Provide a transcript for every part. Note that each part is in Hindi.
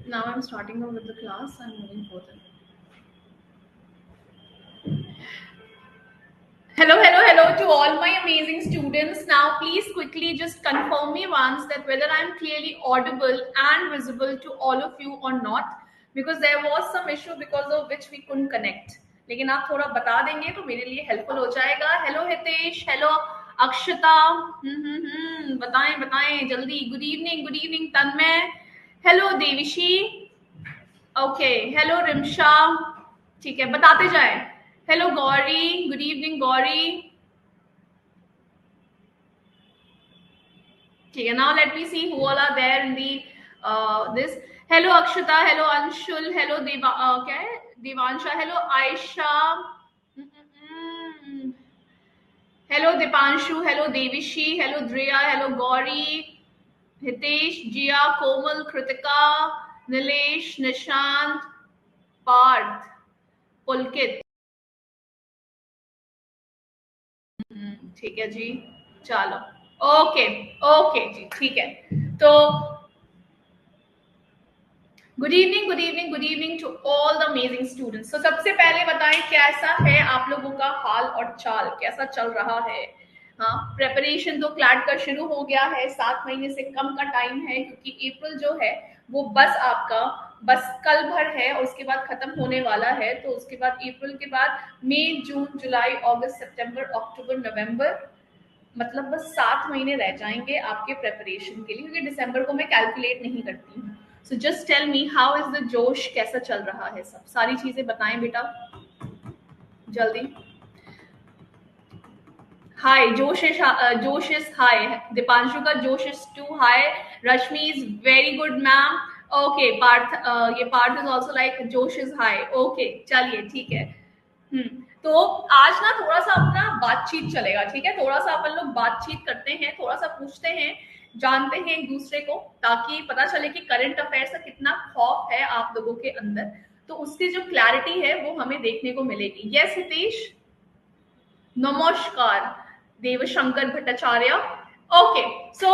Now I'm starting off with the class and moving further. Hello to all my amazing students. Now, please quickly just confirm me once that whether I'm clearly audible and visible to all of you or not, because there was some issue because of which we couldn't connect. लेकिन आप थोड़ा बता देंगे तो मेरे लिए हेल्पफुल हो जाएगा. हेलो हितेश, हेलो अक्षता, बताएं बताएं जल्दी. Good evening Tanmay, hello Devishi, okay, hello Rimsha, ठीक है बताते जाए. Hello Gauri, good evening Gauri, ठीक है. Now let me see who all are there in the this. Hello Akshata, hello Anshul, hello Deva, क्या है, Devansha, hello Aisha, hello Deepanshu, hello Devishi, hello Driya, hello Gauri, Hitesh, Jiya, Komal, Kritika, Nilesh, Nishant, Parth, Pulkit. ठीक है जी, चलो, ओके ओके जी, ठीक है. तो good evening to all the amazing students. तो सबसे पहले बताएं कैसा है आप लोगों का हाल और चाल, कैसा चल रहा है. हाँ, प्रेपरेशन तो क्लैट का शुरू हो गया है. 7 महीने से कम का टाइम है, क्योंकि अप्रैल जो है वो बस आपका बस कल भर है और उसके बाद खत्म होने वाला है. तो उसके बाद अप्रैल के बाद मई, जून, जुलाई, अगस्त, सितंबर, अक्टूबर, नवंबर, मतलब बस 7 महीने रह जाएंगे आपके प्रेपरेशन के लिए, क्योंकि दिसंबर को मैं कैलकुलेट नहीं करती हूँ. So just tell me how is the जोश, कैसा चल रहा है, सब सारी चीजें बताएं बेटा जल्दी. हाय, जोश इज हाई. दीपांशु का जोश is too high. Rashmi is very good ma'am. Okay Parth, ये पार्थ इज ऑल्सो लाइक जोश इज हाई. ओके चलिए ठीक है. तो आज ना थोड़ा सा अपना बातचीत चलेगा, ठीक है. थोड़ा सा अपन लोग बातचीत करते हैं, थोड़ा सा पूछते हैं, जानते हैं एक दूसरे को, ताकि पता चले कि करंट अफेयर्स का कितना खौफ है आप लोगों के अंदर. तो उसकी जो क्लैरिटी है वो हमें देखने को मिलेगी. यस हितेश, नमस्कार Devshankar Bhattacharya. Okay, so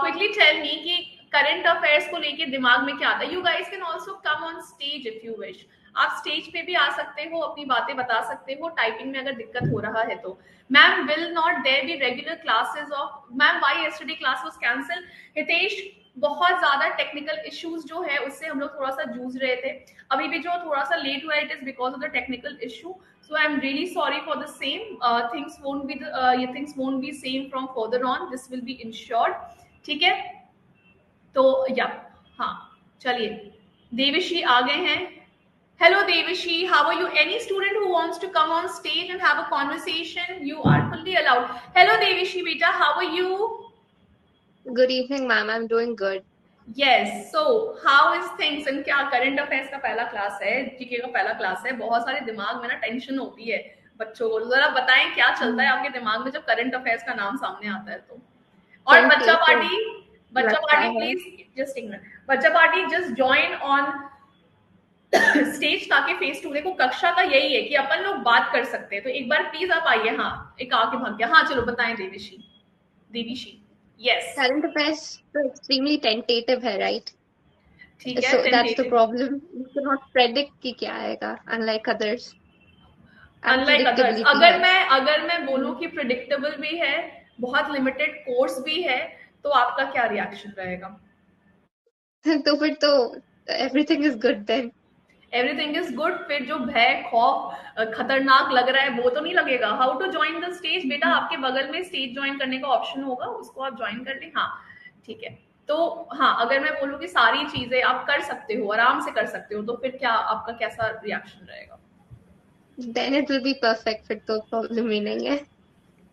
quickly tell me कि करंट अफेयर्स को लेके दिमाग में क्या आता है. You guys can also come on stage if you wish. आप स्टेज पे भी आ सकते हो, अपनी बातें बता सकते हो. टाइपिंग में अगर दिक्कत हो रहा है तो ma'am will not there be regular classes of ma'am, why yesterday class was cancel. Hitesh, बहुत ज्यादा टेक्निकल इश्यूज जो है उससे हम लोग थोड़ा सा जूझ रहे थे. अभी भी जो थोड़ा सा लेट हुआ it is because of the technical issue. So I'm really sorry for the same. Things won't be same from further on. This will be ensured. ठीक है. तो या हाँ, चलिए देविशी आ गए हैं. Hello Devishi, how are you? Any student who wants to come on stage and have a conversation, you are fully allowed. Hello Devishi beta, how are you? Good evening ma'am, I'm doing good. Yes, so how is things? and क्या करंट अफेयर्स का पहला क्लास है, जीके का पहला क्लास है. बहुत सारे दिमाग में ना टेंशन होती है बच्चों को. जरा बताएं क्या चलता है आपके दिमाग में जब करंट अफेयर्स का नाम सामने आता है तो. और बच्चा पार्टी प्लीज जस्ट एक मिनट. बच्चा party just join on stage, ताकि फेस टू. देखो कक्षा का यही है कि अपन लोग बात कर सकते हैं. तो एक बार प्लीज आप आइए. हाँ, एक आके भाग गया. हाँ चलो बताएं देविशी. Yes. Current affairs तो extremely tentative है, right? ठीक है. So that's the problem. You cannot predict कि क्या आएगा, unlike others. अगर मैं बोलूं कि प्रिडिक्टेबल भी है, बहुत लिमिटेड कोर्स भी है, तो आपका क्या रिएक्शन रहेगा? तो फिर तो everything is good then. Everything is good. फिर जो भय, खौफ, खतरनाक लग रहा है वो तो नहीं लगेगा. How to join the stage बेटा, आपके बगल में स्टेज ज्वाइन करने का ऑप्शन होगा, उसको आप ज्वाइन कर लें. हाँ ठीक है. तो हाँ, अगर मैं बोलूँ कि सारी चीजें आप कर सकते हो, आराम से कर सकते हो, तो फिर क्या आपका कैसा रिएक्शन रहेगा? Then it will be perfect. फिर तो प्रॉब्लम ही नहीं है,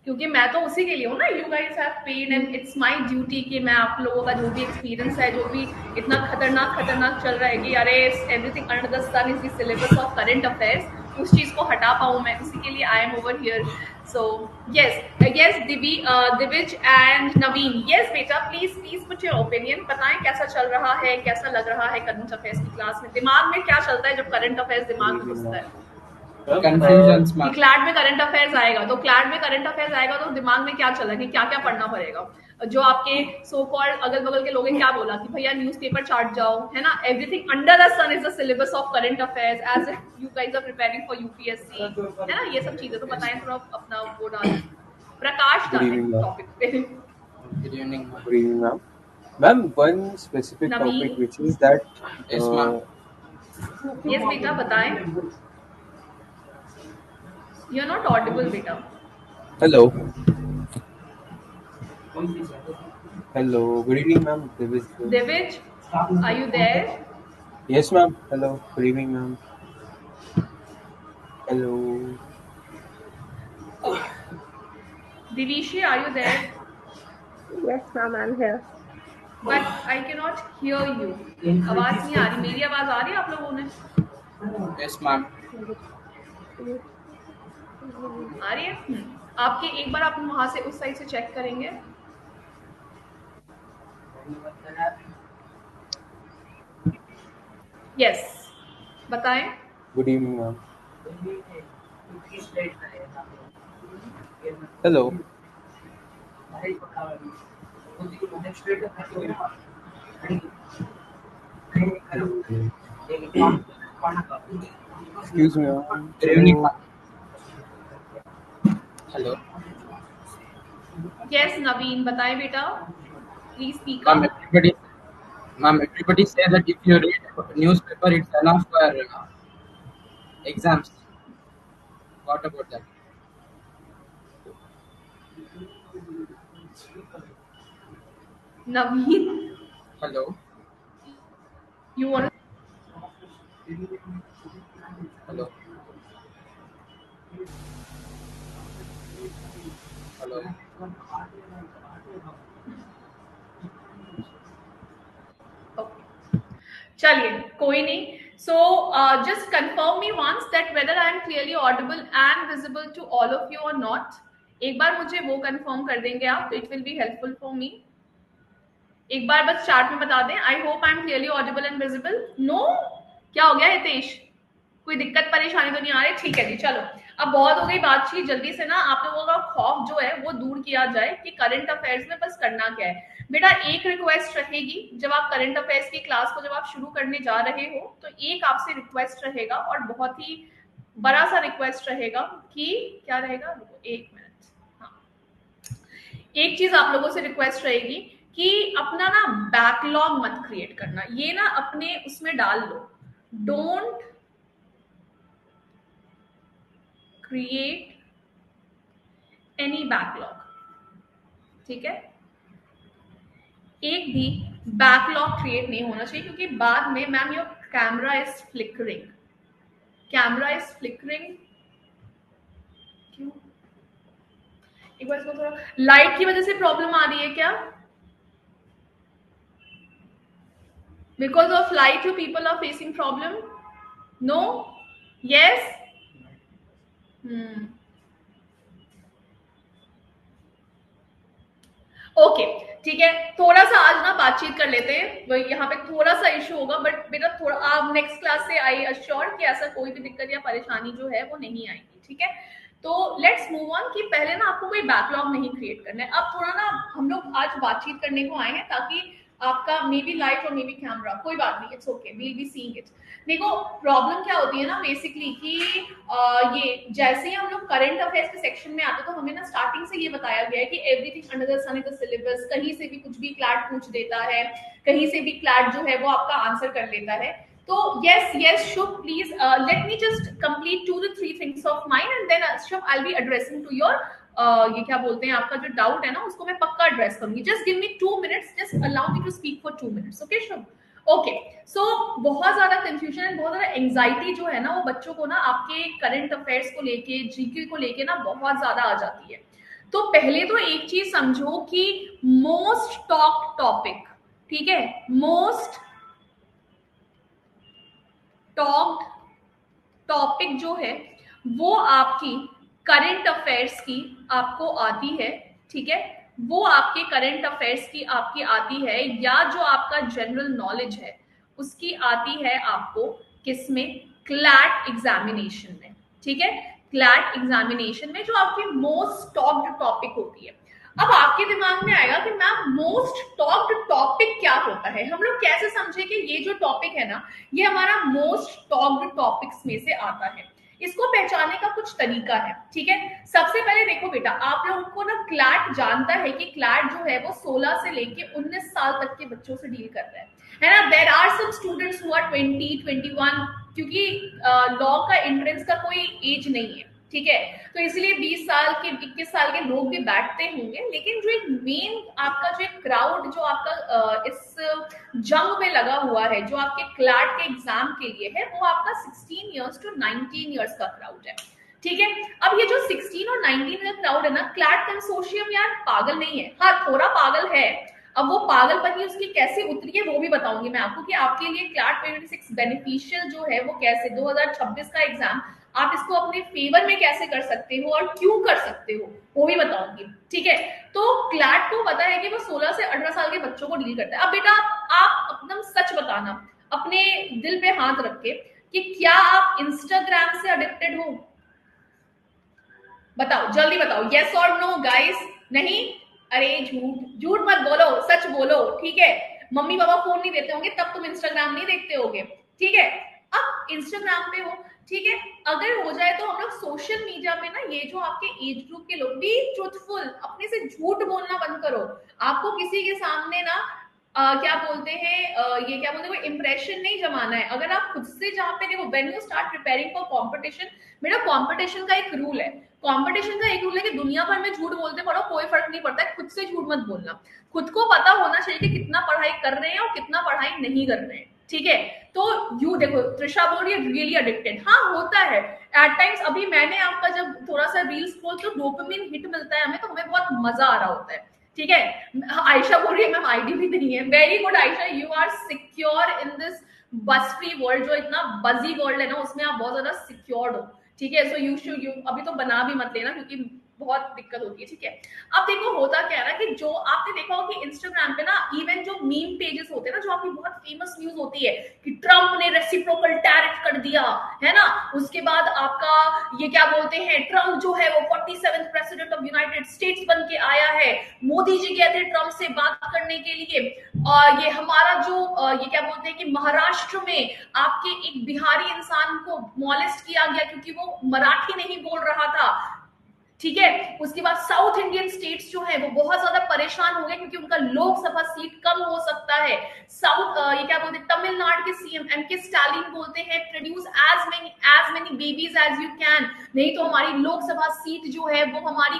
क्योंकि मैं तो उसी के लिए हूँ ना. You guys have paid and it's my duty कि मैं आप लोगों का जो भी एक्सपीरियंस है, जो भी इतना खतरनाक चल रहा है कि अरे everything under the sun is the syllabus of current affairs, उस चीज को हटा पाऊँ मैं, उसी के लिए I am over here. So yes Divij and Naveen. Yes बेटा, प्लीज पुट योर ओपिनियन. बताएं कैसा चल रहा है, कैसा लग रहा है करंट अफेयर्स की क्लास में. दिमाग में क्या चलता है जब करंट अफेयर्स दिमाग में घुसता है? क्लैट में करंट अफेयर्स आएगा तो दिमाग में क्या चला कि क्या क्या पढ़ना पड़ेगा. जो आपके सो कॉल्ड अगल बगल के लोग हैं क्या बोला कि भैया न्यूज़पेपर चाट जाओ, है ना, everything under the sun is the syllabus of current affairs as you guys are preparing for UPSC, है ना, ये सब चीजें तो बताएं, थोड़ा अपना वो डालें, प्रकाश Good डालें evening, ma'am. टॉपिक पे। Good evening, ma'am. Ma'am, one specific Naveen. topic which is that. Yes, ma'am. Yes बेटा बताएं, यू आर नॉट ऑडिबल बेटा। Hello. Hello. Good evening, ma'am. Divij, are you there? Yes, ma'am. Hello. Good evening, ma'am. Hello. Divishi, are you there? Yes, ma'am, I'm here. But I can not hear you, आवाज नहीं आ रही, मेरी आवाज आ रही है आप लोगों ने? Yes, ma'am. आ रही है? आपके एक बार आप वहां से उस साइड से चेक करेंगे। यस, बताएं। Good evening, ma'am. Hello. Excuse me, ma'am. Good evening, ma'am. Hello. Yes Naveen, बताएं बेटा, please speak Ma'am, up. everybody say that if you read newspaper, it's enough for exams. What about that? Naveen, Hello. You want? Hello. Hello. चलिए कोई नहीं। So just confirm me once that whether I am clearly audible and visible to all of you और नॉट। एक बार मुझे वो कंफर्म कर देंगे आप, तो it will be helpful for me. एक बार बस चार्ट में बता दें, I hope I am clearly audible and visible. No, क्या हो गया हितेश, कोई दिक्कत परेशानी तो नहीं आ रही? ठीक है जी, चलो अब बहुत हो गई बातचीत, जल्दी से ना आप लोगों का खौफ जो है वो दूर किया जाए कि करंट अफेयर्स में बस करना क्या है। बेटा एक रिक्वेस्ट रहेगी, जब आप करंट अफेयर्स की क्लास को जब आप शुरू करने जा रहे हो तो एक आपसे रिक्वेस्ट रहेगा, और बहुत ही बड़ा सा रिक्वेस्ट रहेगा कि क्या रहेगा, एक मिनट, हाँ, एक चीज आप लोगों से रिक्वेस्ट रहेगी कि अपना ना बैकलॉग मत क्रिएट करना, ये ना अपने उसमें डाल लो, डोंट क्रिएट एनी बैकलॉग, ठीक है? एक भी बैकलॉग क्रिएट नहीं होना चाहिए, क्योंकि बाद में ma'am your camera is flickering, camera is flickering, क्यों? एक बार इसको थोड़ा, लाइट की वजह से प्रॉब्लम आ रही है क्या? Because of light you people are facing problem? No? Yes? Okay, ठीक है, थोड़ा सा आज ना बातचीत कर लेते हैं, यहाँ पे थोड़ा सा इशू होगा, बट बेटा थोड़ा आप नेक्स्ट क्लास से आई अश्योर कि ऐसा कोई भी दिक्कत या परेशानी जो है वो नहीं आएगी, ठीक है? तो लेट्स मूव ऑन कि पहले ना आपको कोई बैकलॉग नहीं क्रिएट करना है। अब थोड़ा ना हम लोग आज बातचीत करने को आए हैं ताकि आपका मे बी लाइट और मे बी कैमरा, कोई बात नहीं, it's okay, we will be seeing it. देखो प्रॉब्लम क्या होती है ना बेसिकली कि ये जैसे ही हम लोग करंट अफेयर्स के सेक्शन में आते हैं तो हमें ना स्टार्टिंग से ये बताया गया है कि everything under the sun is the syllabus, कहीं से भी कुछ भी क्लैट पूछ देता है, कहीं से भी क्लैट जो है वो आपका आंसर कर लेता है। तो yes Shubh, please let me just complete 2 to 3 things of mine and then Shubh I will be addressing to your ये क्या बोलते हैं, आपका जो डाउट है ना उसको मैं पक्का एड्रेस करूंगी। Just give me 2 minutes, just allow me to speak for 2 minutes, okay Shubh? Okay, so बहुत ज्यादा कंफ्यूजन एंड बहुत ज्यादा एंजाइटी जो है ना वो बच्चों को ना आपके करंट अफेयर्स को लेके, जीके को लेके ना बहुत ज्यादा आ जाती है। तो पहले तो एक चीज समझो कि मोस्ट टॉक्ड टॉपिक, ठीक है, मोस्ट टॉक्ड टॉपिक जो है वो आपकी करंट अफेयर्स की आपको आती है, ठीक है, वो आपके करंट अफेयर्स की आपकी आती है, या जो आपका जनरल नॉलेज है उसकी आती है आपको किसमें? क्लैट एग्जामिनेशन में, ठीक है, क्लैट एग्जामिनेशन में जो आपकी मोस्ट टॉक्ड टॉपिक होती है। अब आपके दिमाग में आएगा कि मैम मोस्ट टॉक्ड टॉपिक क्या होता है, हम लोग कैसे समझे कि ये जो टॉपिक है ना ये हमारा मोस्ट टॉक्ड टॉपिक्स में से आता है। इसको पहचानने का कुछ तरीका है, ठीक है। सबसे पहले देखो बेटा, आप लोगों को ना क्लैट जानता है कि क्लैट जो है वो 16 से लेके 19 साल तक के बच्चों से डील कर रहा है ना। There are some students who are 20, 21, क्योंकि लॉ का एंट्रेंस का कोई एज नहीं है, ठीक है। तो इसलिए 20 साल के 21 साल के लोग भी बैठते होंगे, लेकिन जो एक मेन आपका जो एक क्राउड जो आपका इस जंग में लगा हुआ है, जो आपके क्लैट के एग्जाम के लिए है, वो आपका 16 इयर्स टू 19 इयर्स का क्राउड है, ठीक है। अब ये जो 16 और 19 का क्राउड है ना, क्लैट कंसोर्शियम यार पागल नहीं है, हाँ थोड़ा पागल है। अब वो पागलपनी उसकी कैसे उतरी है वो भी बताऊंगी मैं आपको कि आपके लिए क्लैट 26 बेनिफिशियल जो है वो कैसे 2026 का एग्जाम आप इसको अपने फेवर में कैसे कर सकते हो और क्यों कर सकते हो वो भी बताऊंगी, ठीक है। तो क्लैट को पता है कि वो 16 से 18 साल के बच्चों को डील करता है। अब बेटा आप एकदम सच बताना अपने दिल पे हाथ रख के कि क्या आप इंस्टाग्राम से एडिक्टेड हो, बताओ जल्दी बताओ, यस और नो गाइस। नहीं, अरे झूठ झूठ मत बोलो, सच बोलो, ठीक है। मम्मी पापा फोन नहीं देते होंगे तब तुम इंस्टाग्राम नहीं देखते होगे, ठीक है। अब इंस्टाग्राम पे हो, ठीक है। अगर हो जाए तो हम लोग सोशल मीडिया पे ना ये जो आपके एज ग्रुप के लोग, बी ट्रूथफुल, अपने से झूठ बोलना बंद करो। आपको किसी के सामने ना क्या बोलते हैं ये क्या बोलते हैं वो इंप्रेशन नहीं जमाना है। अगर आप खुद से जहाँ पे देखो when you start preparing for competition, बेटा कंपटीशन का एक रूल है, कंपटीशन का एक रूल है कि दुनिया भर में झूठ बोलते पड़ो कोई फर्क नहीं पड़ता है, खुद से झूठ मत बोलना। खुद को पता होना चाहिए कि कितना पढ़ाई कर रहे हैं और कितना पढ़ाई नहीं कर रहे हैं, ठीक है। तो यू देखो त्रिशा बोल रही है रियली एडिक्टेड, हाँ होता है एट टाइम्स। अभी मैंने आपका जब थोड़ा सा रील्स खोल तो डोपामिन हिट मिलता है हमें, तो हमें बहुत मजा आ रहा होता है, ठीक है। आयशा बोल रही है मैम आईडी भी नहीं है, very good Ayesha, you are secure in this bus free world, जो इतना बजी वर्ल्ड है ना उसमें आप बहुत ज्यादा सिक्योर्ड हो, ठीक है। सो यू शुड, यू अभी तो बना भी मत लेना क्योंकि बहुत दिक्कत होती है, ठीक है। अब देखो होता क्या है ना कि जो आपने देखा हो कि इंस्टाग्राम पे ना इवन जो मीम पेजेस होते हैं ना, जो आपकी बहुत फेमस न्यूज होती है कि ट्रम्प ने रेसिप्रोकल टैरिफ कर दिया है ना, उसके बाद आपका ये क्या बोलते हैं ट्रम्प जो है वो 47th president of United states बन के आया है, मोदी जी गए थे ट्रम्प से बात करने के लिए, और ये हमारा जो ये क्या बोलते हैं कि महाराष्ट्र में आपके एक बिहारी इंसान को मॉलेस्ट किया गया क्योंकि वो मराठी नहीं बोल रहा था, ठीक है। उसके बाद साउथ इंडियन स्टेट्स जो है वो बहुत ज्यादा परेशान हो गए क्योंकि उनका लोकसभा सीट कम हो सकता है। साउथ ये क्या बोलते हैं तमिलनाडु के सीएम एमके स्टालिन बोलते हैं produce as many babies as you can, नहीं तो हमारी लोकसभा सीट जो है वो हमारी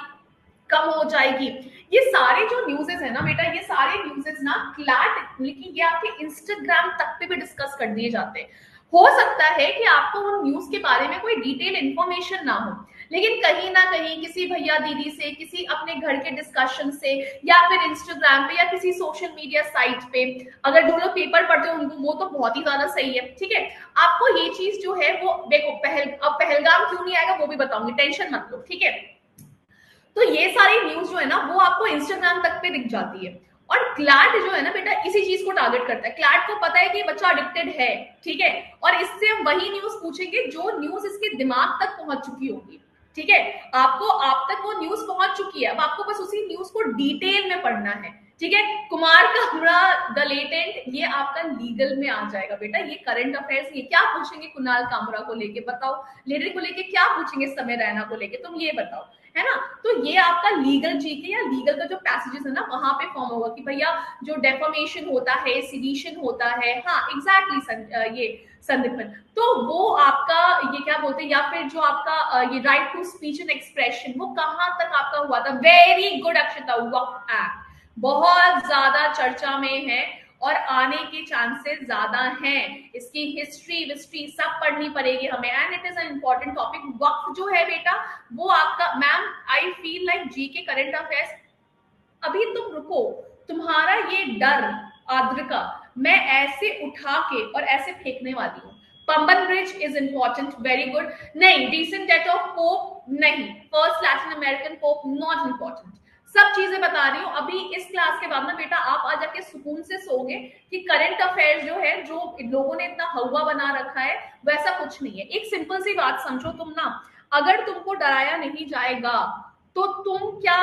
कम हो जाएगी। ये सारे जो न्यूज़ेस है ना बेटा, ये सारे न्यूज़ेस ना क्लैट लेकिन ये आपके इंस्टाग्राम तक पे भी डिस्कस कर दिए जाते हैं। हो सकता है कि आपको उन न्यूज के बारे में कोई डिटेल इंफॉर्मेशन ना हो, लेकिन कहीं ना कहीं किसी भैया दीदी से, किसी अपने घर के डिस्कशन से, या फिर इंस्टाग्राम पे या किसी सोशल मीडिया साइट पे, अगर जो लोग पेपर पढ़ते हो उनको वो तो बहुत ही ज्यादा सही है, ठीक है। आपको ये चीज जो है वो देखो अब पहलगाम क्यों नहीं आएगा वो भी बताऊंगी, टेंशन मत लो, ठीक है। तो ये सारी न्यूज जो है ना वो आपको इंस्टाग्राम तक पे दिख जाती है। और क्लैट जो है ना बेटा इसी चीज को टारगेट करता है। क्लैट को पता है कि बच्चा एडिक्टेड है, ठीक है, और इससे हम वही न्यूज पूछेंगे जो न्यूज इसके दिमाग तक पहुंच चुकी होगी, ठीक है। आपको आप तक वो न्यूज पहुंच चुकी है, अब आपको बस उसी न्यूज को डिटेल में पढ़ना है, ठीक है। कुमार कामरा द लेटेंट ये आपका लीगल में आ जाएगा बेटा, ये करंट अफेयर्स, ये क्या पूछेंगे कुणाल कामरा को लेके बताओ, लेटेंट को लेके क्या पूछेंगे समय रैना को लेके, तुम ये बताओ, है ना। तो ये आपका लीगल जीके या लीगल का जो पैसेजेस है ना वहां पे फॉर्म होगा कि भैया जो डेफामेशन होता है, सिडिशन होता है, हाँ एग्जैक्टली ये संदीपन, तो वो आपका ये क्या बोलते हैं, या फिर जो आपका ये right to speech and expression वो कहाँ तक आपका हुआ था। Very good Akshata, Waqf act बहुत ज्यादा चर्चा में है और आने के चांसेस ज्यादा हैं, इसकी हिस्ट्री सब पढ़नी पड़ेगी हमें, and it is an important topic. वक्त जो है बेटा वो आपका, मैम आई फील लाइक जी के करंट अफेयर्स, अभी तुम रुको, तुम्हारा ये डर आद्रिका मैं ऐसे उठा के और ऐसे फेंकने वाली हूँ। Pamban bridge is important, very good, नहीं डिसेंट डेथ ऑफ पोप नहीं, first Latin American pope not important, सब चीजें बता रही हूँ। अभी इस क्लास के बाद ना बेटा आप आ जाके सुकून से सोगे कि करंट अफेयर्स जो है, जो लोगों ने इतना हवा बना रखा है वैसा कुछ नहीं है। एक सिंपल सी बात समझो तुम ना, अगर तुमको डराया नहीं जाएगा तो तुम क्या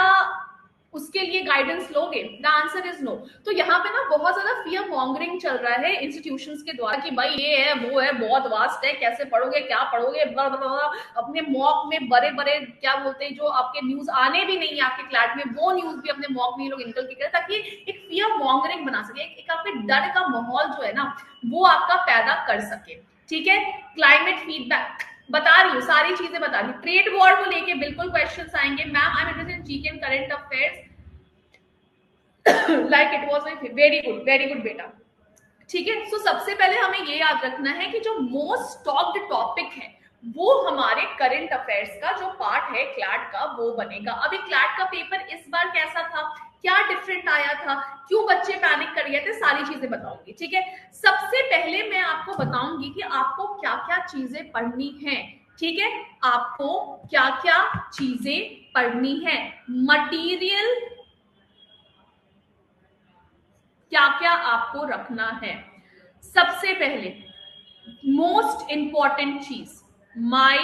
उसके लिए गाइडेंस लोगे? The answer is no. तो यहाँ पे ना बहुत ज्यादा फियर मॉन्गरिंग चल रहा है इंस्टीट्यूशंस के द्वारा कि भाई ये है वो है, बहुत वास्ट है, कैसे पढ़ोगे, क्या पढ़ोगे, अपने मॉक में बड़े बड़े क्या बोलते हैं जो आपके न्यूज आने भी नहीं है आपके क्लैट में, वो न्यूज भी अपने मॉक में लोग इनकल करें ताकि एक फियर मॉन्गरिंग बना सके, एक आपके डर का माहौल जो है ना वो आपका पैदा कर सके। ठीक है, क्लाइमेट फीडबैक बता रही हूँ, सारी चीजें बता रही हूँ। ट्रेड वॉर को लेके बिल्कुल क्वेश्चंस आएंगे। Ma'am I am interested in GK and current affairs like it was very good बेटा। ठीक है, सो सबसे पहले हमें ये याद रखना है कि जो मोस्ट टॉक्ड टॉपिक है वो हमारे करंट अफेयर्स का जो पार्ट है क्लैट का वो बनेगा। अभी क्लैट का पेपर इस बार कैसा था, क्या डिफरेंट आया था, क्यों बच्चे पैनिक कर गए थे, सारी चीजें बताऊंगी। ठीक है, सबसे पहले मैं आपको बताऊंगी कि आपको क्या क्या चीजें पढ़नी है। ठीक है, आपको क्या क्या चीजें पढ़नी है, मटीरियल क्या क्या आपको रखना है। सबसे पहले मोस्ट इंपॉर्टेंट चीज, माई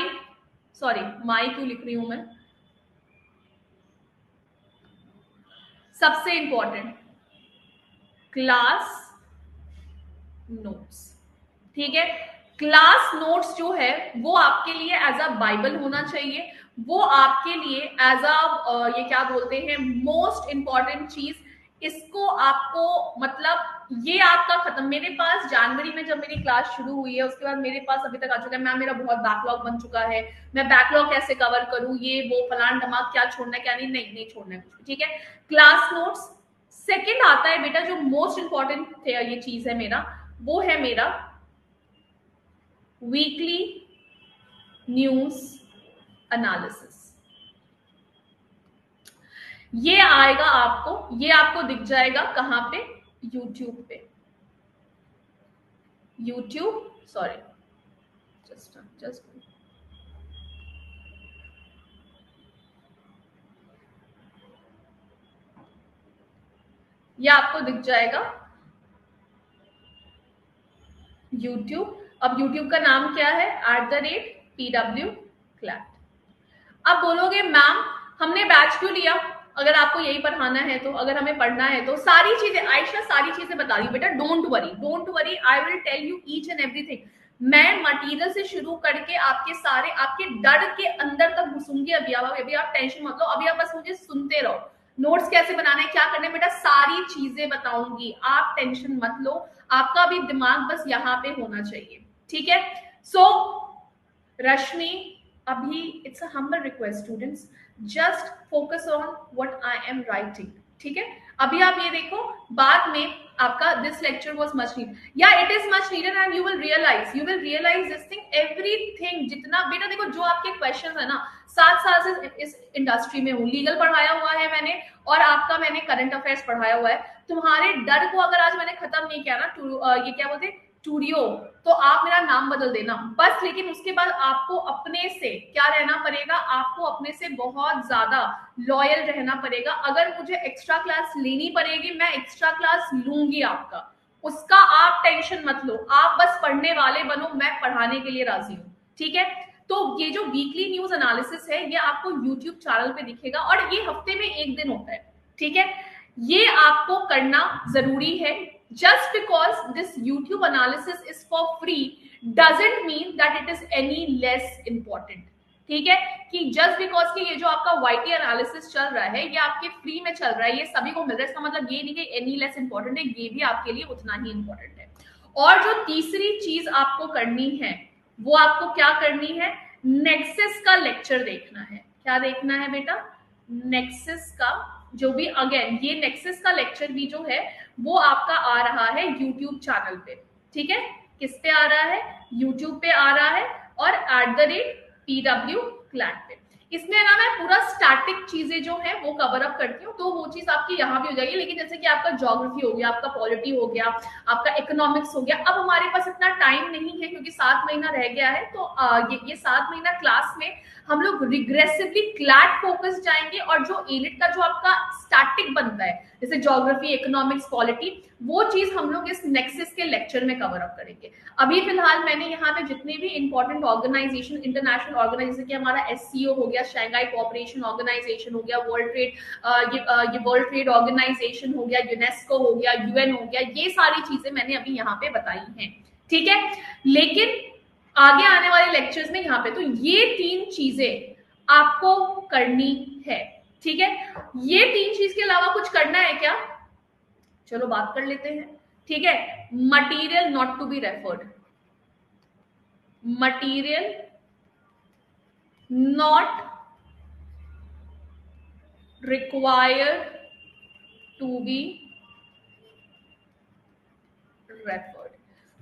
क्यों लिख रही हूं मैं, सबसे इंपॉर्टेंट क्लास नोट्स। ठीक है, क्लास नोट्स जो है वो आपके लिए एज अ बाइबल होना चाहिए, वो आपके लिए एज अ ये क्या बोलते हैं मोस्ट इंपॉर्टेंट चीज। इसको आपको मतलब ये आपका खत्म, मेरे पास जनवरी में जब मेरी क्लास शुरू हुई है उसके बाद मेरे पास अभी तक आ चुका है, मैम मेरा बहुत बैकलॉग बन चुका है, मैं बैकलॉग कैसे कवर करूं, ये वो फलान धमाक, क्या छोड़ना है क्या नहीं, नहीं छोड़ना है कुछ। ठीक है, क्लास नोट्स। सेकंड आता है बेटा जो मोस्ट इंपॉर्टेंट ये चीज है मेरा, वो है मेरा वीकली न्यूज एनालिसिस। ये आएगा आपको, ये आपको दिख जाएगा कहां पे, यूट्यूब पे, सॉरी जस्ट ये आपको दिख जाएगा यूट्यूब। अब यूट्यूब का नाम क्या है, @PW क्लैट। अब बोलोगे मैम हमने बैच क्यों लिया, अगर आपको यही पढ़ाना है तो, अगर हमें पढ़ना है तो सारी चीजें, आयशा सारी चीजें बता रही हूँ बेटा, don't worry, I will tell you each and everything. मैं मटेरियल से शुरू करके आपके सारे आपके डर के अंदर तक घुसूंगी। अभी आप टेंशन मत लो, अभी आप बस मुझे सुनते रहो, नोट्स कैसे बनाना है, क्या करना है बेटा, सारी चीजें बताऊंगी, आप टेंशन मत लो, आपका भी दिमाग बस यहाँ पे होना चाहिए। ठीक है, सो रश्मि अभी it's a humble request students, just focus on what I am writing. ठीक है, अभी आप ये देखो, बाद में आपका this lecture was much need, या it is much needed and you will realize this thing everything. जितना बेटा देखो जो आपके क्वेश्चन है ना, 7 साल से इस इंडस्ट्री में हूँ, लीगल पढ़ाया हुआ है मैंने और आपका मैंने करंट अफेयर्स पढ़ाया हुआ है। तुम्हारे डर को अगर आज मैंने खत्म नहीं किया ना, ये क्या बोलते हैं स्टूडियो, तो आप मेरा नाम बदल देना बस। लेकिन उसके बाद आपको अपने से क्या रहना पड़ेगा, आपको अपने से बहुत ज्यादा लॉयल रहना पड़ेगा। अगर मुझे एक्स्ट्रा क्लास लेनी पड़ेगी मैं एक्स्ट्रा क्लास लूंगी आपका, उसका आप टेंशन मत लो, आप बस पढ़ने वाले बनो, मैं पढ़ाने के लिए राजी हूँ। ठीक है, तो ये जो वीकली न्यूज एनालिसिस है ये आपको यूट्यूब चैनल पे दिखेगा और ये हफ्ते में 1 दिन होता है। ठीक है, ये आपको करना जरूरी है। Just because this YouTube analysis is for free doesn't mean that it is any less important. ठीक है, कि just because कि ये जो आपका YT एनालिसिस चल रहा है ये आपके फ्री में चल रहा है, ये सभी को मिल रहा है, इसका मतलब ये नहीं कि any less important है, ये भी आपके लिए उतना ही important है। और जो तीसरी चीज आपको करनी है वो आपको क्या करनी है, नेक्सस का लेक्चर देखना है। क्या देखना है बेटा, नेक्सस का जो भी, अगेन ये नेक्सस का लेक्चर भी जो है वो आपका आ रहा है यूट्यूब चैनल पे। ठीक है, किस पे आ रहा है, यूट्यूब पे आ रहा है और @PW क्लैट पे। इसमें ना मैं पूरा स्टैटिक चीजें जो है वो कवर अप करती हूँ, तो वो चीज आपकी यहाँ भी हो जाएगी। लेकिन जैसे कि आपका ज्योग्राफी हो गया, आपका पॉलिटी हो गया, आपका इकोनॉमिक्स हो गया, अब हमारे पास इतना टाइम नहीं है क्योंकि 7 महीना रह गया है, तो ये 7 महीना क्लास में हम लोग रिग्रेसिवली क्लैट फोकस जाएंगे और जो एलिट का जो आपका स्टैटिक बनता है जैसे ज्योग्राफी, इकोनॉमिक्स, पॉलिटी, वो चीज हम लोग इस नेक्सस के लेक्चर में कवर अप करेंगे। अभी फिलहाल मैंने यहाँ पे जितने भी इंपॉर्टेंट ऑर्गेनाइजेशन, इंटरनेशनल ऑर्गेनाइजेशन, हमारा एससीओ हो गया, शंघाई कोऑपरेशन ऑर्गेनाइजेशन हो गया, वर्ल्ड ट्रेड, ये वर्ल्ड ट्रेड ऑर्गेनाइजेशन हो गया, यूनेस्को हो गया, यूएन हो गया, ये सारी चीजें मैंने अभी यहाँ पे बताई हैं, ठीक है। लेकिन आगे आने वाले लेक्चर्स में यहाँ पे तो ये 3 चीजें आपको करनी है, ठीक है। ये 3 चीज के अलावा कुछ करना है क्या? चलो बात कर लेते हैं, ठीक है। Material not to be referred, material not required to be referred.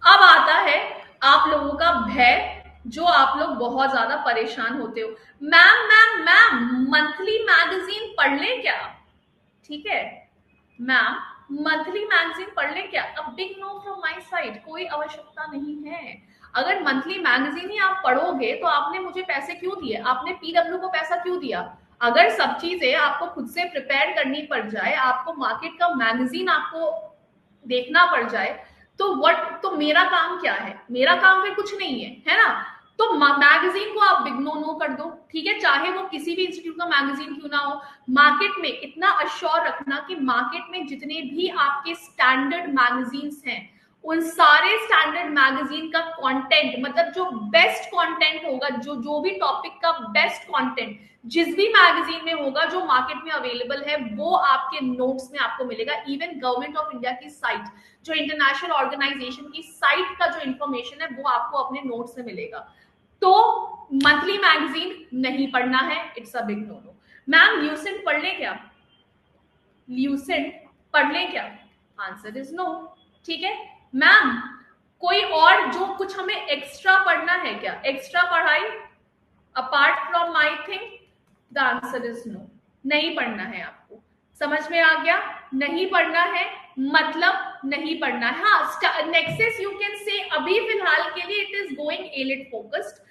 अब आता है आप लोगों का भय, जो आप लोग बहुत ज्यादा परेशान होते हो, ma'am ma'am ma'am monthly magazine पढ़ लें क्या? ठीक है मैम, मंथली मैगजीन पढ़ लें क्या? अब big know from my side, कोई आवश्यकता नहीं है। अगर मंथली मैगजीन ही आप पढ़ोगे तो आपने मुझे पैसे क्यों दिए? आपने पीडब्ल्यू को पैसा क्यों दिया? अगर सब चीजें आपको खुद से प्रिपेयर करनी पड़ जाए, आपको मार्केट का मैगजीन आपको देखना पड़ जाए, तो मेरा काम क्या है? मेरा काम फिर कुछ नहीं है ना। तो मैगजीन को आप बिग नो कर दो, ठीक है, चाहे वो किसी भी इंस्टीट्यूट का मैगजीन क्यों ना हो। मार्केट में इतना अश्योर रखना कि मार्केट में जितने भी आपके स्टैंडर्ड मैगजीन्स हैं, उन सारे स्टैंडर्ड मैगजीन का कंटेंट, मतलब जो बेस्ट कंटेंट होगा, जो भी टॉपिक का बेस्ट कंटेंट जिस भी मैगजीन में होगा, जो मार्केट में अवेलेबल है, वो आपके नोट्स में आपको मिलेगा। इवन गवर्नमेंट ऑफ इंडिया की साइट, जो इंटरनेशनल ऑर्गेनाइजेशन की साइट का जो इंफॉर्मेशन है, वो आपको अपने नोट्स में मिलेगा। तो मंथली मैगजीन नहीं पढ़ना है, it's a big no no. Ma'am Lucent पढ़ लें क्या? ल्यूसेंट पढ़ लें क्या? आंसर इज नो, ठीक है। मैम कोई और जो कुछ हमें एक्स्ट्रा पढ़ना है क्या? एक्स्ट्रा पढ़ाई apart from my thing? The answer is no, नहीं पढ़ना है आपको। समझ में आ गया? नहीं पढ़ना है मतलब नहीं पढ़ना है। हाँ, नेक्सस यू कैन से अभी फिलहाल के लिए it is going elite focused.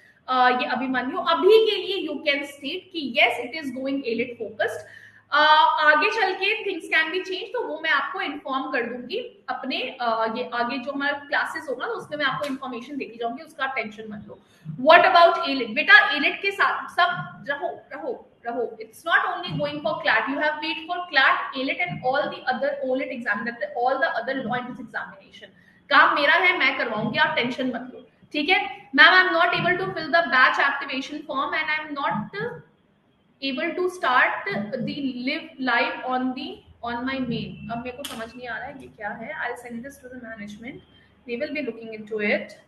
ये अभिमन्यु अभी के लिए यू कैन स्टेट कि yes it is going elite focused. आगे चल के थिंग्स कैन बी चेंज, तो वो मैं आपको इन्फॉर्म कर दूंगी अपने ये आगे जो हमारा क्लासेस होगा तो उसमें मैं आपको इन्फॉर्मेशन देती जाऊंगी, उसका टेंशन मत लो। What about AILET? बेटा एलिट के साथ सब रहो रहो रहो, it's not only going for CLAT, you have wait for CLAT, AILET and all the other AILET exam, all the other law entrance examination. काम मेरा है, मैं करवाऊंगी, आप टेंशन मत लो, ठीक है। Ma'am I am not able to fill the batch activation form and I am not able to start the live on my mail। अब मेरे को समझ नहीं आ रहा है ये क्या है। I'll send this to the management, they will be looking into it।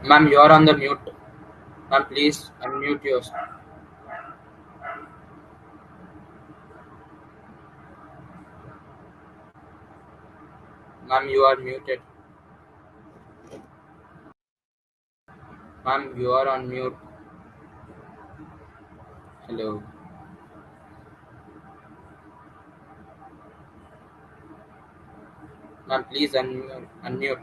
Ma'am, you are on the mute. Ma'am, please unmute yourself. Ma'am, you are muted. Ma'am, you are on mute. Hello. Ma'am, please unmute.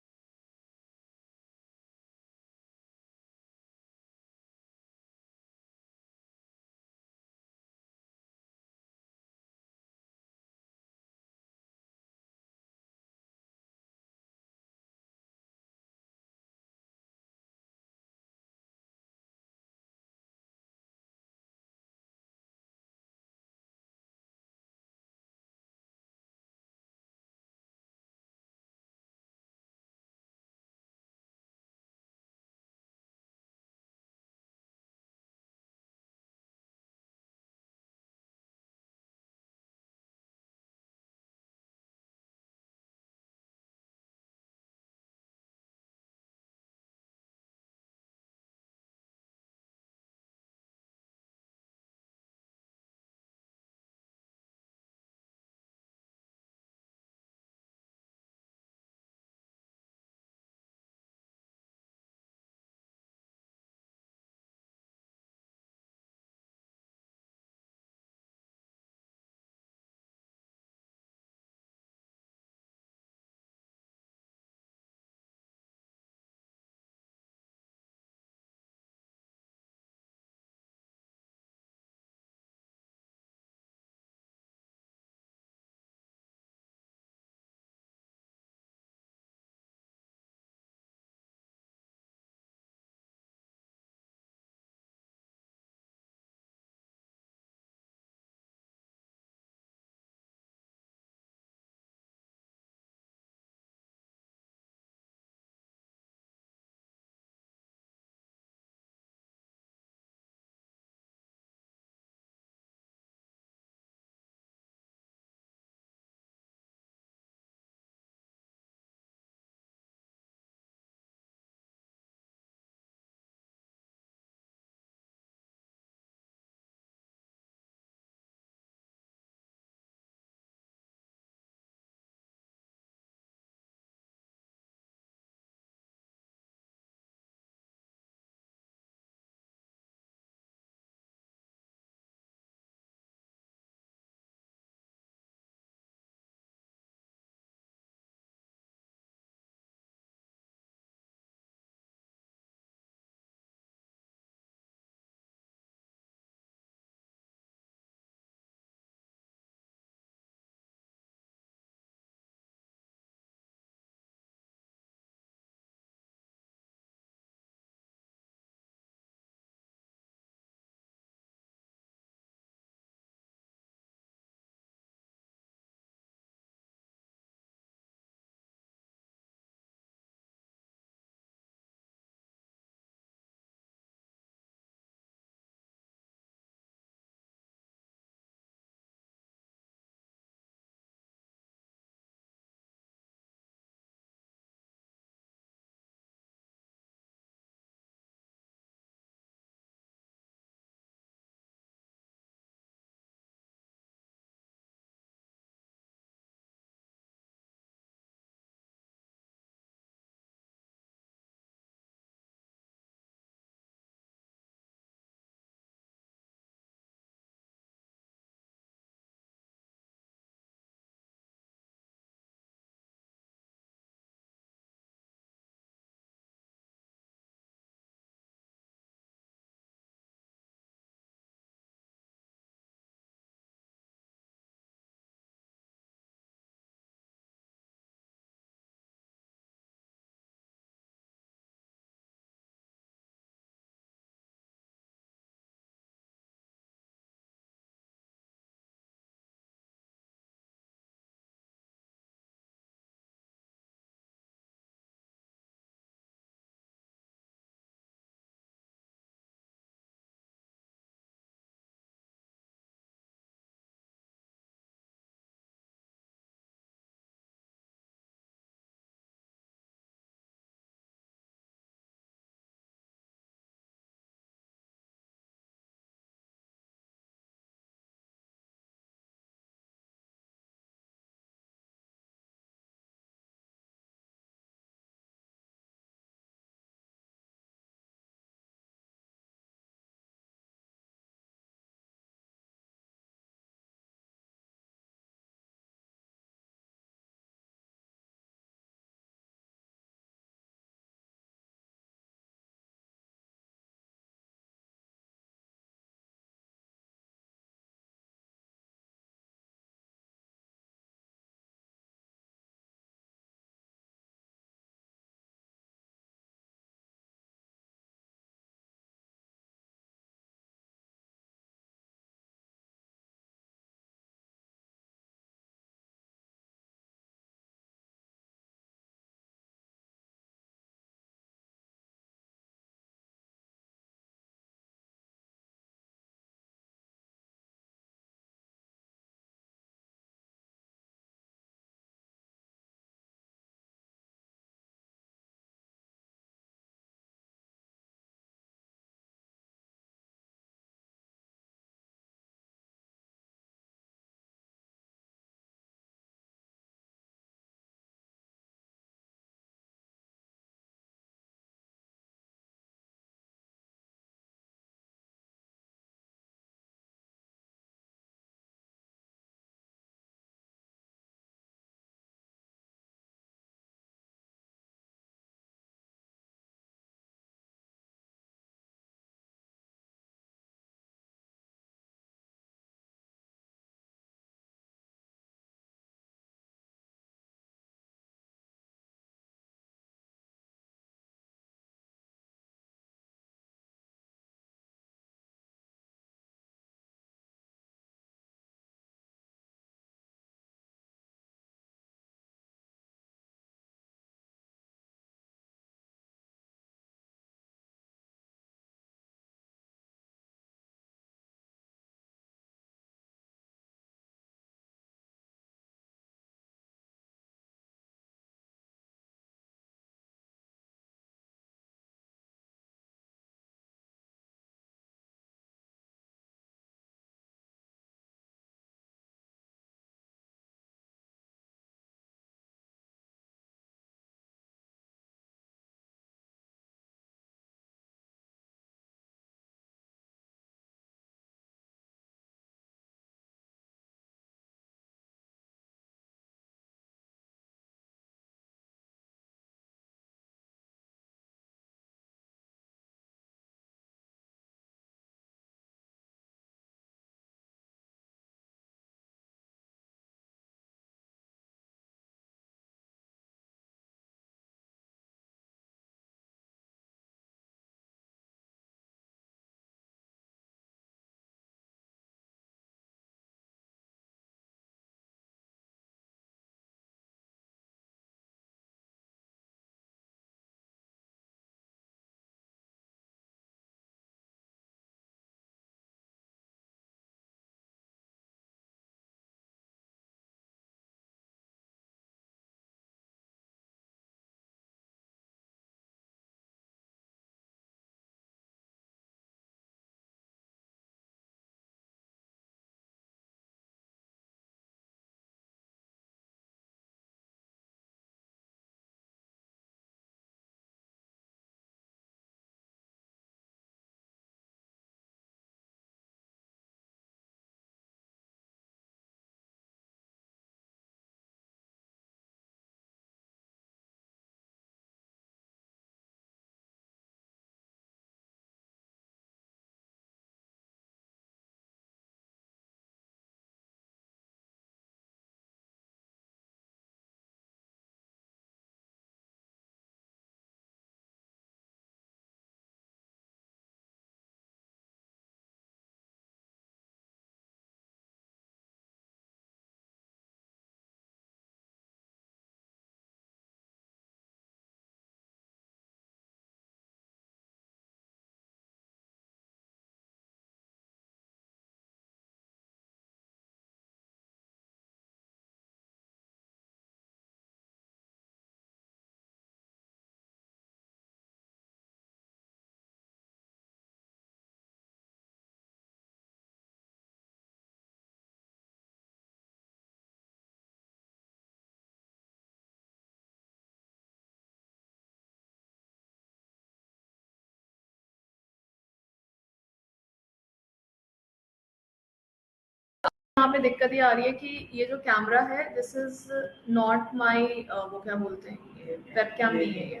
यहाँ पे दिक्कत ये आ रही है कि ये जो कैमरा है दिस इज नॉट माई वो क्या बोलते हैं, ये वेब कैम नहीं है ये।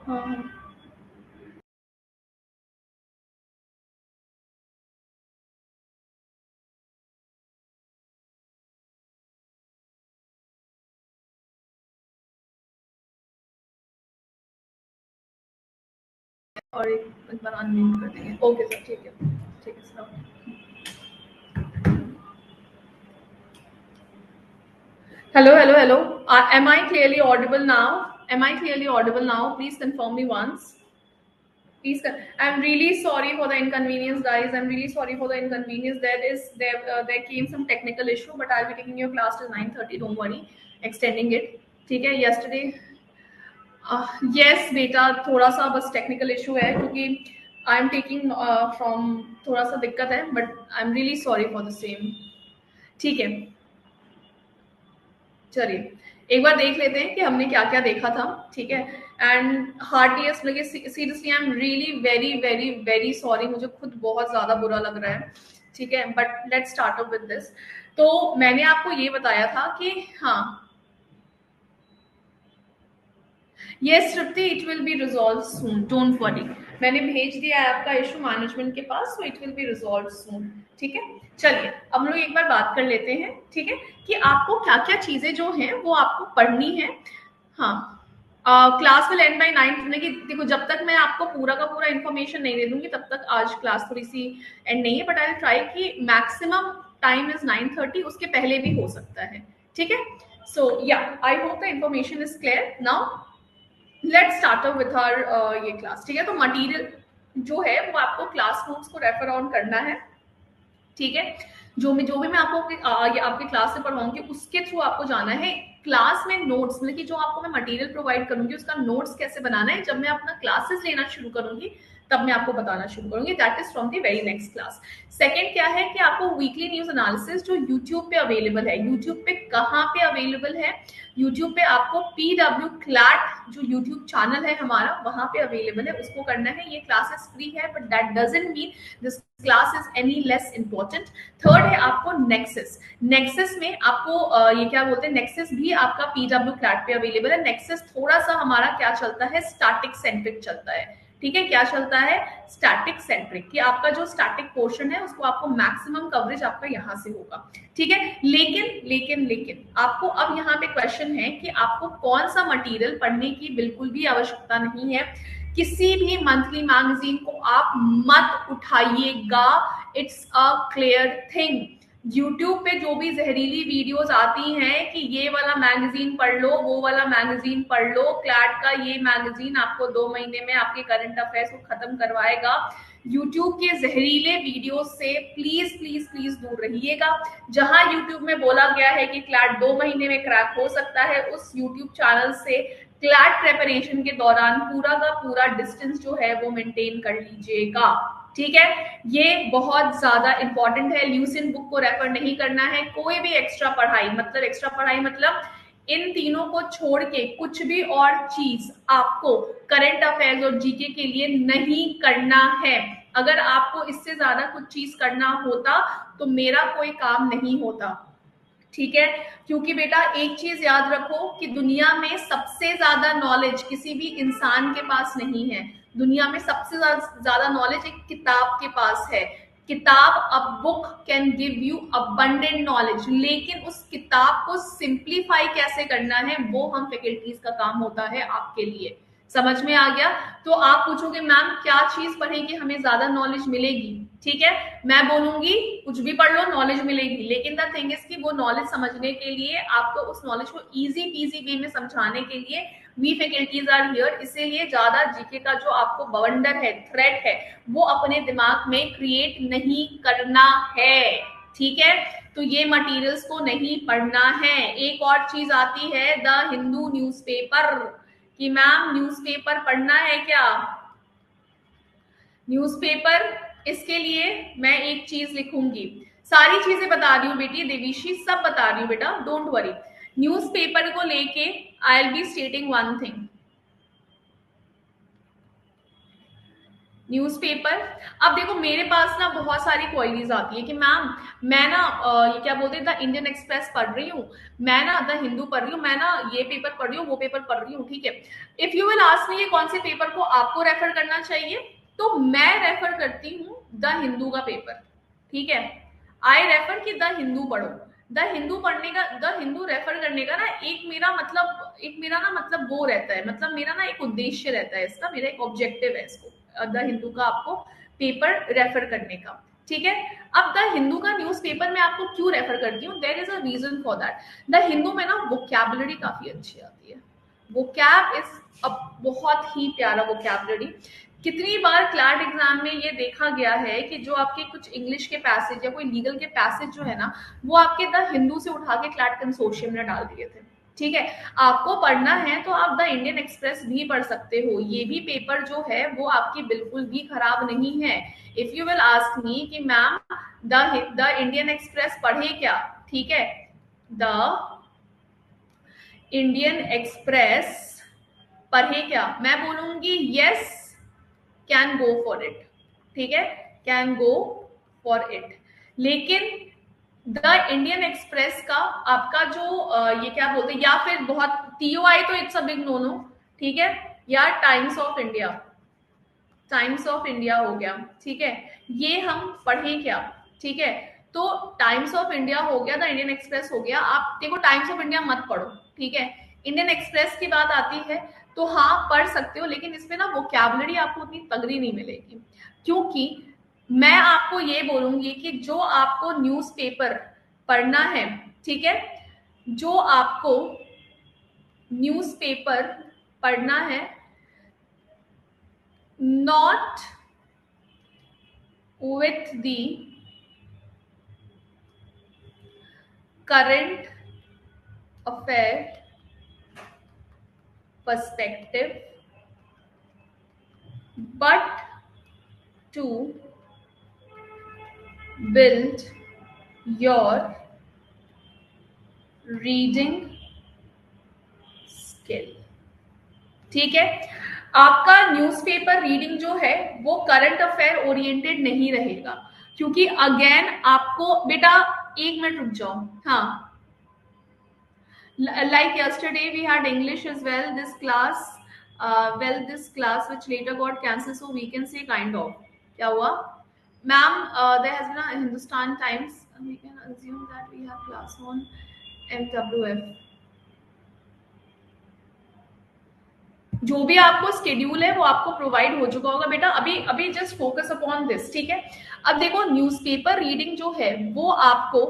हाँ और एक बार अनम्यूट कर देंगे। ओके सर, ठीक है sir. Hello. Am I clearly audible now? Please confirm me once. Please. I'm really sorry for the inconvenience, guys. There came some technical issue, but I'll be taking your class till 9:30. Don't worry, extending it. ठीक है, yesterday. Yes, बेटा थोड़ा सा बस टेक्निकल इशू है क्योंकि आई एम टेकिंग फ्रॉम, थोड़ा सा दिक्कत है, but I am really sorry for the same. ठीक है, चलिए एक बार देख लेते हैं कि हमने क्या क्या देखा था। ठीक है, एंड हार्टिएस्ट लगे, seriously I am really very very very sorry, मुझे खुद बहुत ज्यादा बुरा लग रहा है। ठीक है, but let's start up with this. तो मैंने आपको ये बताया था कि हाँ, yes Shruti, it will be resolve soon, don't worry. मैंने भेज दिया है आपका इशू मैनेजमेंट के पास, so it will be resolve soon. ठीक है, चलिए अब लोग एक बार बात कर लेते हैं। ठीक है, कि आपको क्या क्या चीजें जो हैं वो आपको पढ़नी है। हाँ, क्लास विल एंड बाय 9। देखो जब तक मैं आपको पूरा का पूरा इन्फॉर्मेशन नहीं दे दूंगी तब तक आज क्लास थोड़ी सी एंड नहीं है, बट आई विल ट्राई कि मैक्सिमम टाइम इज 9:30, उसके पहले भी हो सकता है। ठीक है, so yeah I hope the information is clear now. Let's start up with our ये क्लास। ठीक है, तो मटेरियल जो है वो आपको क्लास नोट्स को रेफर ऑन करना है। ठीक है, जो भी मैं आपको आपके क्लास से पढ़ाऊंगी उसके थ्रू आपको जाना है। क्लास में नोट्स मतलब कि जो आपको मैं मटेरियल प्रोवाइड करूंगी उसका नोट्स कैसे बनाना है, जब मैं अपना क्लासेस लेना शुरू करूंगी तब मैं आपको बताना शुरू करूंगी। That is from the very next class. Second क्या है कि आपको वीकली न्यूज एनालिसिस जो यूट्यूब पे अवेलेबल है, यूट्यूब पे कहाँ पे अवेलेबल है, यूट्यूब पे आपको PW क्लैट जो यूट्यूब चैनल है हमारा वहां पे अवेलेबल है, उसको करना है। ये क्लासेस फ्री है, but that doesn't mean this class is any less important. Third है आपको नेक्सस। नेक्सस में आपको ये क्या बोलते हैं, नेक्सस भी आपका PW क्लैट पे अवेलेबल है। नेक्सस थोड़ा सा हमारा क्या चलता है, स्टैटिक सेंट्रिक चलता है। ठीक है, क्या चलता है, स्टैटिक सेंट्रिक, कि आपका जो स्टैटिक पोर्शन है उसको आपको मैक्सिमम कवरेज आपका यहाँ से होगा। ठीक है, लेकिन आपको अब यहाँ पे क्वेश्चन है कि आपको कौन सा मटेरियल पढ़ने की बिल्कुल भी आवश्यकता नहीं है। किसी भी मंथली मैगजीन को आप मत उठाइएगा, it's a clear thing. YouTube पे जो भी जहरीली वीडियोस आती हैं कि ये वाला मैगजीन पढ़ लो, वो वाला मैगजीन पढ़ लो, क्लैट का ये मैगजीन आपको 2 महीने में आपके करंट अफेयर्स को खत्म करवाएगा, यूट्यूब के जहरीले वीडियो से प्लीज प्लीज प्लीज दूर रहिएगा। जहां यूट्यूब में बोला गया है कि क्लैट 2 महीने में क्रैक हो सकता है, उस यूट्यूब चैनल से क्लैट प्रेपरेशन के दौरान पूरा का पूरा डिस्टेंस जो है वो मेंटेन कर लीजिएगा। ठीक है, ये बहुत ज्यादा इंपॉर्टेंट है। ल्यूसिन बुक को रेफर नहीं करना है। कोई भी एक्स्ट्रा पढ़ाई मतलब इन तीनों को छोड़ के कुछ भी और चीज आपको करंट अफेयर्स और जीके के लिए नहीं करना है। अगर आपको इससे ज्यादा कुछ चीज करना होता तो मेरा कोई काम नहीं होता। ठीक है, क्योंकि बेटा एक चीज याद रखो कि दुनिया में सबसे ज्यादा नॉलेज किसी भी इंसान के पास नहीं है। दुनिया में सबसे ज्यादा नॉलेज एक किताब के पास है। किताब, a book can give you abundant knowledge, लेकिन उस किताब को सिंप्लीफाई कैसे करना है वो हम फैकल्टीज का काम होता है आपके लिए। समझ में आ गया? तो आप पूछोगे मैम क्या चीज पढ़ेंगे हमें ज्यादा नॉलेज मिलेगी? ठीक है, मैं बोलूंगी कुछ भी पढ़ लो नॉलेज मिलेगी, लेकिन द थिंग इज कि वो नॉलेज समझने के लिए आपको उस नॉलेज को इजी पीजी वे में समझाने के लिए वी फैकल्टीज आर हियर। इसीलिए ज्यादा जीके का जो आपको बवंडर है, थ्रेट है, वो अपने दिमाग में क्रिएट नहीं करना है। ठीक है, तो ये मटेरियल्स को नहीं पढ़ना है। एक और चीज आती है द हिंदू न्यूज़पेपर, कि मैम न्यूज़पेपर पढ़ना है क्या? न्यूज़पेपर, इसके लिए मैं एक चीज लिखूंगी, सारी चीजें बता रही हूँ बेटी, देवीशी सब बता रही हूँ बेटा, डोंट वरी। न्यूज़पेपर को लेके आई will B स्टेटिंग one thing. Newspaper, अब देखो मेरे पास ना बहुत सारी क्वेरीज आती है कि मैम मैं ना ये क्या बोलते हैं द इंडियन एक्सप्रेस पढ़ रही हूँ, मैं ना द हिंदू पढ़ रही हूँ, मैं ना ये पेपर पढ़ रही हूँ, वो पेपर पढ़ रही हूँ, ठीक है। इफ यू विल आस्क मी ये कौन से पेपर को आपको रेफर करना चाहिए, तो मैं रेफर करती हूँ द हिंदू का पेपर, ठीक है। आई रेफर कि द हिंदू पढ़ो। द हिंदू पढ़ने का, द हिंदू रेफर करने का ना एक मेरा ना मतलब वो रहता है, मतलब मेरा ना एक उद्देश्य रहता है इसका, मेरा एक ऑब्जेक्टिव है इसको द हिंदू का आपको पेपर रेफर करने का, ठीक है। अब द हिंदू का न्यूज़पेपर मैं आपको क्यों रेफर करती हूँ, there is a reason for that. The Hindu में ना वोकैबुलरी काफी अच्छी आती है, वोकैब इज अ बहुत ही प्यारा वोकैबुलरी। कितनी बार क्लैट एग्जाम में ये देखा गया है कि जो आपके कुछ इंग्लिश के पैसेज या कोई लीगल के पैसेज जो है ना, वो आपके द हिंदू से उठा के क्लैट कंसोर्शियम ने डाल दिए थे, ठीक है। आपको पढ़ना है तो आप द इंडियन एक्सप्रेस भी पढ़ सकते हो, ये भी पेपर जो है वो आपकी बिल्कुल भी खराब नहीं है। इफ यू विल आस्क मी कि मैम द इंडियन एक्सप्रेस पढ़े क्या, ठीक है, द इंडियन एक्सप्रेस पढ़े क्या, मैं बोलूंगी yes, can go for it, ठीक है, कैन गो फॉर इट। लेकिन द इंडियन एक्सप्रेस का आपका जो ये क्या बोलते हैं, या फिर बहुत TOI तो it's a big no no, ठीक है, या times of India, times of India हो गया, ठीक है, ये हम पढ़ें क्या, ठीक है। तो टाइम्स ऑफ इंडिया हो गया, द इंडियन एक्सप्रेस हो गया। आप देखो टाइम्स ऑफ इंडिया मत पढ़ो, ठीक है। इंडियन एक्सप्रेस की बात आती है तो हाँ पढ़ सकते हो, लेकिन इसमें ना वोकैबुलरी आपको उतनी तगड़ी नहीं मिलेगी, क्योंकि मैं आपको ये बोलूंगी कि जो आपको न्यूज़पेपर पढ़ना है, ठीक है, जो आपको न्यूज़पेपर पढ़ना है, not with the current affair perspective, but to build your reading skill, ठीक है। आपका न्यूज़पेपर रीडिंग जो है वो करंट अफेयर ओरिएंटेड नहीं रहेगा, क्योंकि अगेन आपको बेटा, एक मिनट रुक जाओ, हाँ, like yesterday we had English as well, this class which later got cancelled, so we can say kind of, क्या हुआ ma'am, there has been a Hindustan Times, we can assume that we have class on MWF, जो भी आपको स्केड्यूल है वो आपको प्रोवाइड हो चुका होगा बेटा, अभी जस्ट फोकस अपॉन दिस, ठीक है। अब देखो न्यूज़पेपर रीडिंग जो है वो आपको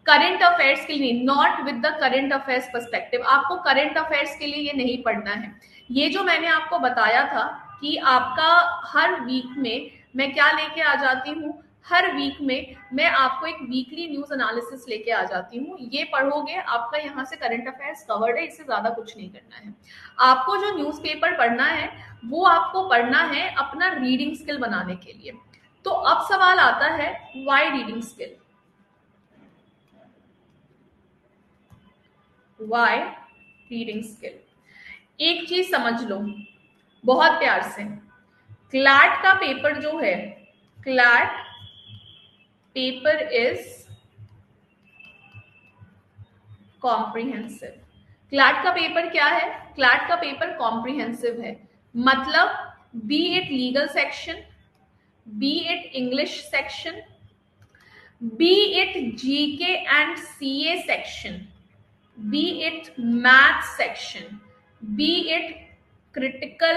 करंट अफेयर्स के लिए, not with the current affairs perspective, आपको करंट अफेयर्स के लिए ये नहीं पढ़ना है। ये जो मैंने आपको बताया था कि आपका हर वीक में मैं क्या लेके आ जाती हूँ, हर वीक में मैं आपको एक वीकली न्यूज एनालिसिस लेके आ जाती हूँ, ये पढ़ोगे आपका यहाँ से करंट अफेयर्स कवर्ड है, इससे ज्यादा कुछ नहीं करना है। आपको जो न्यूज़पेपर पढ़ना है वो आपको पढ़ना है अपना रीडिंग स्किल बनाने के लिए। तो अब सवाल आता है why reading skill, why reading skill. एक चीज समझ लो बहुत प्यार से, क्लैट का पेपर जो है, CLAT paper is comprehensive. CLAT का पेपर क्या है, क्लैट का पेपर कॉम्प्रिहेंसिव है, मतलब B it legal section, B it English section, B it GK and CA section, B it math section, B it critical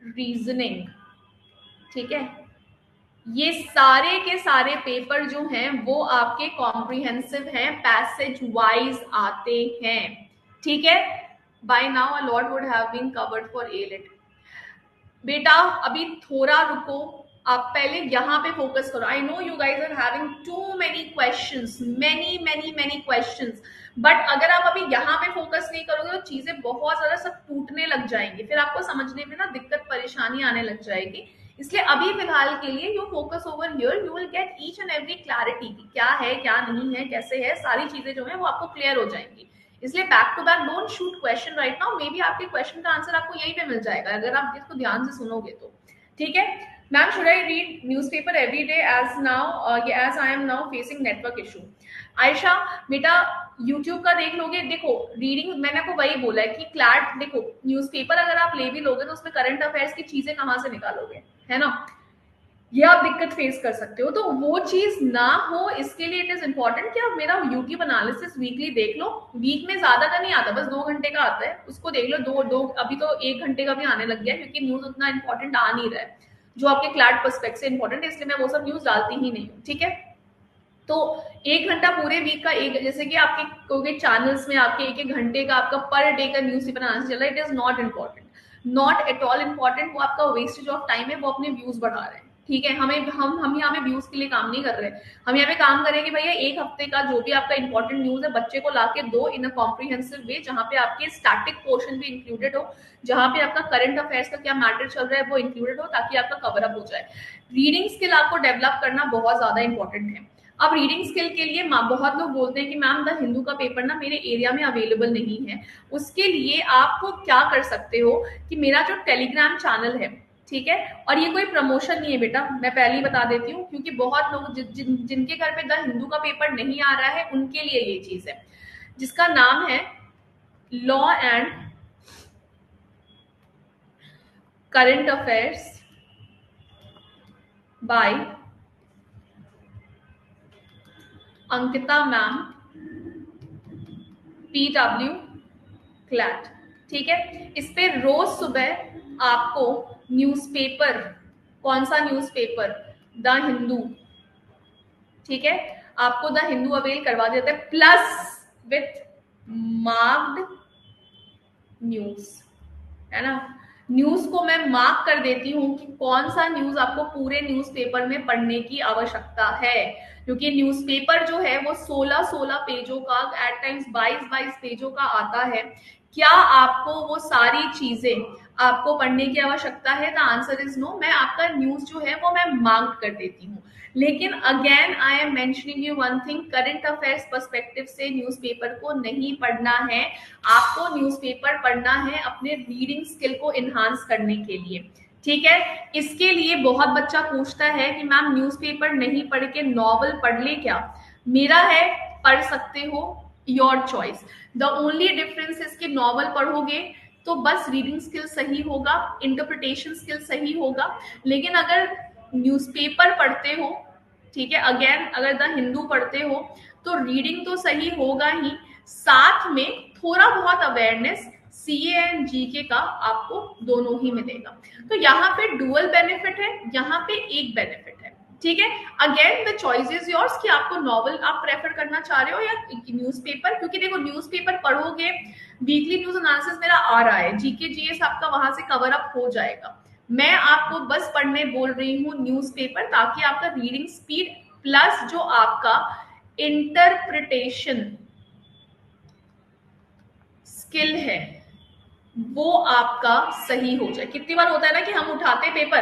reasoning, ठीक है, ये सारे के सारे पेपर जो हैं वो आपके कॉम्प्रिहेंसिव हैं, पैसेज वाइज आते हैं, ठीक है। By now a lot would have been covered for A-Lit। बेटा अभी थोड़ा रुको, आप पहले यहाँ पे फोकस करो। I know you guys are having too many questions, many questions, but अगर आप अभी यहाँ पे फोकस नहीं करोगे तो चीजें बहुत ज्यादा सब टूटने लग जाएंगी, फिर आपको समझने में ना दिक्कत परेशानी आने लग जाएगी। इसलिए अभी फिलहाल के लिए you focus over here, you will get each and every clarity कि क्या है क्या नहीं है कैसे है, सारी चीजें जो है वो आपको क्लियर हो जाएंगी। इसलिए back to back don't shoot question right now, maybe आपके क्वेश्चन का आंसर आपको यहीं पे मिल जाएगा अगर आप इसको ध्यान से सुनोगे तो, ठीक है। Ma'am should I read newspaper every day as I am now facing network issue? Ayesha बेटा यूट्यूब का देख लोगे, देखो रीडिंग मैंने आपको वही बोला है कि क्लैट, देखो न्यूज़पेपर अगर आप ले भी लोगे तो उसमें करंट अफेयर्स की चीजें कहाँ से निकालोगे, है ना, ये आप दिक्कत फेस कर सकते हो। तो वो चीज ना हो इसके लिए इट इज इंपॉर्टेंट कि आप मेरा यूट्यूब एनालिसिस वीकली देख लो। वीक में ज्यादा का नहीं आता, बस 2 घंटे का आता है, उसको देख लो। दो अभी तो 1 घंटे का भी आने लग गया है क्योंकि न्यूज उतना इंपॉर्टेंट आ नहीं रहा है जो आपके क्लैट पर्सपेक्ट से इंपॉर्टेंट है, इसलिए मैं वो सब न्यूज डालती ही नहीं हूँ, ठीक है। तो 1 घंटा पूरे वीक का, एक जैसे कि आपके कोई चैनल्स में आपके 1-1 घंटे का आपका पर डे का न्यूज पेपर आना चल रहा है, it is not important, not at all important. वो आपका वेस्टेज ऑफ टाइम है, वो अपने व्यूज बढ़ा रहे हैं, ठीक है। हम यहाँ पे व्यूज के लिए काम नहीं कर रहे, हम यहाँ पे काम करें कि भैया एक हफ्ते का जो भी आपका इंपॉर्टेंट न्यूज है बच्चे को लाके दो इन अ कॉम्प्रिहेंसिव वे, जहाँ पे आपके स्टैटिक पोर्शन भी इंक्लूडेड हो, जहाँ पे आपका करंट अफेयर्स का क्या मैटर चल रहा है वो इंक्लूडेड हो, ताकि आपका कवर अप हो जाए। रीडिंग स्किल आपको डेवलप करना बहुत ज्यादा इंपॉर्टेंट है। अब रीडिंग स्किल के लिए बहुत लोग बोलते हैं कि मैम द हिंदू का पेपर ना मेरे एरिया में अवेलेबल नहीं है। उसके लिए आपको क्या कर सकते हो कि मेरा जो टेलीग्राम चैनल है, ठीक है, और ये कोई प्रमोशन नहीं है बेटा, मैं पहले ही बता देती हूँ, क्योंकि बहुत लोग जिनके घर पे द हिंदू का पेपर नहीं आ रहा है उनके लिए ये चीज है, जिसका नाम है law and current affairs by Ankita ma'am PW CLAT, ठीक है। इस पे रोज सुबह आपको न्यूज़पेपर, कौन सा न्यूज़पेपर, द हिंदू, ठीक है, आपको द हिंदू अवेल करवा देता है, प्लस विथ मार्क्ड न्यूज, है ना। न्यूज को मैं मार्क कर देती हूँ कि कौन सा न्यूज आपको पूरे न्यूज़पेपर में पढ़ने की आवश्यकता है, क्योंकि न्यूज़पेपर जो है वो 16-16 पेजों का, एट टाइम्स 22-22 पेजों का आता है। क्या आपको वो सारी चीजें आपको पढ़ने की आवश्यकता है? The answer is no. मैं आपका न्यूज जो है वो मैं मार्क कर देती हूँ, लेकिन again I am mentioning you one thing, current affairs perspective से न्यूज़पेपर को नहीं पढ़ना है। आपको न्यूज़पेपर पढ़ना है अपने रीडिंग स्किल को इन्हांस करने के लिए, ठीक है। इसके लिए बहुत बच्चा पूछता है कि मैम न्यूज़पेपर नहीं पढ़ के नॉवल पढ़ ले क्या? मेरा है पढ़ सकते हो, your choice. The only difference is कि नॉवल पढ़ोगे तो बस रीडिंग स्किल सही होगा, इंटरप्रिटेशन स्किल सही होगा, लेकिन अगर न्यूज़पेपर पढ़ते हो, ठीक है, अगेन अगर द हिंदू पढ़ते हो तो रीडिंग तो सही होगा ही, साथ में थोड़ा बहुत अवेयरनेस CA एंड GK का आपको दोनों ही मिलेगा। तो यहाँ पे डुअल बेनिफिट है, यहाँ पे एक बेनिफिट है, ठीक है। Again the choice is yours कि आपको नॉवल आप प्रेफर करना चाह रहे हो या न्यूज़पेपर, क्योंकि देखो न्यूज़पेपर पढ़ोगे, वीकली न्यूज एनालिसिस मेरा आ रहा है, GK GS आपका वहां से कवर अप हो जाएगा। मैं आपको बस पढ़ने बोल रही हूँ न्यूज़पेपर, ताकि आपका रीडिंग स्पीड प्लस जो आपका इंटरप्रिटेशन स्किल है वो आपका सही हो जाए। कितनी बार होता है ना कि हम उठाते पेपर,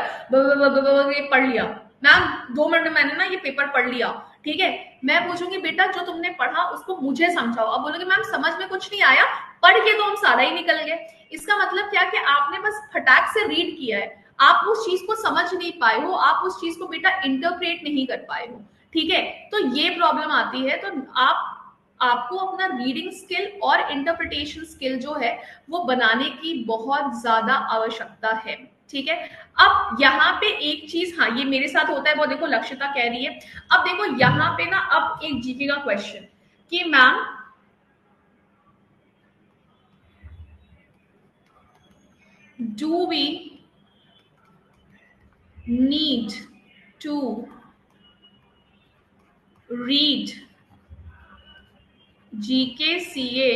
ये पढ़ लिया मैम, 2 मिनट में मैंने ना ये पेपर पढ़ लिया, ठीक है। मैं पूछूंगी बेटा जो तुमने पढ़ा उसको मुझे समझाओ, अब बोलोगे मैम समझ में कुछ नहीं आया, पढ़ के तो हम सारा ही निकल गए। इसका मतलब क्या कि आपने बस फटाक से रीड किया है, आप उस चीज को समझ नहीं पाए हो, आप उस चीज को बेटा इंटरप्रेट नहीं कर पाए हो, ठीक है। तो ये प्रॉब्लम आती है। तो आपको अपना रीडिंग स्किल और इंटरप्रिटेशन स्किल जो है वो बनाने की बहुत ज्यादा आवश्यकता है, ठीक है। अब यहाँ पे एक चीज, हाँ ये मेरे साथ होता है, वो देखो लक्षिता कह रही है। अब देखो यहाँ पे ना, अब एक GK का क्वेश्चन कि ma'am do we need to read GK CA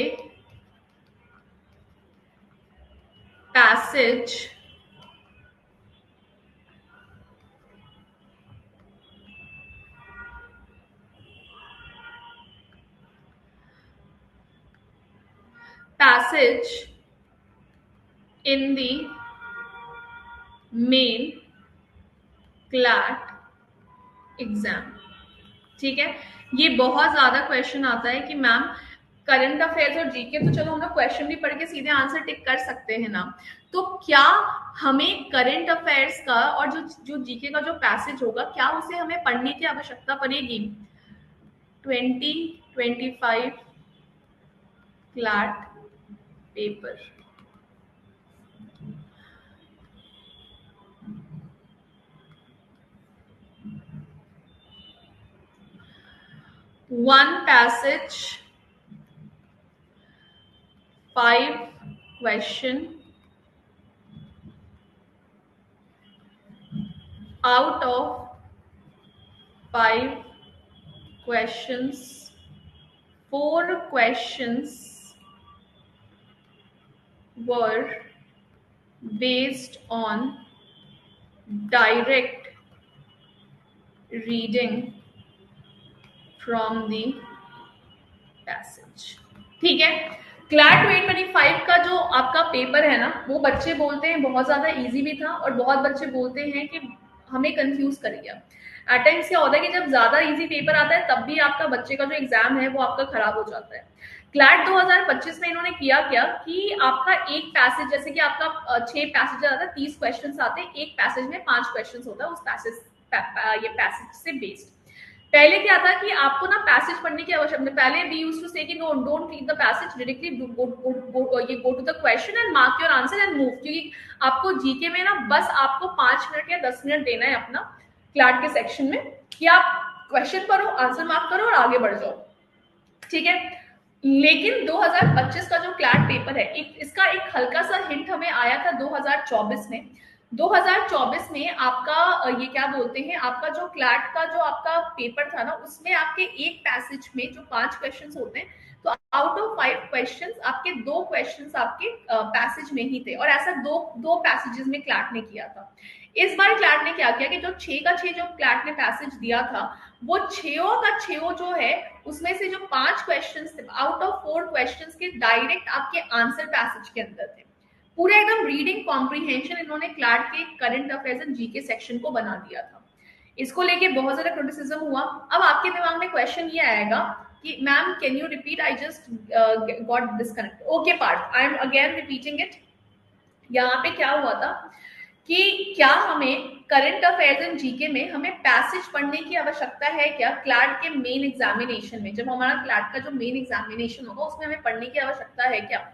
passage in the main CLAT exam, ठीक है। ये बहुत ज्यादा क्वेश्चन आता है कि मैम करंट अफेयर्स और जीके तो चलो हम लोग क्वेश्चन भी पढ़ के सीधे आंसर टिक कर सकते हैं ना, तो क्या हमें करंट अफेयर्स का और जो जीके का जो पैसेज होगा, क्या उसे हमें पढ़ने की आवश्यकता पड़ेगी? 2025 CLAT paper. One passage, 5 question, out of 5 questions, 4 questions were based on direct reading from the passage। ठीक है, क्लैट 2025 का जो आपका पेपर है ना, वो बच्चे बोलते हैं बहुत ज्यादा इजी भी था, और बहुत बच्चे बोलते हैं कि हमें कंफ्यूज कर गया। एट टाइम्स क्या होता है कि जब ज्यादा इजी पेपर आता है तब भी आपका बच्चे का जो एग्जाम है वो आपका खराब हो जाता है। क्लैट 2025 में इन्होंने किया क्या कि आपका एक पैसेज, जैसे कि आपका 6 पैसेज आता है, 30 क्वेश्चन आते हैं, एक पैसेज में 5 क्वेश्चन होता है उस पैसेज ये पैसेज से बेस्ड। पहले क्या था कि आपको ना पैसेज पढ़ने की आवश्यकता, पहले वी यूज्ड टू से कि no, don't read the passage, directly go to the question and mark your answer and move, क्योंकि आपको जीके में ना बस आपको 5 मिनट या 10 मिनट देना है अपना क्लैट के सेक्शन में, कि आप क्वेश्चन पढ़ो, आंसर मार्क करो और आगे बढ़ जाओ। ठीक है, लेकिन 2025 का जो क्लैट पेपर है, इसका एक हल्का सा हिंट हमें आया था 2024 में। 2024 में आपका ये क्या बोलते हैं, आपका जो क्लैट का जो आपका पेपर था ना, उसमें आपके एक पैसेज में जो 5 क्वेश्चंस होते हैं, तो आउट ऑफ 5 क्वेश्चंस आपके 2 क्वेश्चंस आपके पैसेज में ही थे, और ऐसा दो पैसेजेस में क्लैट ने किया था। इस बार क्लैट ने क्या किया कि जो 6 का 6 जो क्लैट ने पैसेज दिया था, वो 6 का 6 जो है, उसमें से जो 5 क्वेश्चंस थे आउट ऑफ 4 क्वेश्चंस के डायरेक्ट आपके आंसर पैसेज के अंदर थे। पूरा एकदम रीडिंग कॉम्प्रिहेंशन इन्होंने क्लैट के current affairs and GK section को बना दिया था। इसको लेके बहुत ज्यादा क्रिटिसिज्म हुआ। अब आपके दिमाग में क्वेश्चन ये आएगा कि ma'am can you repeat, I just got disconnect. Okay Parth, I am again repeating it. यहाँ पे क्या हुआ था कि क्या हमें करंट अफेयर्स एंड जीके में हमें पैसेज पढ़ने की आवश्यकता है क्या? क्लैट के मेन एग्जामिनेशन में, जब हमारा क्लैट का जो मेन एग्जामिनेशन होगा उसमें हमें पढ़ने की आवश्यकता है क्या?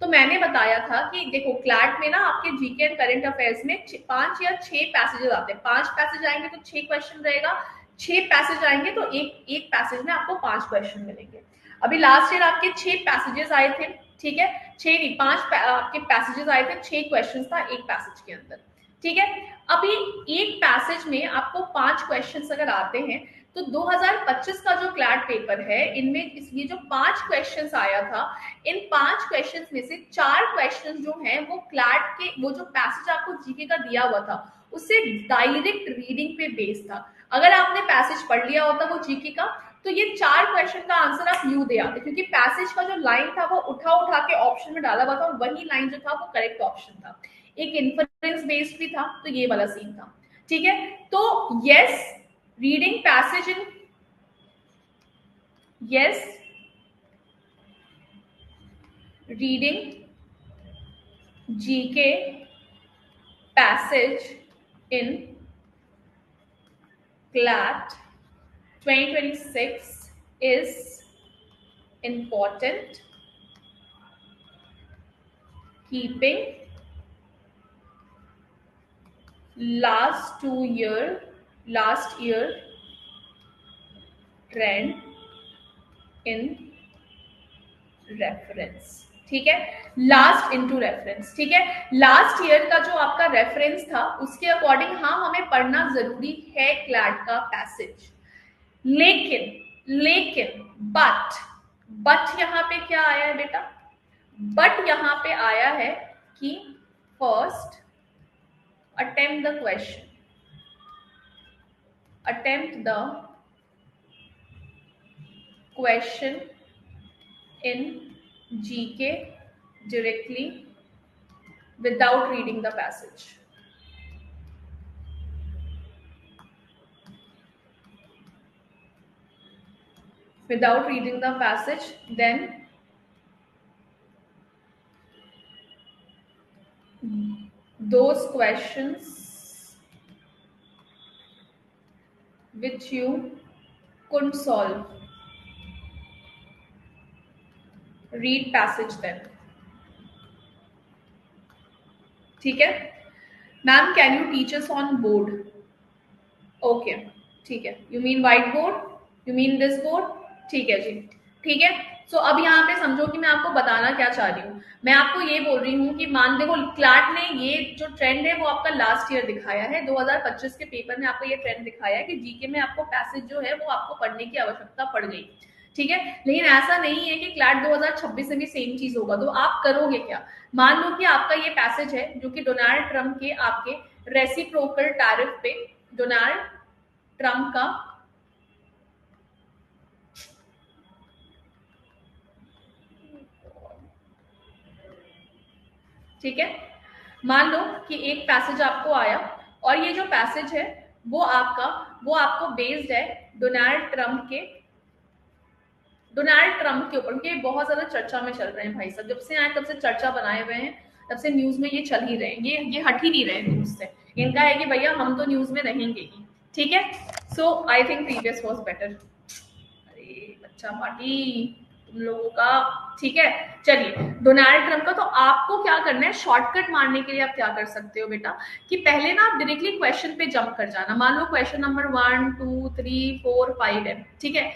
तो मैंने बताया था कि देखो, क्लैट में ना आपके जीके एंड करंट अफेयर्स में 5 या 6 पैसेजेस आते हैं। 5 पैसेज आएंगे तो 6 क्वेश्चन रहेगा, 6 पैसेज आएंगे तो एक पैसेज में आपको 5 क्वेश्चन मिलेंगे। अभी लास्ट ईयर आपके 6 पैसेजेस आए थे, ठीक है, 6 नहीं 5 आपके पैसेजेस आए थे, 6 क्वेश्चन था एक पैसेज के अंदर। ठीक है, अभी एक पैसेज में आपको 5 क्वेश्चंस अगर आते हैं, तो 2025 का जो क्लैट पेपर है, इनमें ये जो 5 क्वेश्चंस आया था, इन 5 क्वेश्चंस में से 4 क्वेश्चंस जो हैं वो क्लैट के वो जो पैसेज आपको जीके का दिया हुआ था उससे डायरेक्ट रीडिंग पे बेस्ड था। अगर आपने पैसेज पढ़ लिया होता वो जीके का, तो ये 4 क्वेश्चन का आंसर आप यू दे आते, क्योंकि पैसेज का जो लाइन था वो उठा के ऑप्शन में डाला हुआ था, और वही लाइन जो था वो करेक्ट ऑप्शन था। एक इन्फरेंस बेस्ड भी था, तो ये वाला सीन था। ठीक है, तो yes, reading passage in yes reading GK passage in CLAT 2026 is important, keeping last year trend in reference। ठीक है, लास्ट इनटू रेफरेंस। ठीक है, लास्ट ईयर का जो आपका रेफरेंस था उसके अकॉर्डिंग हाँ हमें पढ़ना जरूरी है क्लैट का पैसेज, लेकिन बट यहाँ पे क्या आया है बेटा? बट यहाँ पे आया है कि first attempt the question, attempt the question in GK directly without reading the passage। Without reading the passage, then those questions which you couldn't solve, read passage then. ठीक है ma'am, can you teach us on board? Okay ठीक है, you mean white board, you mean this board, ठीक है जी, ठीक है। सो अब यहाँ पे समझो कि मैं आपको बताना क्या चाह रही हूँ। मैं आपको ये बोल रही हूँ कि मान देखो क्लाट ने ये जो ट्रेंड है वो आपका लास्ट ईयर दिखाया है, 2025 के पेपर में आपको ये ट्रेंड दिखाया है कि जीके में आपको पैसेज जो है वो आपको पढ़ने की आवश्यकता पड़ गई, ठीक है। लेकिन ऐसा नहीं है कि क्लाट 2026 में भी सेम चीज होगा। तो आप करोगे क्या? मान लो कि आपका ये पैसेज है जो कि डोनाल्ड ट्रम्प के आपके रेसिप्रोकल टैरिफ पे डोनाल्ड ट्रम्प का ठीक है, मान लो कि एक पैसेज आपको आया और ये जो पैसेज है वो आपको बेस्ड है डोनाल्ड ट्रम्प के ऊपर, क्योंकि बहुत ज्यादा चर्चा में चल रहे हैं भाई साहब, जब से आए तब से चर्चा बनाए हुए हैं, तब से न्यूज में ये चल ही रहे हैं, ये हट ही नहीं रहे न्यूज से। इनका है कि भैया हम तो न्यूज में रहेंगे ही, ठीक है। So I think previous was better. अरे बच्चा पार्टी तुम लोगों का, ठीक है। चलिए डोनाल्ड ट्रम्प का, तो आपको क्या करना है, शॉर्टकट मारने के लिए आप क्या कर सकते हो बेटा कि पहले ना आप डायरेक्टली क्वेश्चन पे जंप कर जाना। मान लो क्वेश्चन नंबर 1 2 3 4 5 है, ठीक है।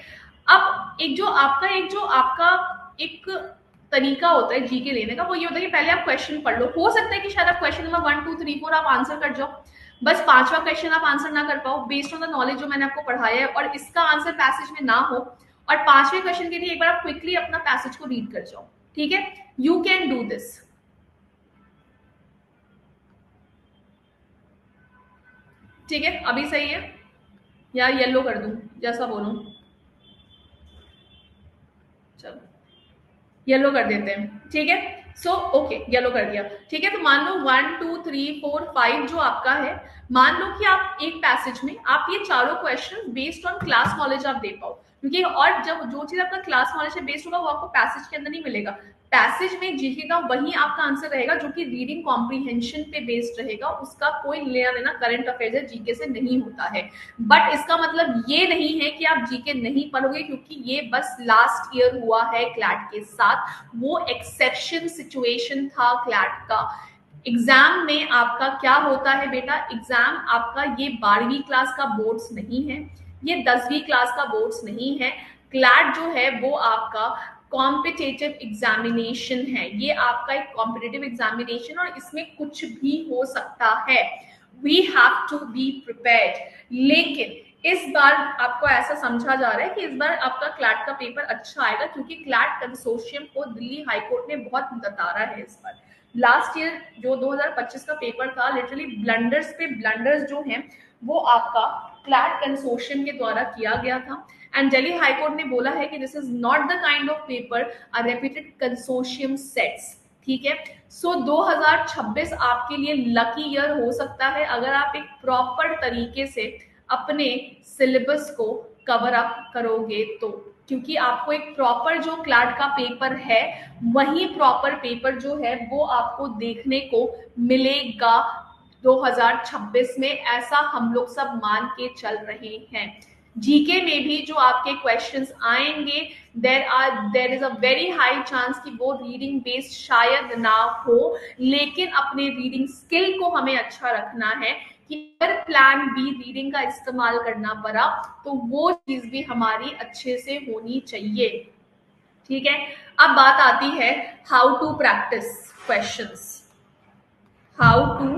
अब एक जो आपका एक तरीका होता है जीके लेने का, वो ये होता है कि पहले आप क्वेश्चन पढ़ लो। हो सकता है कि शायद आप क्वेश्चन नंबर 1 2 3 4 आप आंसर कर जाओ, बस 5वां क्वेश्चन आप आंसर ना कर पाओ बेस्ड ऑन द नॉलेज जो मैंने आपको पढ़ाया है, और इसका आंसर पैसेज में ना हो, और 5वें क्वेश्चन के लिए एक बार आप क्विकली अपना पैसेज को रीड कर जाओ, ठीक है। यू कैन डू दिस, ठीक है। अभी सही है या येलो कर दूं, जैसा बोलूं, चलो येलो कर देते हैं, ठीक है। सो ओके येलो कर दिया, ठीक है। तो मान लो 1 2 3 4 5 जो आपका है, मान लो कि आप एक पैसेज में आप ये चारों question based on class knowledge आप दे पाओ, क्योंकि और जब जो चीज आपका क्लास नॉलेज से बेस्ड होगा वो आपको पैसेज के अंदर नहीं मिलेगा। पैसेज में जीके का वही आपका आंसर रहेगा जो कि रीडिंग कॉम्प्रीहेंशन पे बेस्ड रहेगा, उसका कोई लेना देना करंट अफेयर्स जीके से नहीं होता है। बट इसका मतलब ये नहीं है कि आप जीके नहीं पढ़ोगे, क्योंकि ये बस लास्ट ईयर हुआ है क्लैट के साथ, वो एक्सेप्शन सिचुएशन था क्लैट का। एग्जाम में आपका क्या होता है बेटा, एग्जाम आपका ये 12वीं क्लास का बोर्ड्स नहीं है, ये 10वीं क्लास का बोर्ड्स नहीं है। क्लैट जो है वो आपका कॉम्पिटिटिव एग्जामिनेशन है, ये आपका एक कॉम्पिटिटिव एग्जामिनेशन, और इसमें कुछ भी हो सकता है। We have to be prepared. लेकिन इस बार आपको ऐसा समझा जा रहा है कि इस बार आपका क्लैट का पेपर अच्छा आएगा, क्योंकि क्लैट कंसोर्शियम को दिल्ली हाईकोर्ट ने बहुत नकारा है इस बार। लास्ट ईयर जो 2025 का पेपर था, लिटरली ब्लंडर्स पे ब्लंडर्स जो हैं वो आपका क्लैट कंसोर्शियम के द्वारा किया गया था, एंड दिल्ली हाईकोर्ट ने बोला है कि this is not the kind of paper a reputed consortium sets, ठीक है। सो 2026 आपके लिए लकी ईयर हो सकता है अगर आप एक प्रॉपर तरीके से अपने सिलेबस को कवर अप करोगे तो, क्योंकि आपको एक प्रॉपर जो क्लैट का पेपर है वही प्रॉपर पेपर जो है वो आपको देखने को मिलेगा 2026 में, ऐसा हम लोग सब मान के चल रहे हैं। जीके में भी जो आपके क्वेश्चंस आएंगे, there is a very high chance कि वो रीडिंग बेस्ड शायद ना हो, लेकिन अपने रीडिंग स्किल को हमें अच्छा रखना है कि अगर प्लान बी रीडिंग का इस्तेमाल करना पड़ा तो वो चीज भी हमारी अच्छे से होनी चाहिए, ठीक है। अब बात आती है how to practice questions, how to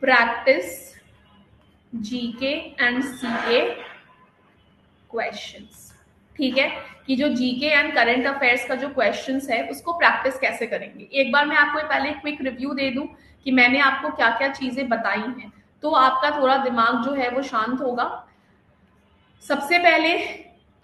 practice GK and CA questions, ठीक है। कि जो जीके एंड करंट अफेयर्स का जो क्वेश्चंस है उसको प्रैक्टिस कैसे करेंगे। एक बार मैं आपको पहले क्विक रिव्यू दे दूं कि मैंने आपको क्या क्या चीजें बताई हैं, तो आपका थोड़ा दिमाग जो है वो शांत होगा। सबसे पहले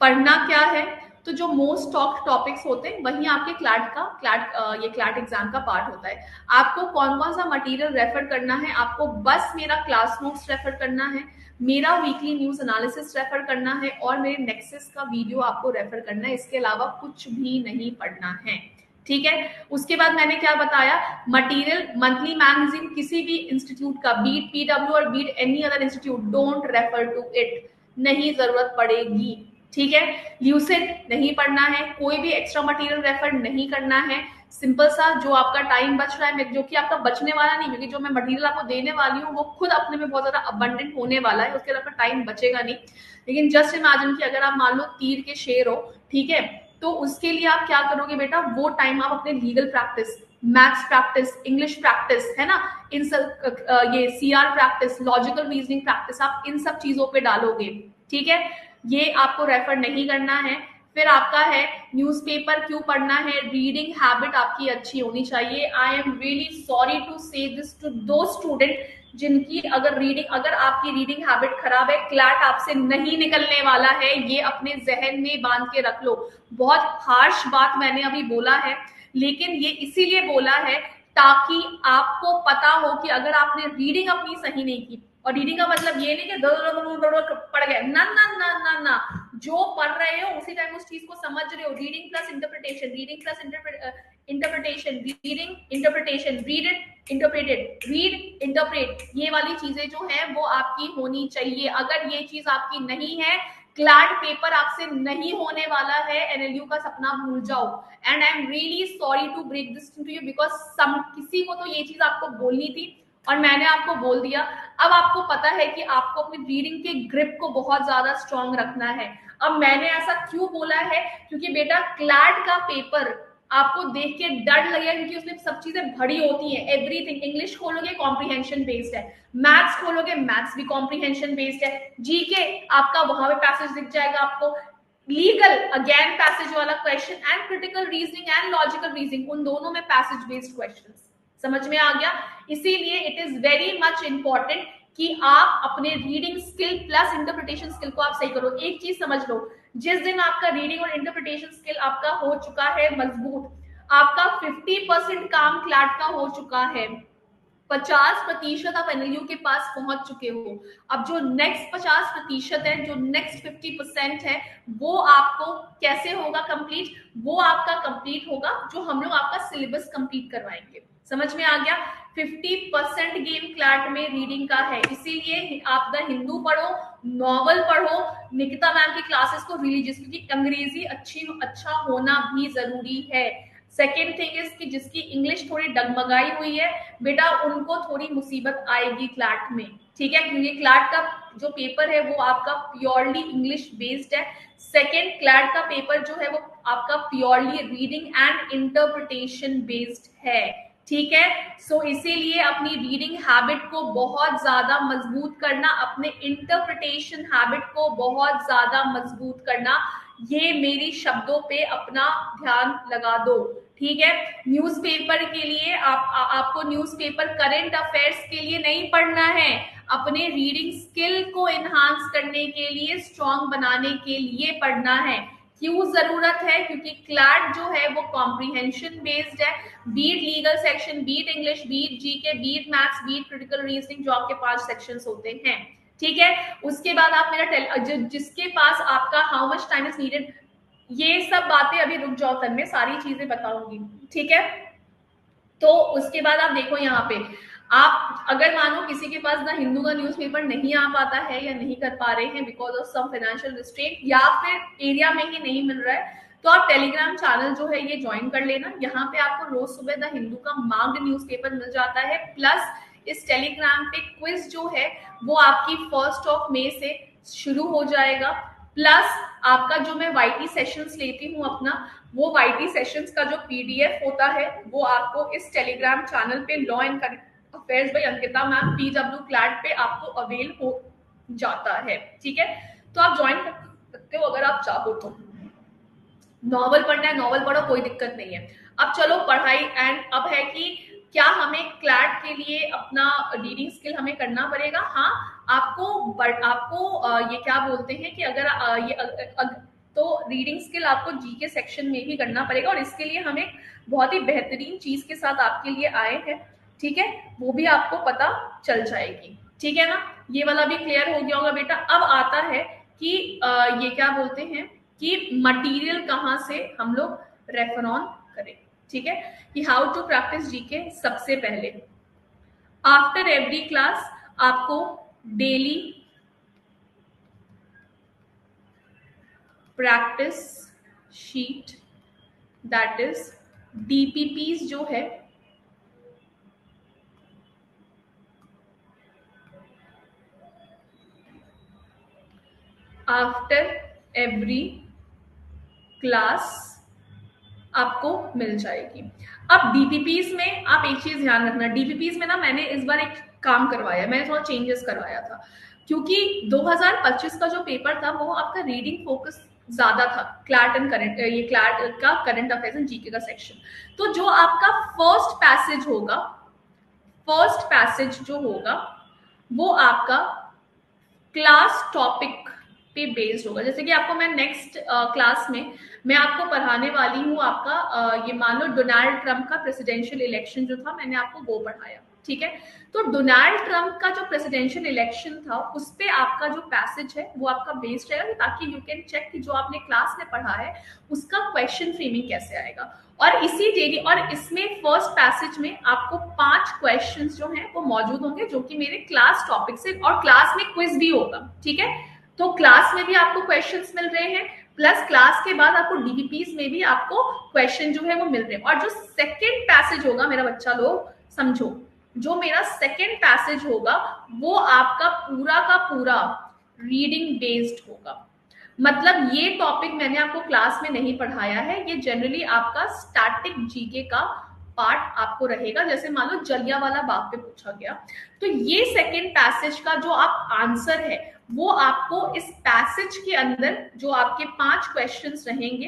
पढ़ना क्या है, तो जो मोस्ट टॉक्ड टॉपिक्स होते हैं वही आपके क्लैट एग्जाम का पार्ट होता है। आपको कौन कौन सा मटेरियल रेफर करना है, आपको बस मेरा क्लास नोट्स रेफर करना है, मेरा वीकली न्यूज एनालिसिस रेफर करना है, और मेरे नेक्सस का वीडियो आपको रेफर करना है। इसके अलावा कुछ भी नहीं पढ़ना है, ठीक है। उसके बाद मैंने क्या बताया, मटेरियल मंथली मैगजीन किसी भी इंस्टीट्यूट का, बीट पीडब्ल्यू और be it any other institute, don't refer to it, नहीं जरूरत पड़ेगी, ठीक है। ल्यूसिड नहीं पढ़ना है, कोई भी एक्स्ट्रा मटेरियल रेफर नहीं करना है। सिंपल सा, जो आपका टाइम बच रहा है, जो कि आपका बचने वाला नहीं, क्योंकि जो मैं मटेरियल आपको देने वाली हूँ वो खुद अपने में बहुत ज्यादा अबंडेंट होने वाला है, उसके लिए आपका टाइम बचेगा नहीं। लेकिन जस्ट इमेजिन कि अगर आप मान लो तीर के शेर हो, ठीक है, तो उसके लिए आप क्या करोगे बेटा, वो टाइम आप अपने legal practice, maths practice, English practice, है ना, इन सब ये CR practice, logical reasoning practice, आप इन सब चीजों पे डालोगे, ठीक है। ये आपको रेफर नहीं करना है। फिर आपका है न्यूज़पेपर क्यों पढ़ना है, रीडिंग हैबिट आपकी अच्छी होनी चाहिए। I am really sorry to say this to दो स्टूडेंट जिनकी अगर आपकी रीडिंग हैबिट खराब है, क्लैट आपसे नहीं निकलने वाला है, ये अपने जहन में बांध के रख लो। बहुत हार्श बात मैंने अभी बोला है, लेकिन ये इसीलिए बोला है ताकि आपको पता हो कि अगर आपने रीडिंग अपनी सही नहीं की, और रीडिंग का मतलब ये नहीं कि पढ़ गए, ना ना ना ना ना, जो पढ़ रहे हो उसी टाइम उस चीज को समझ रहे हो। Reading plus interpretation, reading plus interpretation, reading interpretation, read it interpreted, read interpret, ये वाली चीजें जो है वो आपकी होनी चाहिए। अगर ये चीज आपकी नहीं है, क्लैट पेपर आपसे नहीं होने वाला है, एनएलयू का सपना भूल जाओ। And I am really sorry to break this to you, because किसी को तो ये चीज आपको बोलनी थी और मैंने आपको बोल दिया। अब आपको पता है कि आपको अपनी रीडिंग के ग्रिप को बहुत ज्यादा स्ट्रांग रखना है। अब मैंने ऐसा क्यों बोला है, क्योंकि बेटा क्लैट का पेपर आपको देख के डर लगेगा, क्योंकि उसमें सब चीजें भरी होती हैं, एवरीथिंग। इंग्लिश खोलोगे कॉम्प्रिहेंशन बेस्ड है, मैथ्स खोलोगे मैथ्स भी कॉम्प्रिहेंशन बेस्ड है, जीके आपका वहां पे पैसेज दिख जाएगा आपको, लीगल अगेन पैसेज वाला question, and critical reasoning and logical reasoning, उन दोनों में पैसेज बेस्ड क्वेश्चंस। समझ में आ गया? इसीलिए it is very much important कि आप अपने reading skill plus interpretation skill को आप सही करो। एक चीज समझ लो, जिस दिन आपका रीडिंग और इंटरप्रिटेशन स्किल आपका हो चुका है मजबूत, आपका 50% काम क्लैट का हो चुका है, 50% आप एनएलयू के पास पहुंच चुके हो। अब जो नेक्स्ट 50% है, जो नेक्स्ट 50% है, वो आपको कैसे होगा कंप्लीट? वो आपका कंप्लीट होगा जो हम लोग आपका सिलेबस कंप्लीट करवाएंगे। समझ में आ गया? 50% गेम क्लैट में रीडिंग का है, इसीलिए आप द हिंदू पढ़ो, नॉवल पढ़ो, निकिता मैम की क्लासेस को रिलीजियस, क्योंकि अंग्रेजी अच्छा होना भी जरूरी है। सेकेंड थिंग इज कि जिसकी इंग्लिश थोड़ी डगमगाई हुई है बेटा, उनको थोड़ी मुसीबत आएगी क्लैट में, ठीक है, क्योंकि क्लैट का जो पेपर है वो आपका प्योरली इंग्लिश बेस्ड है। सेकेंड, क्लैट का पेपर जो है वो आपका purely reading and interpretation based है, ठीक है। सो इसीलिए अपनी रीडिंग हैबिट को बहुत ज्यादा मजबूत करना, अपने इंटरप्रिटेशन हैबिट को बहुत ज्यादा मजबूत करना, ये मेरी शब्दों पे अपना ध्यान लगा दो, ठीक है। न्यूज़पेपर के लिए आपको न्यूज़पेपर करंट अफेयर्स के लिए नहीं पढ़ना है, अपने रीडिंग स्किल को एनहांस करने के लिए, स्ट्रॉन्ग बनाने के लिए पढ़ना है। क्यों जरूरत है? क्योंकि क्लैट जो है वो कॉम्प्रिहेंशन बेस्ड है, be it legal section, be it English, be it GK, be it maths, be it critical reasoning, जो आपके 5 सेक्शंस होते हैं, ठीक है। उसके बाद आप मेरा जिसके पास आपका how much time is needed, ये सब बातें अभी रुक जाओ, तन में सारी चीजें बताऊंगी, ठीक है। तो उसके बाद आप देखो यहाँ पे, आप अगर मानो किसी के पास ना हिंदू का न्यूज़पेपर नहीं आ पाता है या नहीं कर पा रहे हैं because of some financial restraint, या फिर एरिया में ही नहीं मिल रहा है, तो आप टेलीग्राम चैनल जो है ये ज्वाइन कर लेना। यहाँ पे आपको रोज सुबह द हिंदू का मार्क्ड न्यूज़पेपर मिल जाता है, प्लस इस टेलीग्राम पे क्विज जो है वो आपकी 1 मई से शुरू हो जाएगा, प्लस आपका जो मैं वाईटी सेशंस लेती हूँ अपना, वो वाईटी सेशंस का जो पीडीएफ होता है वो आपको इस टेलीग्राम चैनल पे law and current affairs by Ankita ma'am PW CLAT पे आपको अवेल हो जाता है, ठीक है। तो आप ज्वाइन कर सकते हो अगर आप चाहो तो। नॉवल पढ़ना है नॉवल पढ़ो, कोई दिक्कत नहीं है। अब चलो पढ़ाई, एंड अब है कि क्या हमें क्लैट के लिए अपना रीडिंग स्किल हमें करना पड़ेगा। हाँ, आपको ये क्या बोलते हैं कि अगर तो रीडिंग स्किल आपको जीके सेक्शन में ही करना पड़ेगा, और इसके लिए हमें बहुत ही बेहतरीन चीज के साथ आपके लिए आए हैं, ठीक है, वो भी आपको पता चल जाएगी, ठीक है ना। ये वाला भी क्लियर हो गया होगा बेटा। अब आता है कि ये क्या बोलते हैं कि मटेरियल कहाँ से हम लोग रेफर ऑन करें। ठीक है, कि हाउ टू प्रैक्टिस जीके। सबसे पहले आफ्टर एवरी क्लास आपको daily practice sheet, that is DPPs जो है आफ्टर एवरी क्लास आपको मिल जाएगी। अब डीपीपीज में आप एक चीज ध्यान रखना, डीपीपीज में ना मैंने इस बार एक काम करवाया, मैंने थोड़ा चेंजेस करवाया था, क्योंकि 2025 का जो पेपर था वो आपका रीडिंग फोकस ज्यादा था, क्लैट एंड करंट, ये क्लैट का करंट अफेयर्स एंड जीके का सेक्शन। तो जो आपका फर्स्ट पैसेज होगा, फर्स्ट पैसेज जो होगा वो आपका क्लास टॉपिक पे बेस्ड होगा। जैसे कि आपको मैं नेक्स्ट क्लास में मैं आपको पढ़ाने वाली हूँ आपका ये मान लो डोनाल्ड ट्रंप का प्रेसिडेंशियल इलेक्शन जो था, मैंने आपको वो पढ़ाया, ठीक है। तो डोनाल्ड ट्रंप का जो प्रेसिडेंशियल इलेक्शन था उस पे आपका जो पैसेज है वो आपका बेस्ड रहेगा, ताकि यू कैन चेक कि जो आपने क्लास में पढ़ा है उसका क्वेश्चन फ्रेमिंग कैसे आएगा। और इसी डेली और इसमें फर्स्ट पैसेज में आपको 5 क्वेश्चंस जो हैं वो मौजूद होंगे, जो कि मेरे क्लास टॉपिक से, और क्लास में क्विज भी होगा, ठीक है। तो क्लास में भी आपको क्वेश्चंस मिल रहे हैं, प्लस क्लास के बाद आपको डीबीपीज में भी आपको क्वेश्चन जो है वो मिल रहे हैं। और जो सेकंड पैसेज होगा मेरा बच्चा लोग समझो, जो मेरा सेकंड पैसेज होगा वो आपका पूरा का पूरा रीडिंग बेस्ड होगा। मतलब ये टॉपिक मैंने आपको क्लास में नहीं पढ़ाया है, ये जनरली आपका स्टैटिक जीके का पार्ट आपको रहेगा। जैसे मान लो जलियांवाला बाग पे पूछा गया, तो ये सेकंड पैसेज का जो आप आंसर है वो आपको इस पैसेज के अंदर, जो आपके 5 क्वेश्चंस रहेंगे,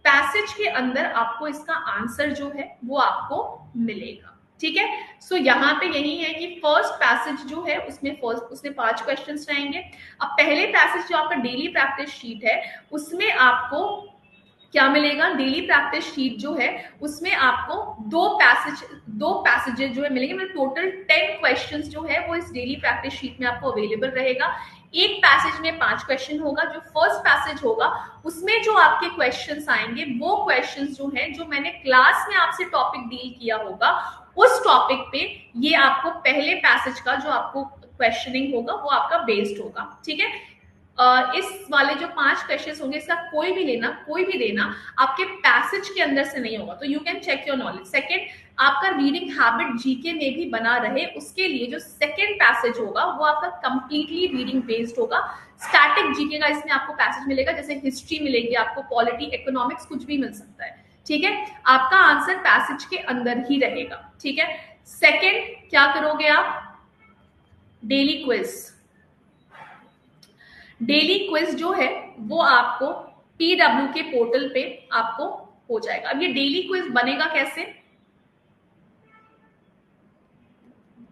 पैसेज के अंदर आपको इसका आंसर जो है वो आपको मिलेगा, ठीक है। सो यहाँ पे यही है कि फर्स्ट पैसेज जो है उसमें 5 क्वेश्चंस रहेंगे। अब पहले पैसेज जो आपका डेली प्रैक्टिस शीट है उसमें आपको क्या मिलेगा, डेली प्रैक्टिस शीट जो है उसमें आपको 2 पैसेजेस जो है मिलेंगे। मतलब टोटल 10 क्वेश्चंस जो है वो इस डेली प्रैक्टिस शीट में आपको अवेलेबल रहेगा। एक पैसेज में 5 क्वेश्चन होगा। जो फर्स्ट पैसेज होगा उसमें जो आपके क्वेश्चंस आएंगे वो क्वेश्चंस जो है जो मैंने क्लास में आपसे टॉपिक डील किया होगा उस टॉपिक पे ये आपको पहले पैसेज का जो आपको क्वेश्चनिंग होगा वो आपका बेस्ड होगा, ठीक है। इस वाले जो 5 क्वेश्चंस होंगे इसका कोई भी देना आपके पैसेज के अंदर से नहीं होगा, तो you can check your knowledge. Second, आपका रीडिंग हैबिट जीके में भी बना रहे उसके लिए जो सेकंड पैसेज होगा वो आपका कंप्लीटली रीडिंग बेस्ड होगा। स्टैटिक जीके का इसमें आपको पैसेज मिलेगा, जैसे हिस्ट्री मिलेगी आपको, पॉलिटी, इकोनॉमिक्स, कुछ भी मिल सकता है, ठीक है। आपका आंसर पैसेज के अंदर ही रहेगा, ठीक है। सेकंड क्या करोगे आप, डेली क्विज। डेली क्विज जो है वो आपको पीडब्ल्यू के पोर्टल पे आपको हो जाएगा। अब ये डेली क्विज बनेगा कैसे,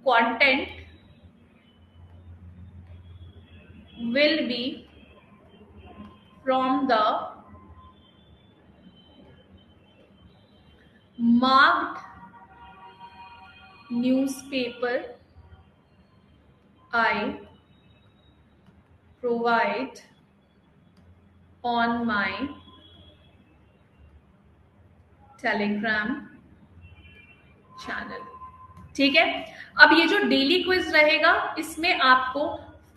content will be from the marked newspaper I provide on my Telegram channel, ठीक है। अब ये जो डेली क्विज रहेगा इसमें आपको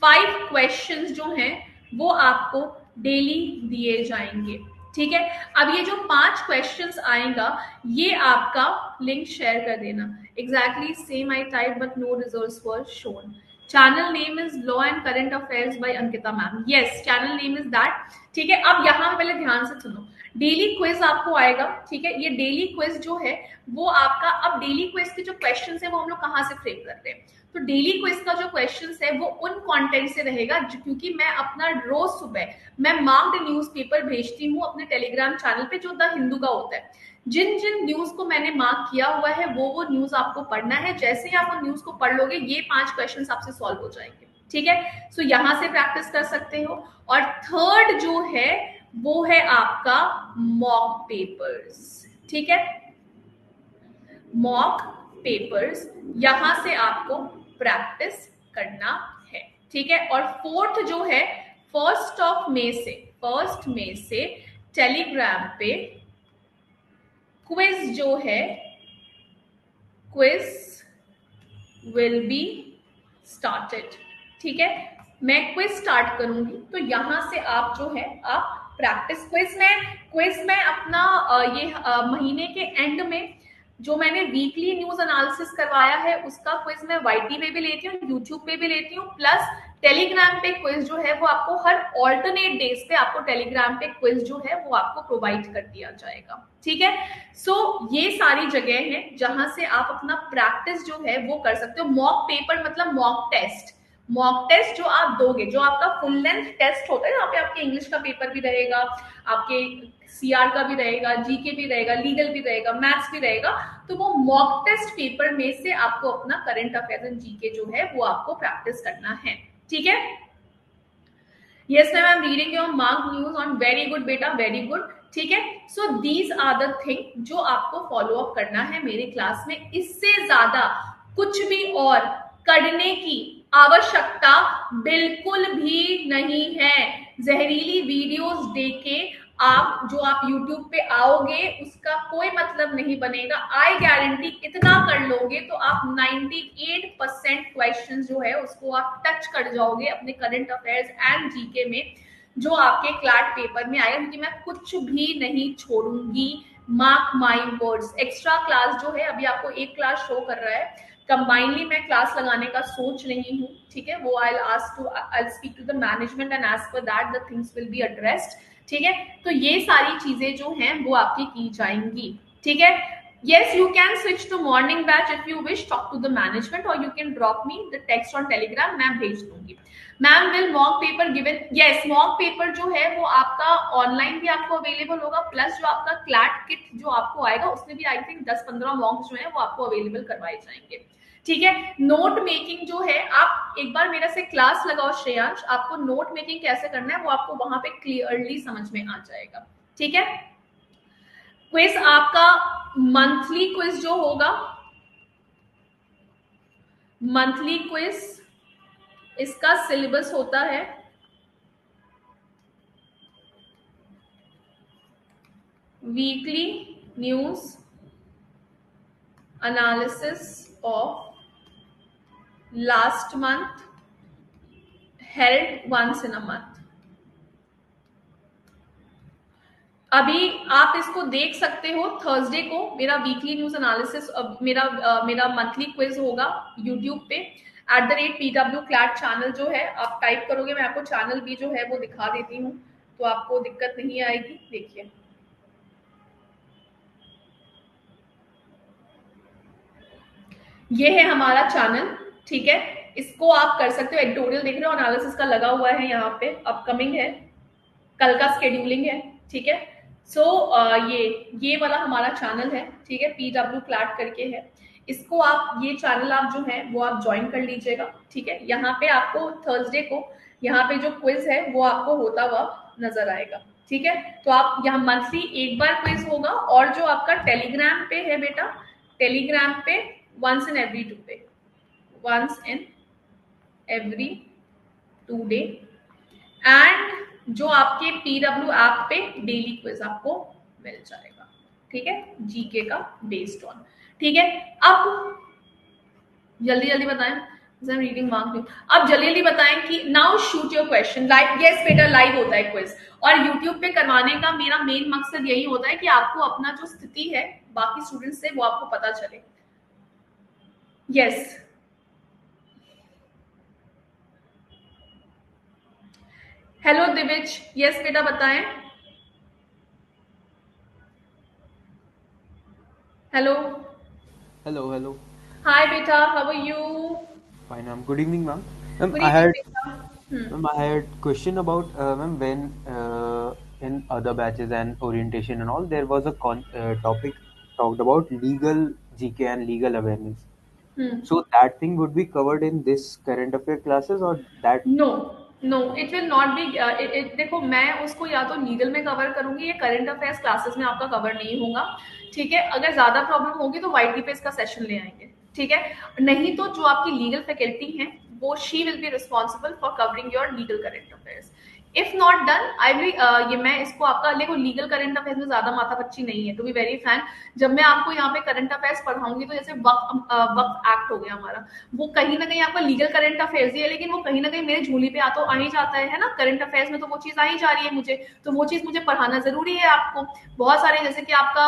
5 क्वेश्चंस जो हैं वो आपको डेली दिए जाएंगे, ठीक है। अब ये जो 5 क्वेश्चंस आएगा ये आपका लिंक शेयर कर देना। Exactly same I type but no results were shown. Channel name is law and current affairs by Ankita ma'am, yes channel name is that, ठीक है। अब यहाँ पहले ध्यान से सुनो, डेली क्विज आपको आएगा, ठीक है। ये डेली क्विज जो है वो आपका, अब डेली क्विज के जो क्वेश्चंस है वो हम लोग कहाँ से फ्रेम करते हैं, तो डेली क्विज का जो क्वेश्चंस है वो उन कंटेंट से रहेगा क्योंकि मैं अपना रोज सुबह मैं मार्क्ड न्यूज़पेपर भेजती हूँ अपने टेलीग्राम चैनल पे जो द हिंदू का होता है। जिन जिन न्यूज को मैंने मार्क किया हुआ है वो न्यूज आपको पढ़ना है। जैसे ही आप उन न्यूज को पढ़ लोगे ये 5 क्वेश्चंस आपसे सॉल्व हो जाएंगे, ठीक है। सो यहां से प्रैक्टिस कर सकते हो। और थर्ड जो है वो है आपका मॉक पेपर्स, ठीक है। मॉक पेपर्स यहां से आपको प्रैक्टिस करना है, ठीक है। और फोर्थ जो है 1 मई से टेलीग्राम पे क्विज जो है, क्विज विल बी स्टार्टेड। ठीक है, मैं क्विज स्टार्ट करूंगी, तो यहां से आप जो है आप प्रैक्टिस क्विज में अपना महीने के एंड में जो मैंने वीकली न्यूज एनालिसिस करवाया है उसका क्विज मैं वाईटी पे भी लेती हूँ, यूट्यूब पे भी लेती हूँ, प्लस टेलीग्राम पे क्विज जो है वो आपको हर ऑल्टरनेट डेज पे आपको टेलीग्राम पे क्विज जो है वो आपको प्रोवाइड कर दिया जाएगा। ठीक है, सो ये सारी जगह है जहां से आप अपना प्रैक्टिस जो है वो कर सकते हो। मॉक पेपर मतलब मॉक टेस्ट जो आप दोगे, जो आपका फुल लेंथ टेस्ट होता है, यहाँ पे आपके इंग्लिश का पेपर भी रहेगा, आपके सीआर का भी रहेगा, जीके भी रहेगा, लीगल भी रहेगा, मैथ्स भी रहेगा, तो वो मॉक टेस्ट पेपर में से आपको अपना करंट अफेयर्स एंड जीके जो है वो आपको प्रैक्टिस करना है। ठीक है, yes ma'am, I am reading your mark news on, very good बेटा, वेरी गुड। ठीक है, so these are the thing जो आपको फॉलो अप करना है मेरी क्लास में। इससे ज्यादा कुछ भी और करने की आवश्यकता बिल्कुल भी नहीं है। जहरीली वीडियोस देके आप YouTube पे आओगे उसका कोई मतलब नहीं बनेगा। आई गारंटी इतना कर लोगे तो आप 98% क्वेश्चंस जो है उसको आप टच कर जाओगे अपने करंट अफेयर्स एंड जीके में, जो आपके क्लैट पेपर में आएगा, क्योंकि मैं कुछ भी नहीं छोड़ूंगी। Mark my words. Extra class जो है अभी आपको एक क्लास शो कर रहा है, कंबाइनली मैं क्लास लगाने का सोच रही हूँ। ठीक है, वो I speak to the management and as per that the things will be addressed. ठीक है, तो ये सारी चीजें जो हैं वो आपकी की जाएंगी। ठीक है, yes, you can switch to morning batch if you wish, talk to the management or you can drop me the text on telegram, मैं भेज दूंगी। Ma'am will mock paper given, yes, mock paper जो है वो आपका ऑनलाइन भी आपको अवेलेबल होगा, प्लस जो आपका क्लैट किट जो आपको आएगा उसमें भी आई थिंक 10-15 मॉक्स जो है वो आपको अवेलेबल करवाए जाएंगे। ठीक है, नोट मेकिंग जो है, आप एक बार मेरे से क्लास लगाओ श्रेयांश, आपको नोट मेकिंग कैसे करना है वो आपको वहां पे क्लियरली समझ में आ जाएगा। ठीक है, क्विज आपका मंथली क्विज जो होगा, मंथली क्विज इसका सिलेबस होता है weekly news analysis of last month held once in a month. अभी आप इसको देख सकते हो, थर्सडे को मेरा वीकली न्यूज एनालिसिस, मेरा मंथली क्विज होगा यूट्यूब पे @PW क्लैट चैनल जो है आप टाइप करोगे, मैं आपको चैनल भी जो है वो दिखा देती हूँ तो आपको दिक्कत नहीं आएगी। देखिए, ये है हमारा चैनल। ठीक है, इसको आप कर सकते हो, एडिटोरियल देख रहे हो, एनालिसिस का लगा हुआ है, यहाँ पे अपकमिंग है, कल का स्केड्यूलिंग है। ठीक है, सो ये वाला हमारा चैनल है। ठीक है, PW क्लैट करके है, इसको आप, ये चैनल आप जो है वो आप ज्वाइन कर लीजिएगा। ठीक है, यहाँ पे आपको थर्सडे को यहाँ पे जो क्विज है वो आपको होता हुआ नजर आएगा। ठीक है, तो आप यहाँ मंथली एक बार क्विज होगा, और जो आपका टेलीग्राम पे है बेटा, टेलीग्राम पे once in every 2 day, and जो आपके PW ऐप पे डेली क्विज आपको मिल जाएगा। ठीक है, जीके का बेस्ड ऑन। ठीक है, अब जल्दी जल्दी बताएं, रीडिंग मार्क न्यूज, अब जल्दी जल्दी बताएं कि now shoot your question live. Yes बेटा, लाइव होता है क्विज, और यूट्यूब पे करवाने का मेरा मेन मकसद यही होता है कि आपको अपना जो स्थिति है बाकी स्टूडेंट्स से वो आपको पता चले। यस, हेलो दिविज, यस बेटा बताएं। Hello, Hello. हाय बेटा, how are you? Fine, ma'am. Good evening, ma'am. Ma'am, good I had, evening बेटा। ma'am, I had question about, ma'am, when in other batches and orientation and all, there was a topic talked about legal GK and legal awareness. So that thing would be covered in this current affair classes, or that? No, it will not be. देखो, मैं उसको या तो लीगल में कवर करूंगी या करंट अफेयर्स क्लासेस में आपका कवर नहीं होगा। ठीक है, अगर ज्यादा प्रॉब्लम होगी तो वाईटी पे इसका सेशन ले आएंगे। ठीक है, नहीं तो जो आपकी लीगल फैकल्टी है वो she will be responsible for covering your legal current affairs. If not done I will ये मैं इसको आपका देखो लीगल करंट अफेयर्स में ज्यादा माथापच्ची नहीं है टू बी वेरी फ्रैंक। जब मैं आपको यहाँ पे करंट अफेयर्स पढ़ाऊंगी तो जैसे वक्त एक्ट हो गया हमारा, वो कहीं ना कहीं आपका लीगल करंट अफेयर्स ही है, लेकिन वो कहीं ना कहीं मेरे झोली पे आ ही जाता है ना, करंट अफेयर्स में तो वो चीज आ ही जा रही है मुझे, तो वो चीज मुझे पढ़ाना जरूरी है आपको। बहुत सारे जैसे कि आपका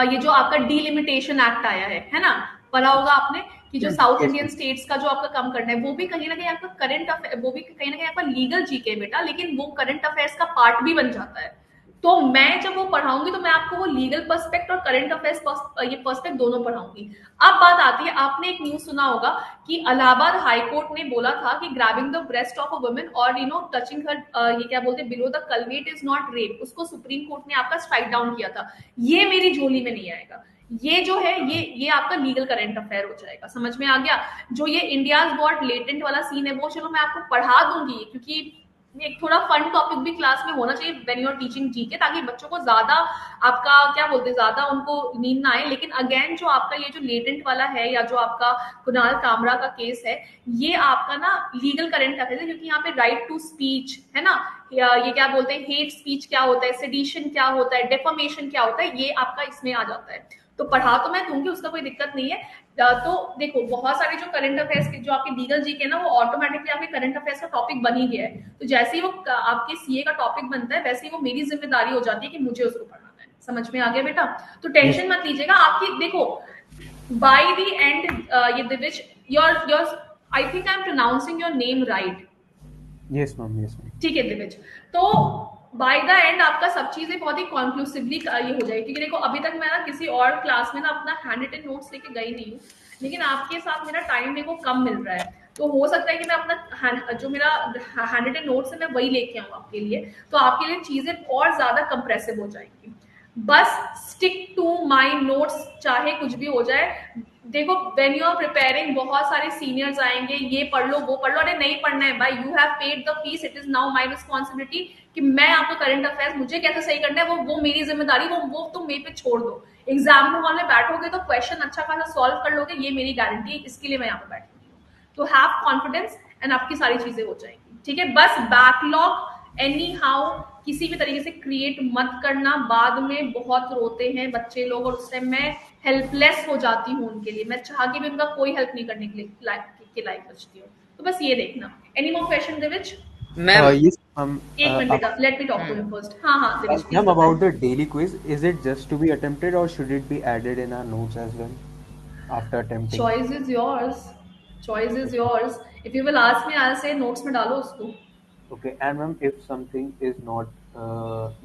ये जो आपका डीलिमिटेशन एक्ट आया है ना, पढ़ा होगा आपने कि जो साउथ yes, इंडियन स्टेट्स का जो आपका कम करना है, वो भी कहीं ना कहीं आपका करंट अफेयर, वो भी कहीं ना कहीं आपका लीगल जीके बेटा, लेकिन वो करंट अफेयर्स का पार्ट भी बन जाता है। तो मैं जब वो पढ़ाऊंगी तो मैं आपको वो लीगल पर्सपेक्ट और करंट अफेयर्स ये पर्सपेक्ट दोनों पढ़ाऊंगी। अब बात आती है, आपने एक न्यूज सुना होगा कि इलाहाबाद हाई कोर्ट ने बोला था कि grabbing the breast of a woman और टचिंग हर, ये क्या बोलते हैं, बिलो द कलवेट इज नॉट रेप, उसको सुप्रीम कोर्ट ने आपका स्ट्राइक डाउन किया था। ये मेरी झोली में नहीं आएगा, ये जो है ये आपका लीगल करंट अफेयर हो जाएगा। समझ में आ गया? जो ये इंडियाज गॉट लेटेंट वाला सीन है वो चलो मैं आपको पढ़ा दूंगी, क्योंकि एक थोड़ा फन टॉपिक भी क्लास में होना चाहिए when you are teaching GK, ताकि बच्चों को ज्यादा आपका क्या बोलते हैं, ज्यादा उनको नींद ना आए। लेकिन अगेन जो आपका ये जो लेटेंट वाला है या जो आपका कुणाल कामरा का केस है, ये आपका ना लीगल करंट अफेयर है, क्योंकि यहाँ पे राइट टू स्पीच है ना, या ये क्या बोलते हैं, हेट स्पीच क्या होता है, सेडिशन क्या होता है, डेफामेशन क्या होता है, ये आपका इसमें आ जाता है। तो पढ़ा तो मैं दूंगी, उसका कोई दिक्कत नहीं है। तो देखो बहुत सारे जो करंट अफेयर्स के जो आपके लीगल जीके ना, वो ऑटोमेटिकली आपके करंट अफेयर्स का टॉपिक बन ही गया है। तो जैसे ही वो आपके सीए का टॉपिक बनता है, वैसे ही वो मेरी जिम्मेदारी हो जाती है कि मुझे उसको पढ़ाना है। समझ में आ गया बेटा? तो टेंशन मत लीजिएगा। आपकी देखो बाय द एंड ये Divij, your I think I am pronouncing your name right. yes ma'am, yes ma'am. ठीक है दिविज, तो बाय द एंड आपका सब चीजें बहुत ही कॉन्क्लूसिवली ये हो जाएगी, क्योंकि देखो अभी तक मैं ना किसी और क्लास में ना अपना हैंड रिटन नोट्स लेके गई नहीं हूँ, लेकिन आपके साथ मेरा टाइम मेरे को कम मिल रहा है, तो हो सकता है कि मैं अपना जो मेरा हैंड रिटन नोट्स है मैं वही लेके आऊँ आपके लिए, तो आपके लिए चीजें और ज्यादा कंप्रेसिव हो जाएंगी। बस स्टिक टू माई नोट्स, चाहे कुछ भी हो जाए। देखो व्हेन यू आर प्रिपेयरिंग, बहुत सारे सीनियर्स आएंगे, ये पढ़ लो वो पढ़ लो, अरे नहीं पढ़ना है भाई, you have paid the fees, it is now my responsibility कि मैं आपको करंट अफेयर्स मुझे कैसे सही करना है, वो मेरी जिम्मेदारी, वो तुम मेरे पे छोड़ दो। एग्जाम हॉल में बैठोगे तो क्वेश्चन अच्छा खासा सॉल्व कर लोगे, ये मेरी गारंटी है, इसके लिए मैं यहाँ पे बैठी हूँ। तो हैव कॉन्फिडेंस एंड आपकी सारी चीजें हो जाएंगी। ठीक है, बस बैकलॉग एनी हाउ किसी भी तरीके से क्रिएट मत करना, बाद में बहुत रोते हैं बच्चे लोग और उससे मैं हेल्पलेस हो जाती हूँ उनके लिए, मैं चाह के भी उनका कोई हेल्प नहीं करने के लायक बचती हूँ। तो बस ये देखना। Any more question Divij? Ma'am Yes, एक मिनट बेटा, let me talk to him first. हाँ हाँ Divij ma'am, about the daily quiz, is it just to be attempted or should it be added in our notes as well after attempting? Choice is yours, choice is yours. If you will ask me, I say notes में डालो उसको। Okay, and ma'am, if something is not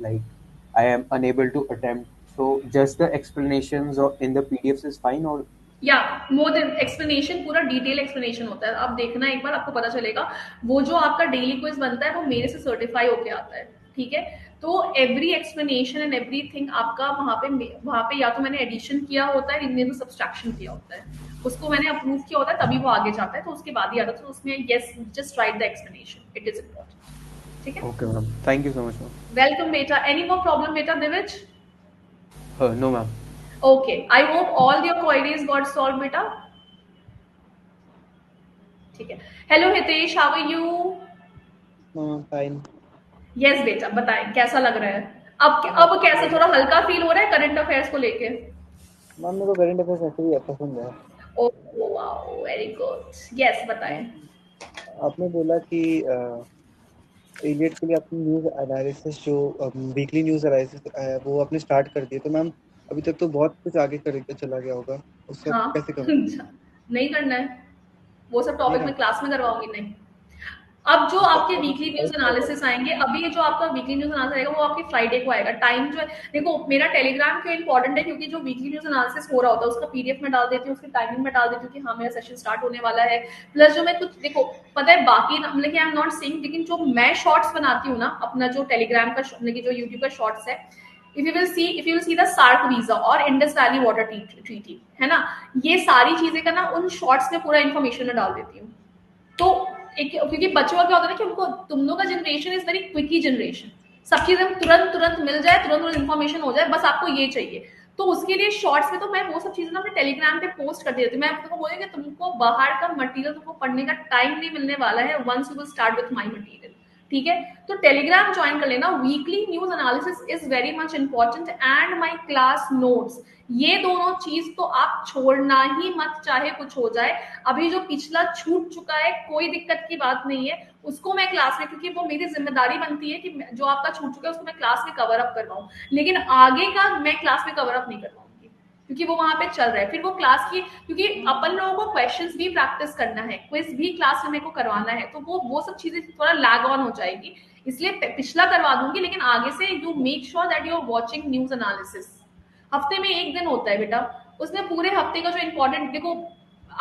like I am unable to attempt, so just the explanations or in the PDFs is fine, or या मोर देन एक्सप्लेनेशन, पूरा डिटेल एक्सप्लेनेशन होता है, आप देखना एक बार, आपको पता चलेगा। वो जो आपका डेली क्विज बनता है वो मेरे से सर्टिफाई होके आता है, ठीक है? तो एवरी एक्सप्लेनेशन एंड एवरीथिंग आपका वहां पे या तो मैंने एडिशन किया होता है, इनमें तो सब्सट्रैक्शन किया होता है, उसको मैंने अप्रूव किया होता है, तभी वो आगे जाता है, तो उसके बाद ही आता है। तो उसमें yes, just right the explanation, it is important. ठीक है, okay ma'am, thank you so much ma'am. Welcome बेटा। एनी मोर प्रॉब्लम बेटा Divij? No ma'am. Okay, I hope all your queries got solved, beta. ठीक है। Hello Hitesh, how are you? Fine. Yes बेटा, बताएं कैसा लग रहा है? अब कैसा, थोड़ा हल्का फील हो रहा है करंट अफेयर्स को लेके? मैम मेरे को करंट अफेयर्स ऐसे भी पसंद है। Oh wow, very good. Yes बताएं। आपने बोला कि एलियट के लिए आपने न्यूज़ एनालिसिस जो वीकली न्यूज़ एनालिसिस वो आपने स्टार्ट कर दिया, तो मैम अभी तक तो बहुत कुछ आगे कर चला गया होगा, उससे हाँ कैसे करूँ? नहीं करना है वो सब टॉपिक, नहीं मैं क्लास में करवाऊंगी नहीं। अब जो आपके वीकली न्यूज एनालिसिस आएंगे, अभी ये जो आपका वीकली न्यूज एनालिसिस आएगा वो आपके फ्राइडे को आएगा। टाइम जो है, देखो मेरा टेलीग्राम क्यों इंपॉर्टेंट है, क्योंकि जो वीकली न्यूज एनालिसिस हो रहा होता है उसका पीडीएफ में डाल देती हूँ, उसकी टाइमिंग में डाल देती हूँ कि हाँ मेरा सेशन स्टार्ट होने वाला है। प्लस जो मैं कुछ, देखो पता है बाकी मतलब कि आई एम नॉट सेइंग, लेकिन जो मैं शॉर्ट्स बनाती हूँ ना अपना, जो टेलीग्राम का मतलब कि जो यूट्यूब का शॉर्ट्स है, if you will see the SARC visa और Indus Valley Water Treaty है ना, ये सारी चीजें का ना उन शॉर्ट्स में पूरा इन्फॉर्मेशन में डाल देती हूँ। तो क्योंकि बच्चों का क्या होता है ना कि उनको, तुम लोग का generation is very quickie generation, सब चीजें तुरंत मिल जाए, तुरंत इन्फॉर्मेशन हो जाए, बस आपको ये चाहिए। तो उसके लिए शॉर्ट्स में तो मैं वो सब चीजें ना अपने टेलीग्राम पे पोस्ट कर देती हूँ। मैं आपको बोलूँगी तुमको बाहर का मटेरियल तुमको पढ़ने का टाइम नहीं मिलने वाला है once you will start with my material. ठीक है। तो टेलीग्राम ज्वाइन कर लेना। Weekly news analysis is very much important and my class notes, ये दोनों चीज तो आप छोड़ना ही मत, चाहे कुछ हो जाए। अभी जो पिछला छूट चुका है कोई दिक्कत की बात नहीं है, उसको मैं क्लास में, क्योंकि वो मेरी जिम्मेदारी बनती है कि जो आपका छूट चुका है उसको मैं क्लास में कवर अप करवाऊं, लेकिन आगे का मैं क्लास में कवर अप नहीं करवाऊंगी क्योंकि वो वहां पे चल रहा है। फिर वो क्लास की, क्योंकि अपन लोगों को क्वेश्चंस भी प्रैक्टिस करना है, क्विज भी क्लास में मेरे को करवाना है, तो वो सब चीजें थोड़ा लैग ऑन हो जाएगी, इसलिए पिछला करवा दूंगी, लेकिन आगे से you make sure that you are watching news analysis. हफ्ते में एक दिन होता है बेटा, उसमें पूरे हफ्ते का जो इंपॉर्टेंट, देखो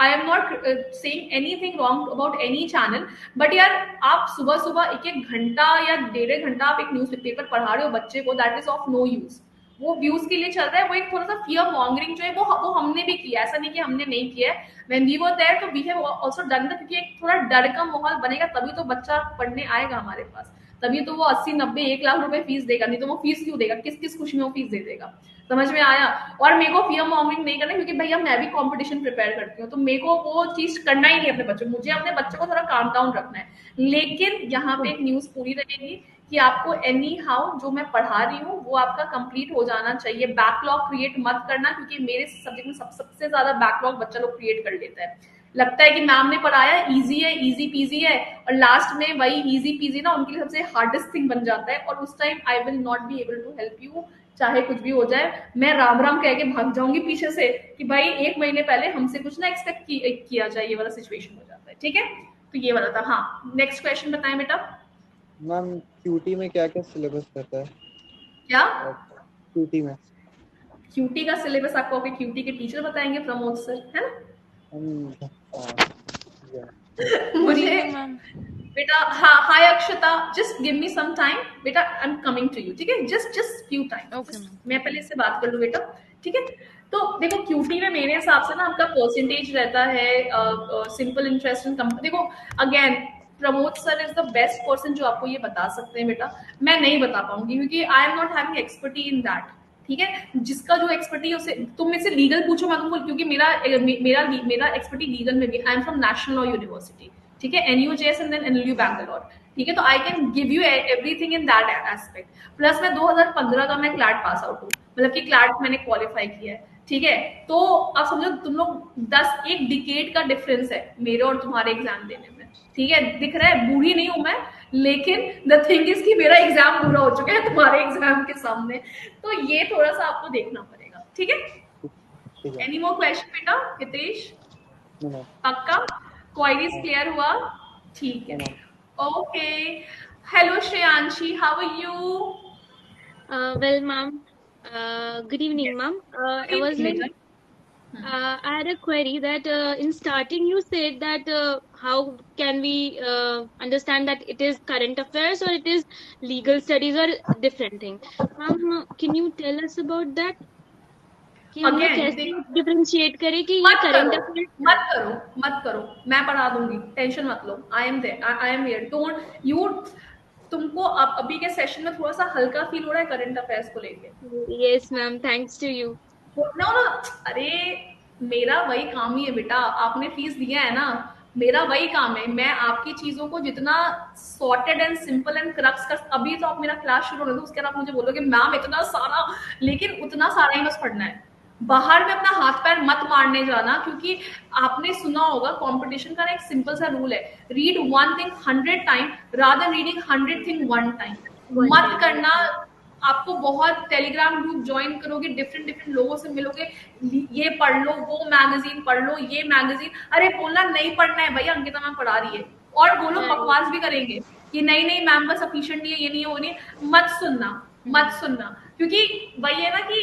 आई am not saying anything wrong about any channel, but यार आप सुबह सुबह एक एक घंटा या 1.5 घंटा आप एक न्यूज पेपर पढ़ा रहे हो बच्चे को, that is of no use. वो व्यूज के लिए चल रहा है, वो एक थोड़ा सा फियर मॉन्गरिंग जो है वो हमने भी किया, ऐसा नहीं कि हमने नहीं किया है। व्हेन वी वर देयर तो we have also done that, क्योंकि एक थोड़ा डर का माहौल बनेगा तभी तो बच्चा पढ़ने आएगा हमारे पास, तभी तो वो 80-90-1 लाख रुपए फीस देगा, नहीं तो वो फीस क्यों देगा, किस किस खुशी में वो फीस दे देगा। समझ में आया। और मेरे को फियर मॉन्गरिंग नहीं करना, क्योंकि भैया मैं भी कंपटीशन प्रिपेयर करती हूँ, तो मेरे को वो चीज करना ही नहीं अपने बच्चों, मुझे अपने बच्चों को थोड़ा काम डाउन रखना है। लेकिन यहाँ पे एक न्यूज पूरी रहेगी कि आपको एनी हाउ जो मैं पढ़ा रही हूँ वो आपका कंप्लीट हो जाना चाहिए। बैकलॉग क्रिएट मत करना, क्योंकि मेरे सब्जेक्ट में सबसे ज्यादा बैकलॉग बच्चा लोग क्रिएट कर लेता है। लगता है कि मैम ने पढ़ाया इजी है, इजी पीजी है, और लास्ट में वही इजी पीजी ना उनके लिए सबसे हार्डेस्ट थिंग बन जाता है, और उस time I will not be able to help you, चाहे कुछ भी हो जाए। मैं राम राम कह के भाग जाऊंगी पीछे से कि भाई 1 महीने पहले हमसे कुछ ना एक्सपेक्ट किया जाए, ये वाला सिचुएशन हो जाता है। ठीक है, तो ये वाला था। हाँ, नेक्स्ट क्वेश्चन बताएं बेटा। मैम क्यूटी में क्या क्या सिलेबस रहता है? क्या क्यूटी में? क्यूटी का सिलेबस आपको आपके क्यूटी के टीचर बताएंगे, प्रमोद सर, है ना? मुझे बेटा, हाँ, hi Akshata, just give me some time बेटा, I am coming to you, ठीक है? जस्ट फ्यू टाइम, मैं पहले इससे बात कर लूं बेटा, ठीक है? तो देखो क्यूटी में मेरे हिसाब से ना आपका परसेंटेज रहता है सिंपल इंटरेस्ट इन कंपनी। देखो again Pramod sir is the best person जो आपको ये बता सकते हैं बेटा, मैं नहीं बता पाऊंगी क्योंकि आई am not having expertise in that. ठीक है, जिसका जो एक्सपर्टी है उसे तुम मेरे से लीगल पूछो, मैं तुमको, क्योंकि मेरा एक्सपर्टी लीगल में भी, I am from national law university, ठीक है, NUJS and then NLU Bangalore, ठीक है, तो I can give you everything in that aspect. Plus मैं 2015 का मैं क्लैट पास आउट हूँ, मतलब कि क्लैट मैंने क्वालिफाई किया है, ठीक है। तो आप समझो तुम लोग 1 डिकेड का डिफरेंस है मेरे और तुम्हारे एग्जाम देने में, ठीक है? दिख रहा है बूढ़ी नहीं हूं मैं, लेकिन द थिंग इज कि मेरा एग्जाम पूरा हो चुका है तुम्हारे एग्जाम के सामने, तो ये थोड़ा सा आपको देखना पड़ेगा, ठीक है? एनी मोर क्वेश्चन बेटा? हितेश पक्का? क्वेरीज क्लियर हुआ? ठीक है, okay. Hello Shreyanshi, how are you? Well, ma'am, good evening, ma'am. I was like, I had a query that in starting you said that how can we understand that it is current affairs or it is legal studies or different thing. Ma'am, can you tell us about that? कि हम लोग कैसे डिफरेंशिएट करें कि ये करंट अफेयर्स? मत करो, मैं पढ़ा दूंगी, टेंशन मत लो, I am there, I am here, don't you. तुमको अब अभी के सेशन में थोड़ा सा हल्का फील हो रहा है करंट अफेयर्स को लेके? Yes ma'am, thanks to you. No, अरे मेरा वही काम ही है बेटा, आपने फीस दिया है ना, मेरा वही काम है, मैं आपकी चीजों को जितना sorted and simple and crux कर, अभी तो आप मेरा क्लास शुरू होने दो, उसके बाद आप मुझे बोलोगे मैम इतना सारा, लेकिन उतना सारा ही बस पढ़ना है, बाहर में अपना हाथ पैर मत मारने जाना, क्योंकि आपने सुना होगा कंपटीशन का एक सिंपल सा रूल है, read 1 thing 100 time rather reading 100 thing 1 time. मत करना, आपको बहुत टेलीग्राम ग्रुप ज्वाइन करोगे, डिफरेंट लोगों से मिलोगे, ये पढ़ लो, वो मैगजीन पढ़ लो, ये मैगजीन, अरे बोलना नहीं पढ़ना है भैया, अंकिता मैम पढ़ा रही है, और वो लोग बकवास भी करेंगे कि नहीं मैम का सफिशिएंट नहीं है, ये नहीं है, वो नहीं है। मत सुनना, क्योंकि वही है ना कि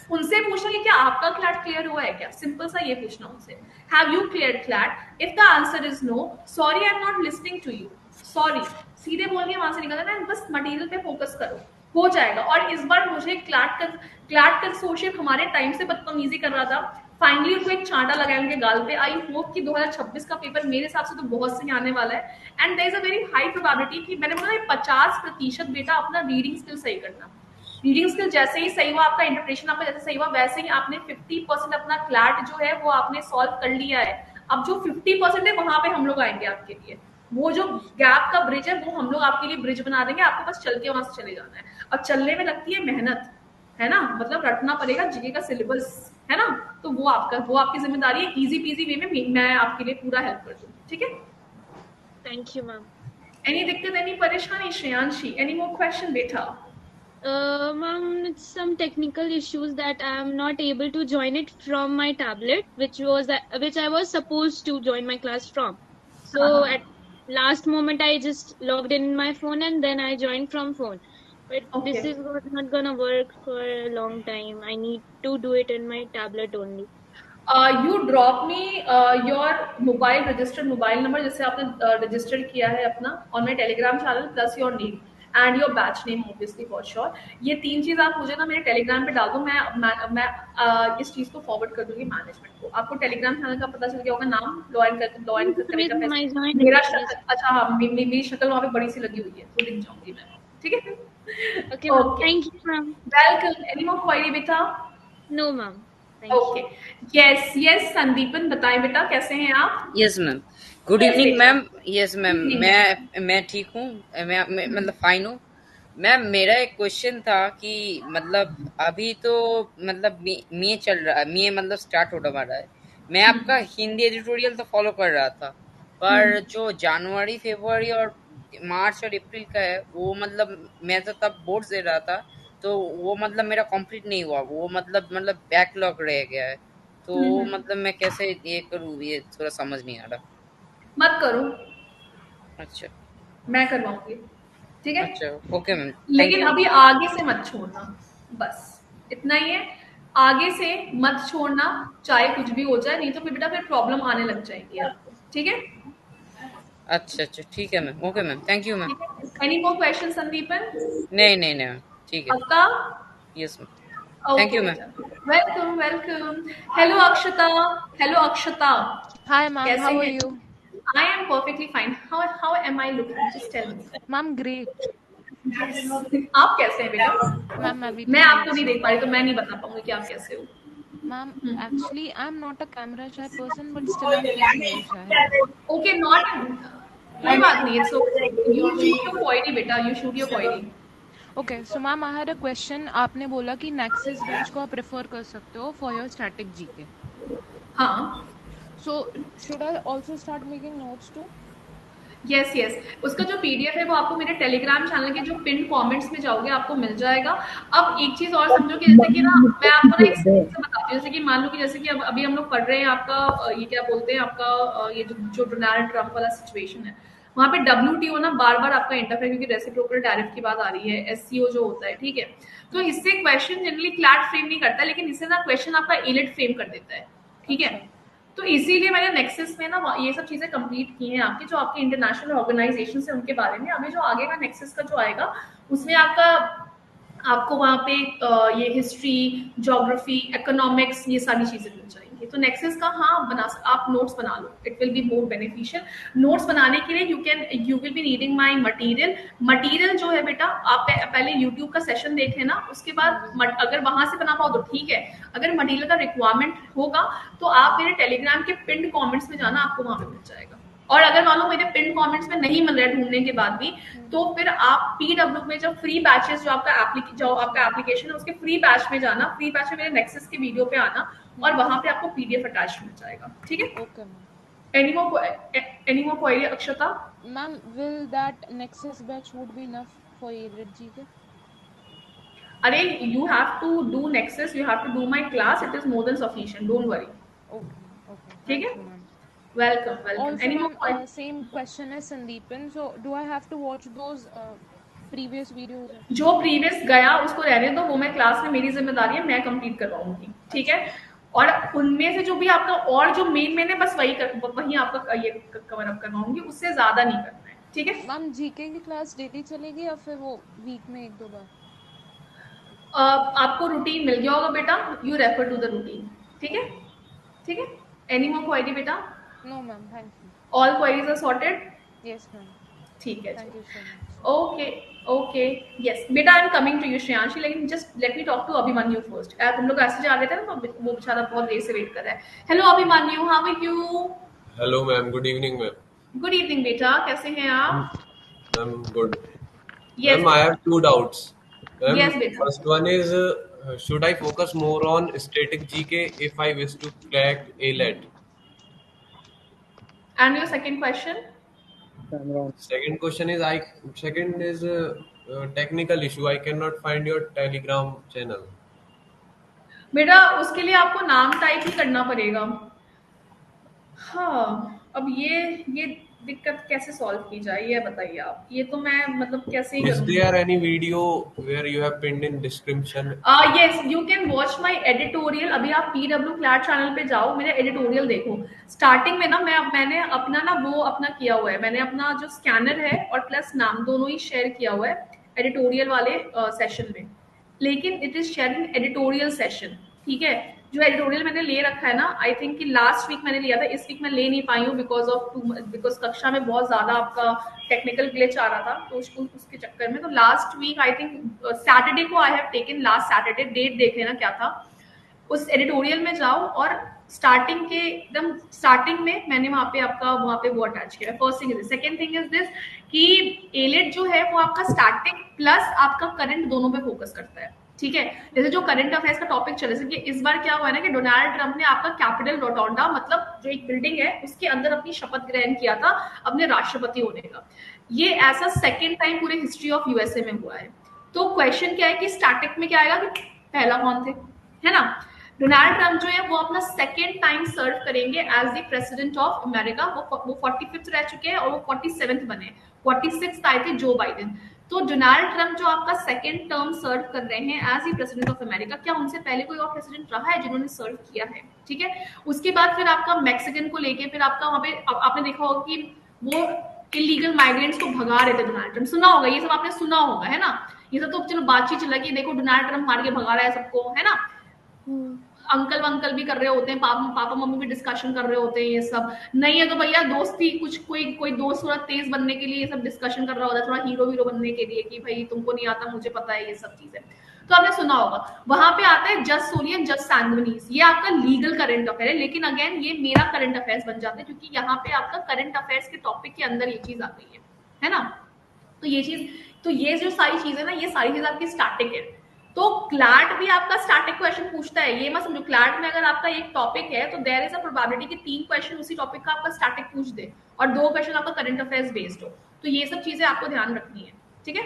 उनसे पूछना कि क्या आपका क्लैट क्लियर हुआ है क्या, सिंपल सा ये पूछना उनसे, have you clear CLAT? If the answer is no, sorry I am not listening to you, sorry, सीधे बोल के वहां से निकल जाना, बस मटेरियल पे फोकस करो, हो जाएगा। और इस बार मुझे क्लैट कंसोर्शियम हमारे टाइम से बदतमीजी कर रहा था, फाइनली उनको एक चांटा लगाया उनके गाल पे। आई होप कि 2026 का पेपर मेरे हिसाब से तो बहुत सही आने वाला है, and there is a very high probability कि मैंने बोला 50% बेटा अपना रीडिंग स्किल सही करना, रीडिंग स्किल जैसे ही सही हुआ, आपका इंटरप्रिटेशन आपका जैसे सही हुआ, वैसे ही आपने 50% अपना क्लैट जो है वो आपने सॉल्व कर लिया है। अब जो 50% है वहां पे हम लोग आएंगे आपके लिए, वो जो गैप का ब्रिज है वो हम लोग आपके लिए ब्रिज बना देंगे, आपको बस चल के वहां से चले जाना है। और चलने में लगती है मेहनत, है ना, मतलब रटना पड़ेगा जीके का सिलेबस, है ना, तो वो आपकी जिम्मेदारी है। इजी पीजी वे में मैं आपके लिए पूरा हेल्प कर दूँ, ठीक है। Thank you, ma'am. एनी दिक्कत, एनी परेशानी श्रेयांशी? एनी मोर क्वेश्चन बेटा? Ma'am, it's some technical issues that I am not able to join it from my tablet, which I was supposed to join my class from. So at last moment, I just logged in my phone and then I joined from phone. But this Okay. is not gonna work for a long time. I need to do it in my tablet only. You drop me your registered mobile number जिससे आपने registered किया है अपना, on my Telegram channel, plus your name and your batch name obviously for sure. ये 3 चीज आप मुझे ना मेरे Telegram पे डाल दो, मैं इस चीज को forward कर दूंगी मैनेजमेंट को। आपको Telegram चैनल का पता चल गया होगा, नाम लॉगिन करेगा पैसे, मेरा शक्ल, अच्छा हाँ, मेरी शक्ल वहाँ पे बड़ी सी लगी हुई है तो दिख जाऊंगी मैं, ठीक है। Okay, ma'am. Thank you, ma'am. Welcome. Any more query बेटा? No, ma'am. Thank you. Okay, yes Sandipan बताएं बेटा, कैसे हैं आप? Yes ma'am, good evening ma'am. Yes ma'am, मैं ठीक हूँ, मैं मतलब फाइन हूँ मैम। मेरा एक क्वेश्चन था कि मतलब अभी तो मतलब मई चल रहा है, मई मतलब स्टार्ट होने वाला है। मैं आपका हिंदी एडिटोरियल तो फॉलो कर रहा था, पर जो जनवरी फरवरी और मार्च और अप्रैल का है वो मतलब मैं तो तब बोर्ड दे रहा था, तो वो मतलब मेरा कंप्लीट नहीं हुआ, वो मतलब बैकलॉग रह गया है। तो मतलब मैं कैसे ये करूँ, ये थोड़ा समझ नहीं आ रहा। मत करो, अच्छा, मैं करवाऊंगी, ठीक है। अच्छा, ओके मैम। लेकिन अभी आगे से मत छोड़ना, बस इतना ही है। आगे से मत छोड़ना, चाहे कुछ भी हो जाए, नहीं तो फिर बेटा फिर प्रॉब्लम आने लग जाएगी आपको, ठीक है। अच्छा, ठीक है ma'am, okay ma'am, thank you ma'am. Any more question Sandipan? नहीं मैम, ठीक है। पक्का? Yes ma'am, thank you ma'am. Welcome. Hello Akshata. Hi, ma'am. कैसे How are हैं? you? I am perfectly fine. How am I looking? Just tell me. Ma'am, great. आप कैसे हैं बेटा? Ma'am, मैं भी मैं ठीक आपको नहीं हूँ। देख पा रही तो मैं नहीं बता पाऊंगी कि आप कैसे हो। Ma'am, actually, I'm not a camera shy person, but still I'm feeling very shy. Okay, not. कोई बात नहीं है। So you shoot your query बेटा. You shoot your query. Okay, so ma'am, I had a question. आपने बोला कि Nexus batch को आप prefer कर सकते हो for your static GK. हाँ। So should I also start making notes too? Yes, उसका जो पीडीएफ है वो आपको मेरे टेलीग्राम चैनल के जो पिन कमेंट्स में जाओगे आपको मिल जाएगा। अब एक चीज और समझो कि जैसे कि ना मैं आपको ना एक से बताती हूँ, जैसे कि मान लो कि जैसे कि अब अभी हम लोग पढ़ रहे हैं आपका ये क्या बोलते हैं आपका ये जो डोनाल्ड ट्रम्प वाला सिचुएशन है, वहाँ पे WTO ना बार बार आपका इंटरफेयर, क्योंकि रेसिप्रोकल टैरिफ की बात आ रही है, SCO जो होता है, ठीक है। तो इससे क्वेश्चन जनरली क्लैट फ्रेम नहीं करता, लेकिन इससे ना क्वेश्चन आपका एलिट फ्रेम कर देता है, ठीक है। तो इसीलिए मैंने नेक्सस में ना ये सब चीजें कंप्लीट की हैं आपकी, जो आपके इंटरनेशनल ऑर्गेनाइजेशन है उनके बारे में। अभी जो आगे का नेक्सस का जो आएगा उसमें आपको वहाँ पे ये हिस्ट्री, ज्योग्राफी, इकोनॉमिक्स, ये सारी चीजें मिल जाएंगी। तो नेक्सस का हाँ आप नोट्स बना लो, it will be more beneficial. Notes बनाने के लिए you will be needing my material जो है बेटा, आप पहले यूट्यूब का सेशन देख लेना, उसके बाद अगर वहां से बना पाओ तो ठीक है। अगर मटीरियल का रिक्वायरमेंट होगा तो आप मेरे टेलीग्राम के पिन कमेंट्स में जाना, आपको वहां पे मिल जाएगा। और अगर मान लो मेरे पिन कमेंट्स में नहीं मिल रहा है ढूंढने के बाद भी, तो फिर आप PW में जो फ्री बैचेस जो आपका एप्लीकेशन है उसके फ्री बैच में जाना, फ्री बैच में मेरे नेक्सस के वीडियो पे आना और वहां पे आपको PDF अटैच मिल जाएगा, ठीक है। Okay, ma'am. Any more query Akshata? Ma'am, will that Nexus batch would be enough for elite GK? अरे you have to do Nexus, you have to do my class, it is more than sufficient, don't worry. Okay. ठीक है? Thank you, ma'am. Welcome. Also, Any more ma'am, query? same question as Sandeepan. So, do I have to watch those previous videos? जो प्रीवियस गया उसको रहने दो, वो मैं क्लास में, मेरी जिम्मेदारी है, मैं कंप्लीट करवाऊंगी, ठीक है। और उनमें से जो भी आपका और जो मेन है बस वही आपका ये कवर अप करवाऊंगी, उससे ज्यादा नहीं करना है, ठीक है। मैम, जीके की क्लास डेली चलेगी या फिर वो वीक में 1-2 बार? आपको रूटीन मिल गया होगा बेटा, you refer to the routine, ठीक है। एनी मोर क्वेरी बेटा? No ma'am, thank you. All queries are sorted? Yes ma'am, ठीक है, thank you so much. Okay yes बेटा, I am coming to you Shreyanshi, लेकिन just let me talk to Abhimanyu first. हम लोग ऐसे जा रहे थे ना, तो वो बेचारा बहुत देर से वेट कर रहा है। Hello Abhimanyu, how are you? Hello ma'am, good evening ma'am. Good evening बेटा, कैसे हैं आप? I'm good. Yes Ma'am, I have two doubts. Ma'am, yes बेटा. first one is, should I focus more on static GK if I wish to crack ALET? And your second question? Cameron. Second is technical issue. I cannot find your Telegram channel. बेटा उसके लिए आपको नाम टाइप ही करना पड़ेगा. हाँ, अब ये दिक्कत कैसे सॉल्व की जाए ये बताइए आप. ये तो मैं मतलब कैसे ही Is करूँगी. there any video where you have pinned in description? Yes you can watch my editorial. अभी आप PW क्लैट चैनल पे जाओ, मेरे एडिटोरियल देखो. स्टार्टिंग में ना मैंने अपना ना वो अपना किया हुआ है. मैंने अपना जो स्कैनर है और प्लस नाम दोनों ही शेयर किया हुआ है एडिटोरियल वाले सेशन में. लेकिन it is share in editorial session. ठीक है, जो एडिटोरियल मैंने ले रखा है ना, आई थिंक कि लास्ट वीक मैंने लिया था, इस वीक मैं ले नहीं पाई हूँ बिकॉज कक्षा में बहुत ज्यादा आपका टेक्निकल ग्लिच आ रहा था, तो उसके चक्कर में. तो last week I think Saturday को I have taken, last Saturday. Date देख लेना क्या था. उस एडिटोरियल में जाओ और स्टार्टिंग के एकदम स्टार्टिंग में मैंने वहां पे वो अटैच किया है. First thing is this. Second thing is this कि एलेट जो है वो आपका स्टैटिक प्लस आपका करंट दोनों पे फोकस करता है. ठीक है, जैसे जो करंट अफेयर्स का टॉपिक चले, जैसे कि इस बार क्या हुआ है ना कि डोनाल्ड ट्रंप ने आपका कैपिटल रोटोंडा, मतलब जो एक बिल्डिंग है उसके अंदर अपनी शपथ ग्रहण किया था अपने राष्ट्रपति होने का. ये ऐसा सेकेंड टाइम पूरे हिस्ट्री ऑफ यूएसए में हुआ है. तो क्वेश्चन क्या है कि स्टैटिक में क्या आएगा कि पहला कौन थे, है ना. डोनाल्ड ट्रंप जो है वो अपना सेकेंड टाइम सर्व करेंगे as the president of America. वो 45th रह चुके हैं और वो 47th बने. 46th आए थे जो बाइडेन. तो डोनाल्ड ट्रंप जो आपका सेकेंड टर्म सर्व कर रहे हैं as the president of America. क्या उनसे पहले कोई और प्रेसिडेंट रहा है जिन्होंने सर्व किया है? ठीक है. उसके बाद फिर आपका मैक्सिकन को लेके फिर आपका वहां पे आपने देखा होगा कि वो इलीगल माइग्रेंट्स को भगा रहे थे डोनाल्ड ट्रंप. सुना होगा, ये सब आपने सुना होगा, है ना. ये सब तो चलो बातचीत चला कि देखो डोनाल्ड ट्रंप मार के भगा रहा है सबको, है ना. अंकल भी कर रहे होते हैं, पापा मम्मी भी डिस्कशन कर रहे होते हैं. ये सब नहीं है तो भैया दोस्ती, कुछ कोई दोस्त थोड़ा तेज बनने के लिए ये सब डिस्कशन कर रहा होता है, थोड़ा हीरो बनने के लिए कि भाई तुमको नहीं आता मुझे पता है, ये सब चीजें तो आपने सुना होगा. वहां पे आता है जस्ट सोली एंड जस्ट सैंगविनीज. ये आपका लीगल करंट अफेयर है, लेकिन अगेन ये मेरा करंट अफेयर्स बन जाता है क्योंकि यहाँ पे आपका करंट अफेयर्स के टॉपिक के अंदर ये चीज आ गई है ना. तो ये जो सारी चीजें ना, ये सारी चीज आपकी स्टैटिक है. तो क्लैट भी आपका स्टैटिक क्वेश्चन पूछता है, ये मत समझो. क्लैट में अगर आपका एक टॉपिक है तो देयर इज अ प्रोबेबिलिटी कि 3 क्वेश्चन उसी टॉपिक का आपका स्टैटिक पूछ दे और 2 क्वेश्चन आपका करंट अफेयर्स बेस्ड हो. तो ये सब चीजें आपको ध्यान रखनी है. ठीक है.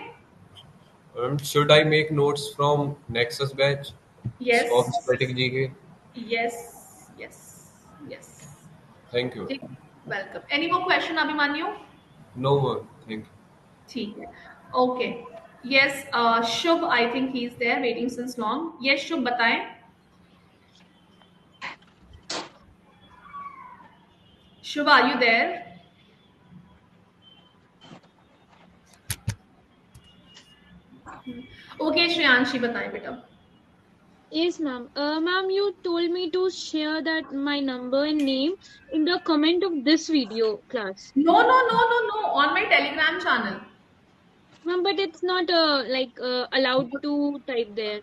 Should I make notes from Nexus batch Yes. of static GK? Yes. Thank you. Welcome. Any more question Abhimanyu? No more. Thank you. ठीक है. Okay. Yes Shubh, I think he is there waiting since long. Yes Shubh बताएं. Shubh are you there? Okay Shreyanshi बताएं बेटा. Yes, ma'am. Ma'am, you told me to share that my number and name in the comment of this video class. No. On my Telegram channel. Ma'am, but it's not allowed to type there.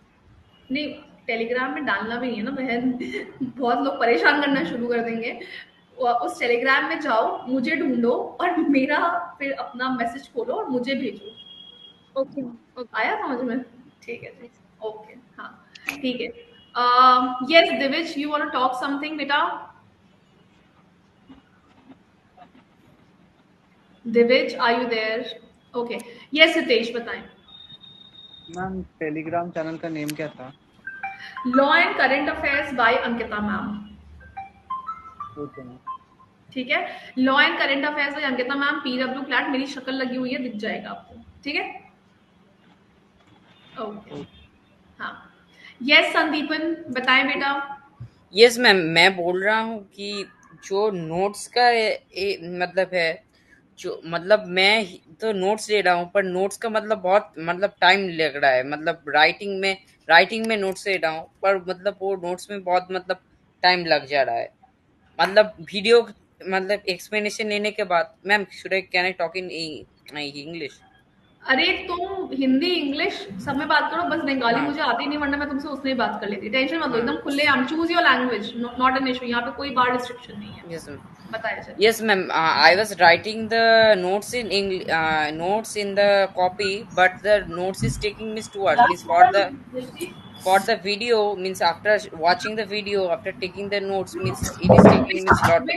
नहीं, टेलीग्राम में डालना भी नहीं है ना बहन. बहुत लोग परेशान करना शुरू कर देंगे. उस टेलीग्राम में जाओ, मुझे ढूंढो और मेरा फिर अपना मैसेज खोलो और मुझे भेजो. Okay. आया समझ में? ठीक है. ओके. हाँ ठीक है. Yes Divij, you want to talk something बेटा? Divij are you there? Okay. Yes Hitesh बताएं. मैम टेलीग्राम चैनल का नेम क्या था? Law and current affairs by Ankita ma'am. Okay ma'am. ठीक है. Law and current affairs by Ankita ma'am, PW CLAT. मेरी शक्ल लगी हुई है, दिख जाएगा आपको. ठीक है. ओके. हाँ. यस संदीपन बताएं बेटा. यस मैम, मैं बोल रहा हूँ कि जो नोट्स का मतलब है, जो मतलब मैं तो नोट्स ले रहा हूँ पर नोट्स का मतलब बहुत मतलब टाइम लग रहा है. मतलब राइटिंग में नोट्स ले रहा हूँ पर मतलब वो नोट्स में बहुत मतलब टाइम लग जा रहा है. मतलब वीडियो मतलब एक्सप्लेनेशन लेने के बाद. Ma'am can I talk in English? अरे तुम हिंदी इंग्लिश सब में बात करो, बस बंगाली मुझे आती नहीं, वरना मैं तुमसे उसमें ही बात कर लेती। टेंशन मत लो, एकदम खुले आम, choose your language, not an issue, यहाँ पे कोई बार रिस्ट्रिक्शन नहीं है। Yes, ma'am. बताया चलो। Yes, ma'am. I was writing the notes in English, notes in the copy, but the notes is taking me 2 hours. Means for the video, means after watching the video, after taking the notes, means it is taking me lot.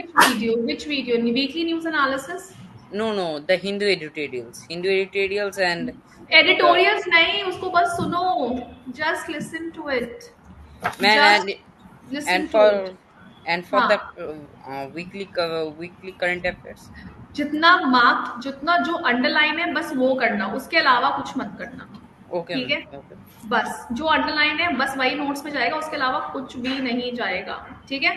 Which video? Weekly news analysis? No, the Hindu editorials and Editorials नहीं, उसको बस सुनो, just listen to it. man, Listen and to for it. and for हाँ. the weekly current affairs. जितना मार्क, जितना जो अंडरलाइन है बस वो करना, उसके अलावा कुछ मत करना। Okay, ठीक है? okay. बस जो अंडरलाइन है बस वही नोट्स में जाएगा, उसके अलावा कुछ भी नहीं जाएगा। ठीक है?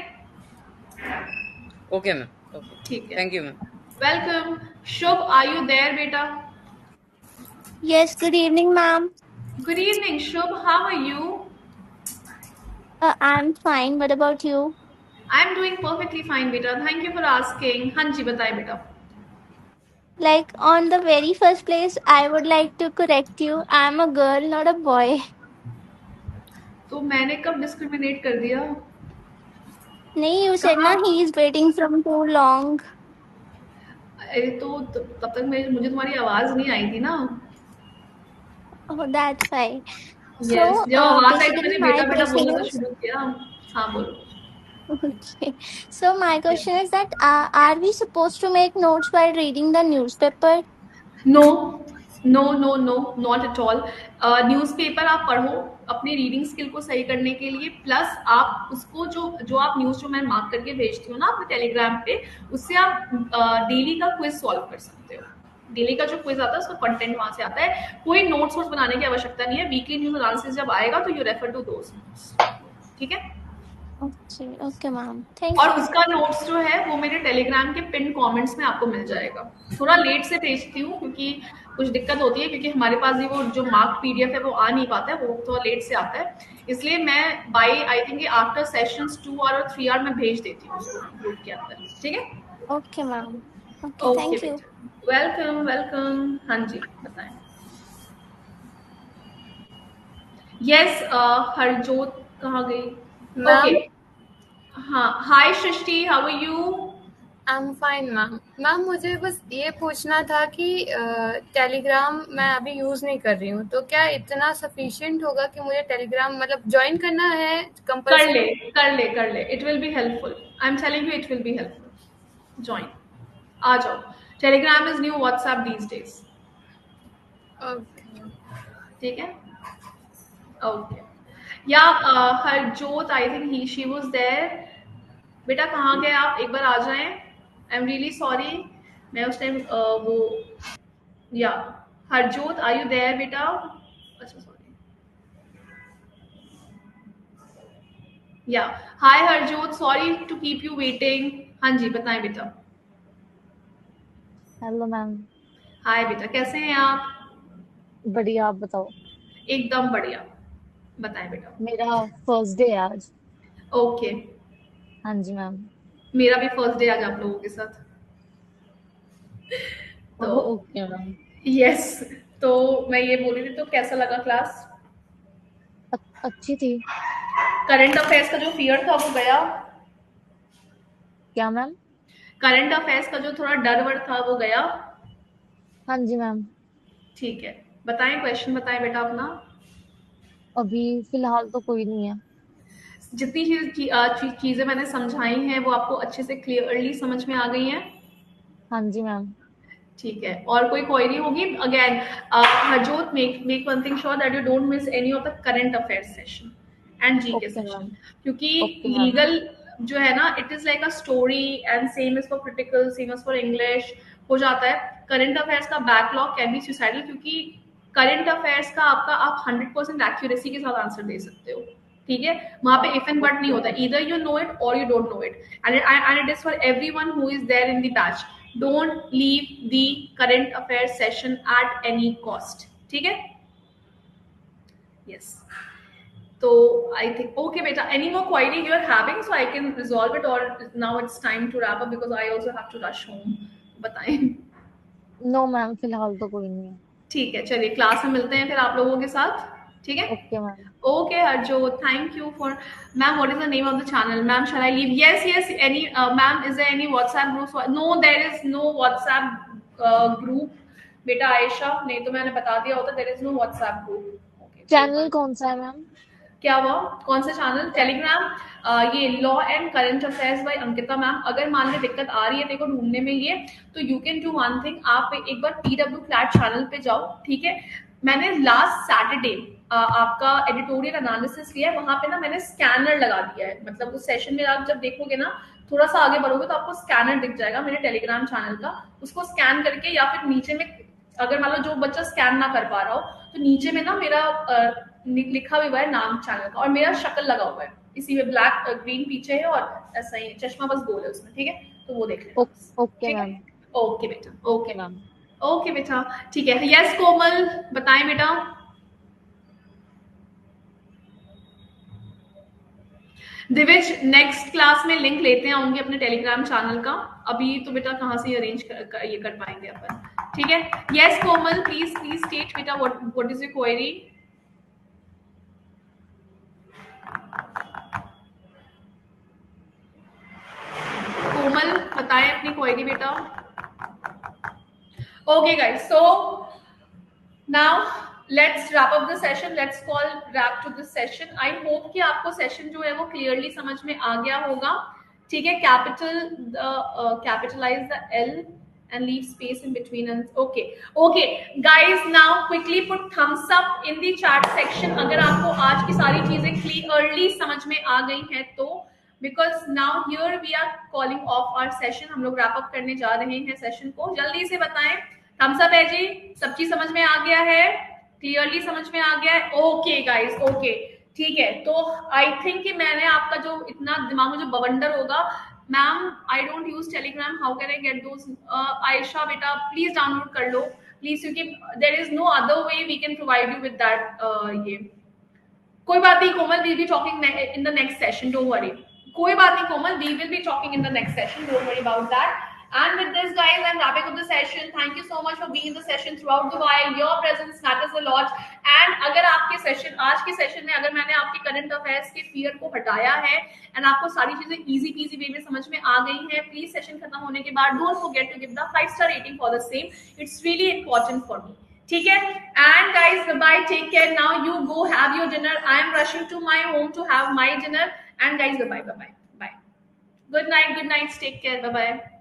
Okay, ma'am. Okay. ठीक है। Thank you, ma'am. Welcome. Shubh, are you there, beta? Yes, good evening, ma'am. Good evening, Shubh. How are you? I'm fine. What about you? I'm doing perfectly fine, beta. Thank you for asking. हाँ जी, बताइए बेटा। Like, on the very first place, I would like to correct you. I'm a girl, not a boy. तो मैंने कब डिस्क्रिमिनेट कर दिया? नहीं, you said ना he is waiting from too long. अरे तो तब तक मुझे तुम्हारी आवाज नहीं आई थी ना। Oh, that's why. Yes, So, जब आवाज आई तो basically, मैंने my बेटा बेटा question बोलना तो is. शुरू किया। हाँ बोलो। Okay. So, my question is that are we supposed to make notes while reading the newspaper? No no no no, not at all. Newspaper आप पढ़ो अपनी रीडिंग स्किल को सही करने के लिए, प्लस आप उसको जो आप न्यूज़ जो मैं मार्क करके भेजती हूँ ना अपने टेलीग्राम पे, उससे आप डेली का क्विज सॉल्व कर सकते हो। डेली का जो क्विज आता है उसका कंटेंट वहां से आता है, कोई नोट्स वोट्स बनाने की आवश्यकता नहीं है। वीकली न्यूज एनालिसिस जब आएगा तो you refer to those notes. ठीक है? Okay, ma'am. Thank और you. उसका नोट्स जो है वो मेरे टेलीग्राम के पिन कमेंट्स में आपको मिल जाएगा। थोड़ा लेट से भेजती हूँ क्योंकि कुछ दिक्कत होती है, क्योंकि हमारे पास भी वो जो मार्क पीडीएफ है वो आ नहीं पाता है, वो थोड़ा लेट से आता है, इसलिए मैं by I think after sessions 2 और 3 आवर में भेज देती हूँ ग्रुप के अंदर। ठीक है? Okay, ma'am. Okay, thank you. Welcome welcome. हाँ जी बताएं। यस, हरजोत कहाँ गई? ओके हाँ, hi Srishti, how are you? I am fine ma'am. Ma'am मुझे बस ये पूछना था कि टेलीग्राम मैं अभी यूज नहीं कर रही हूँ, तो क्या इतना सफिशिएंट होगा कि मुझे टेलीग्राम मतलब ज्वाइन करना है कंपल्सरी? कर ले, it will be helpful. I am telling you, it will be helpful. Join, आ जाओ। Telegram is new WhatsApp these days. Okay ठीक है? Okay yeah Harjot, I think he she was there. बेटा कहाँ गए आप? एक बार आ जाएं। आई एम रियली सॉरी, मैं उस टाइम वो या हरजोत, आर यू देयर बेटा? अच्छा sorry, yeah hi Harjot, sorry to keep you waiting. हाँ जी बताएं बेटा। Hello ma'am. हाय बेटा, कैसे हैं आप? बढ़िया, आप बताओ। एकदम बढ़िया, बताएं बेटा। मेरा फर्स्ट डे है आज। ओके हाँ जी मैम। मेरा भी फर्स्ट डे आज आप लोगों के साथ। तो ओके मैम। यस, तो मैं ये बोल रही थी, तो कैसा लगा क्लास? अच्छी थी। करंट अफेयर्स का जो फियर था वो गया? क्या मैम? करंट अफेयर्स का जो थोड़ा डर वर था वो गया? हाँ जी मैम। ठीक है, बताएं, क्वेश्चन बताएं बेटा अपना। अभी फिलहाल तो कोई नहीं है। जितनी चीजें मैंने समझाई हैं वो आपको अच्छे से क्लियरली समझ में आ गई हैं? हाँ जी मैम। ठीक है, और कोई क्वेरी होगी? Again Harjot, make one thing sure that you don't miss any of the current affairs session and GK session, क्योंकि लीगल जो है ना, it is like a story and same is for critical, same is for English हो जाता है। करंट अफेयर्स का बैकलॉग कैन बी सुसाइडल, क्योंकि करंट अफेयर्स का आप 100% एक्यूरेसी के साथ आंसर दे सकते हो। ठीक है, वहां पे इफ एंड बट नहीं होता, ईदर यू नो इट और you don't know it, and it is for everyone who is there in the batch. Don't leave the current affairs session at any cost. ठीक है? यस, तो आई थिंक ओके बेटा, any more query you are having so I can resolve it, और now it's time to wrap up because I also have to rush home. बताएं। नो मैम, फिलहाल तो कोई नहीं है। ठीक है, चलिए क्लास में मिलते हैं फिर आप लोगों के साथ, ठीक है? Okay ma'am. Okay, Harjot, thank you for, ma'am, what is the name of the channel? Ma'am, shall I leave? Yes, any, ma'am, is there any WhatsApp group? No, there is no WhatsApp group. बेटा आयशा, नहीं तो मैंने बता दिया होता, there is no WhatsApp group. Okay, channel कौन सा है मैम? क्या हुआ? कौन सा चैनल? टेलीग्राम, ये law and current affairs by Ankita ma'am. अगर मान ले दिक्कत आ रही है देखो ढूंढने में ये, तो you can do one thing, आप एक बार PW फ्लैट चैनल पे जाओ, ठीक है? मैंने लास्ट सैटरडे आपका एडिटोरियल एनालिसिस किया है, वहां पे ना मैंने स्कैनर लगा दिया है, मतलब उस सेशन में आप जब देखोगे ना, थोड़ा सा आगे बढ़ोगे तो आपको स्कैनर दिख जाएगा मेरे टेलीग्राम चैनल का। उसको स्कैन करके, या फिर नीचे में अगर मान लो जो बच्चा स्कैन ना कर पा रहा हो, तो नीचे में ना मेरा लिखा हुआ है नाम चैनल का, और मेरा शक्ल लगा हुआ है इसी में, ब्लैक ग्रीन पीछे है और ऐसा ही चश्मा बस गोल है उसमें, ठीक है? तो वो देख लेना। Okay ma'am. ओके बेटा, ओके मैम, ओके बेटा, ठीक है। यस कोमल, बताएं बेटा। दिविज, नेक्स्ट क्लास में लिंक लेते हैं होंगे अपने टेलीग्राम चैनल का, अभी तो बेटा कहाँ से अरेंज ये कर पाएंगे अपन, ठीक है? यस कोमल, प्लीज स्टेट बेटा what is your query. Komal बताएं अपनी क्वेरी बेटा। Okay guys, so now let's wrap up the session, let's call wrap to this session. I hope कि आपको सेशन जो है वो क्लियरली समझ में आ गया होगा, ठीक है? Capitalize the L and leave space in between, and okay guys, now quickly put thumbs up in the chat section अगर आपको आज की सारी चीजें क्लियरली समझ में आ गई हैं तो, because now here we are calling off our session, हम लोग रैप अप करने जा रहे हैं सेशन को। जल्दी से बताएं, थम्स अप है जी, सब चीज समझ में आ गया है, क्लियरली समझ में आ गया है? ओके गाइस, ओके, ठीक है। तो आई थिंक कि मैंने आपका जो इतना दिमाग में जो बवंडर होगा, ma'am I don't use Telegram, how can I get those? Ayesha बेटा प्लीज डाउनलोड कर लो प्लीज, क्योंकि there is no other way we can provide you with that. ये कोई बात नहीं Komal, we will be talking in the next session, don't worry. कोई बात नहीं Komal, we will be talking in the next session, don't worry about that. And with this guys, I'm wrapping up the session. Thank you so much for being in the session throughout the while. Your presence matters a lot. And अगर आपके सेशन, आज के सेशन में अगर मैंने आपके करंट अफेयर्स के फियर को हटाया है एंड आपको सारी चीजें इजी पीजी वे में समझ में आ गई हैं, प्लीज सेशन खत्म होने के बाद don't forget to give the 5-star rating for the same, it's really important for me, ठीक है? And guys bye, take care, now you go have your dinner, I am rushing to my home to have my dinner, and guys bye bye bye, good night, take care, bye bye.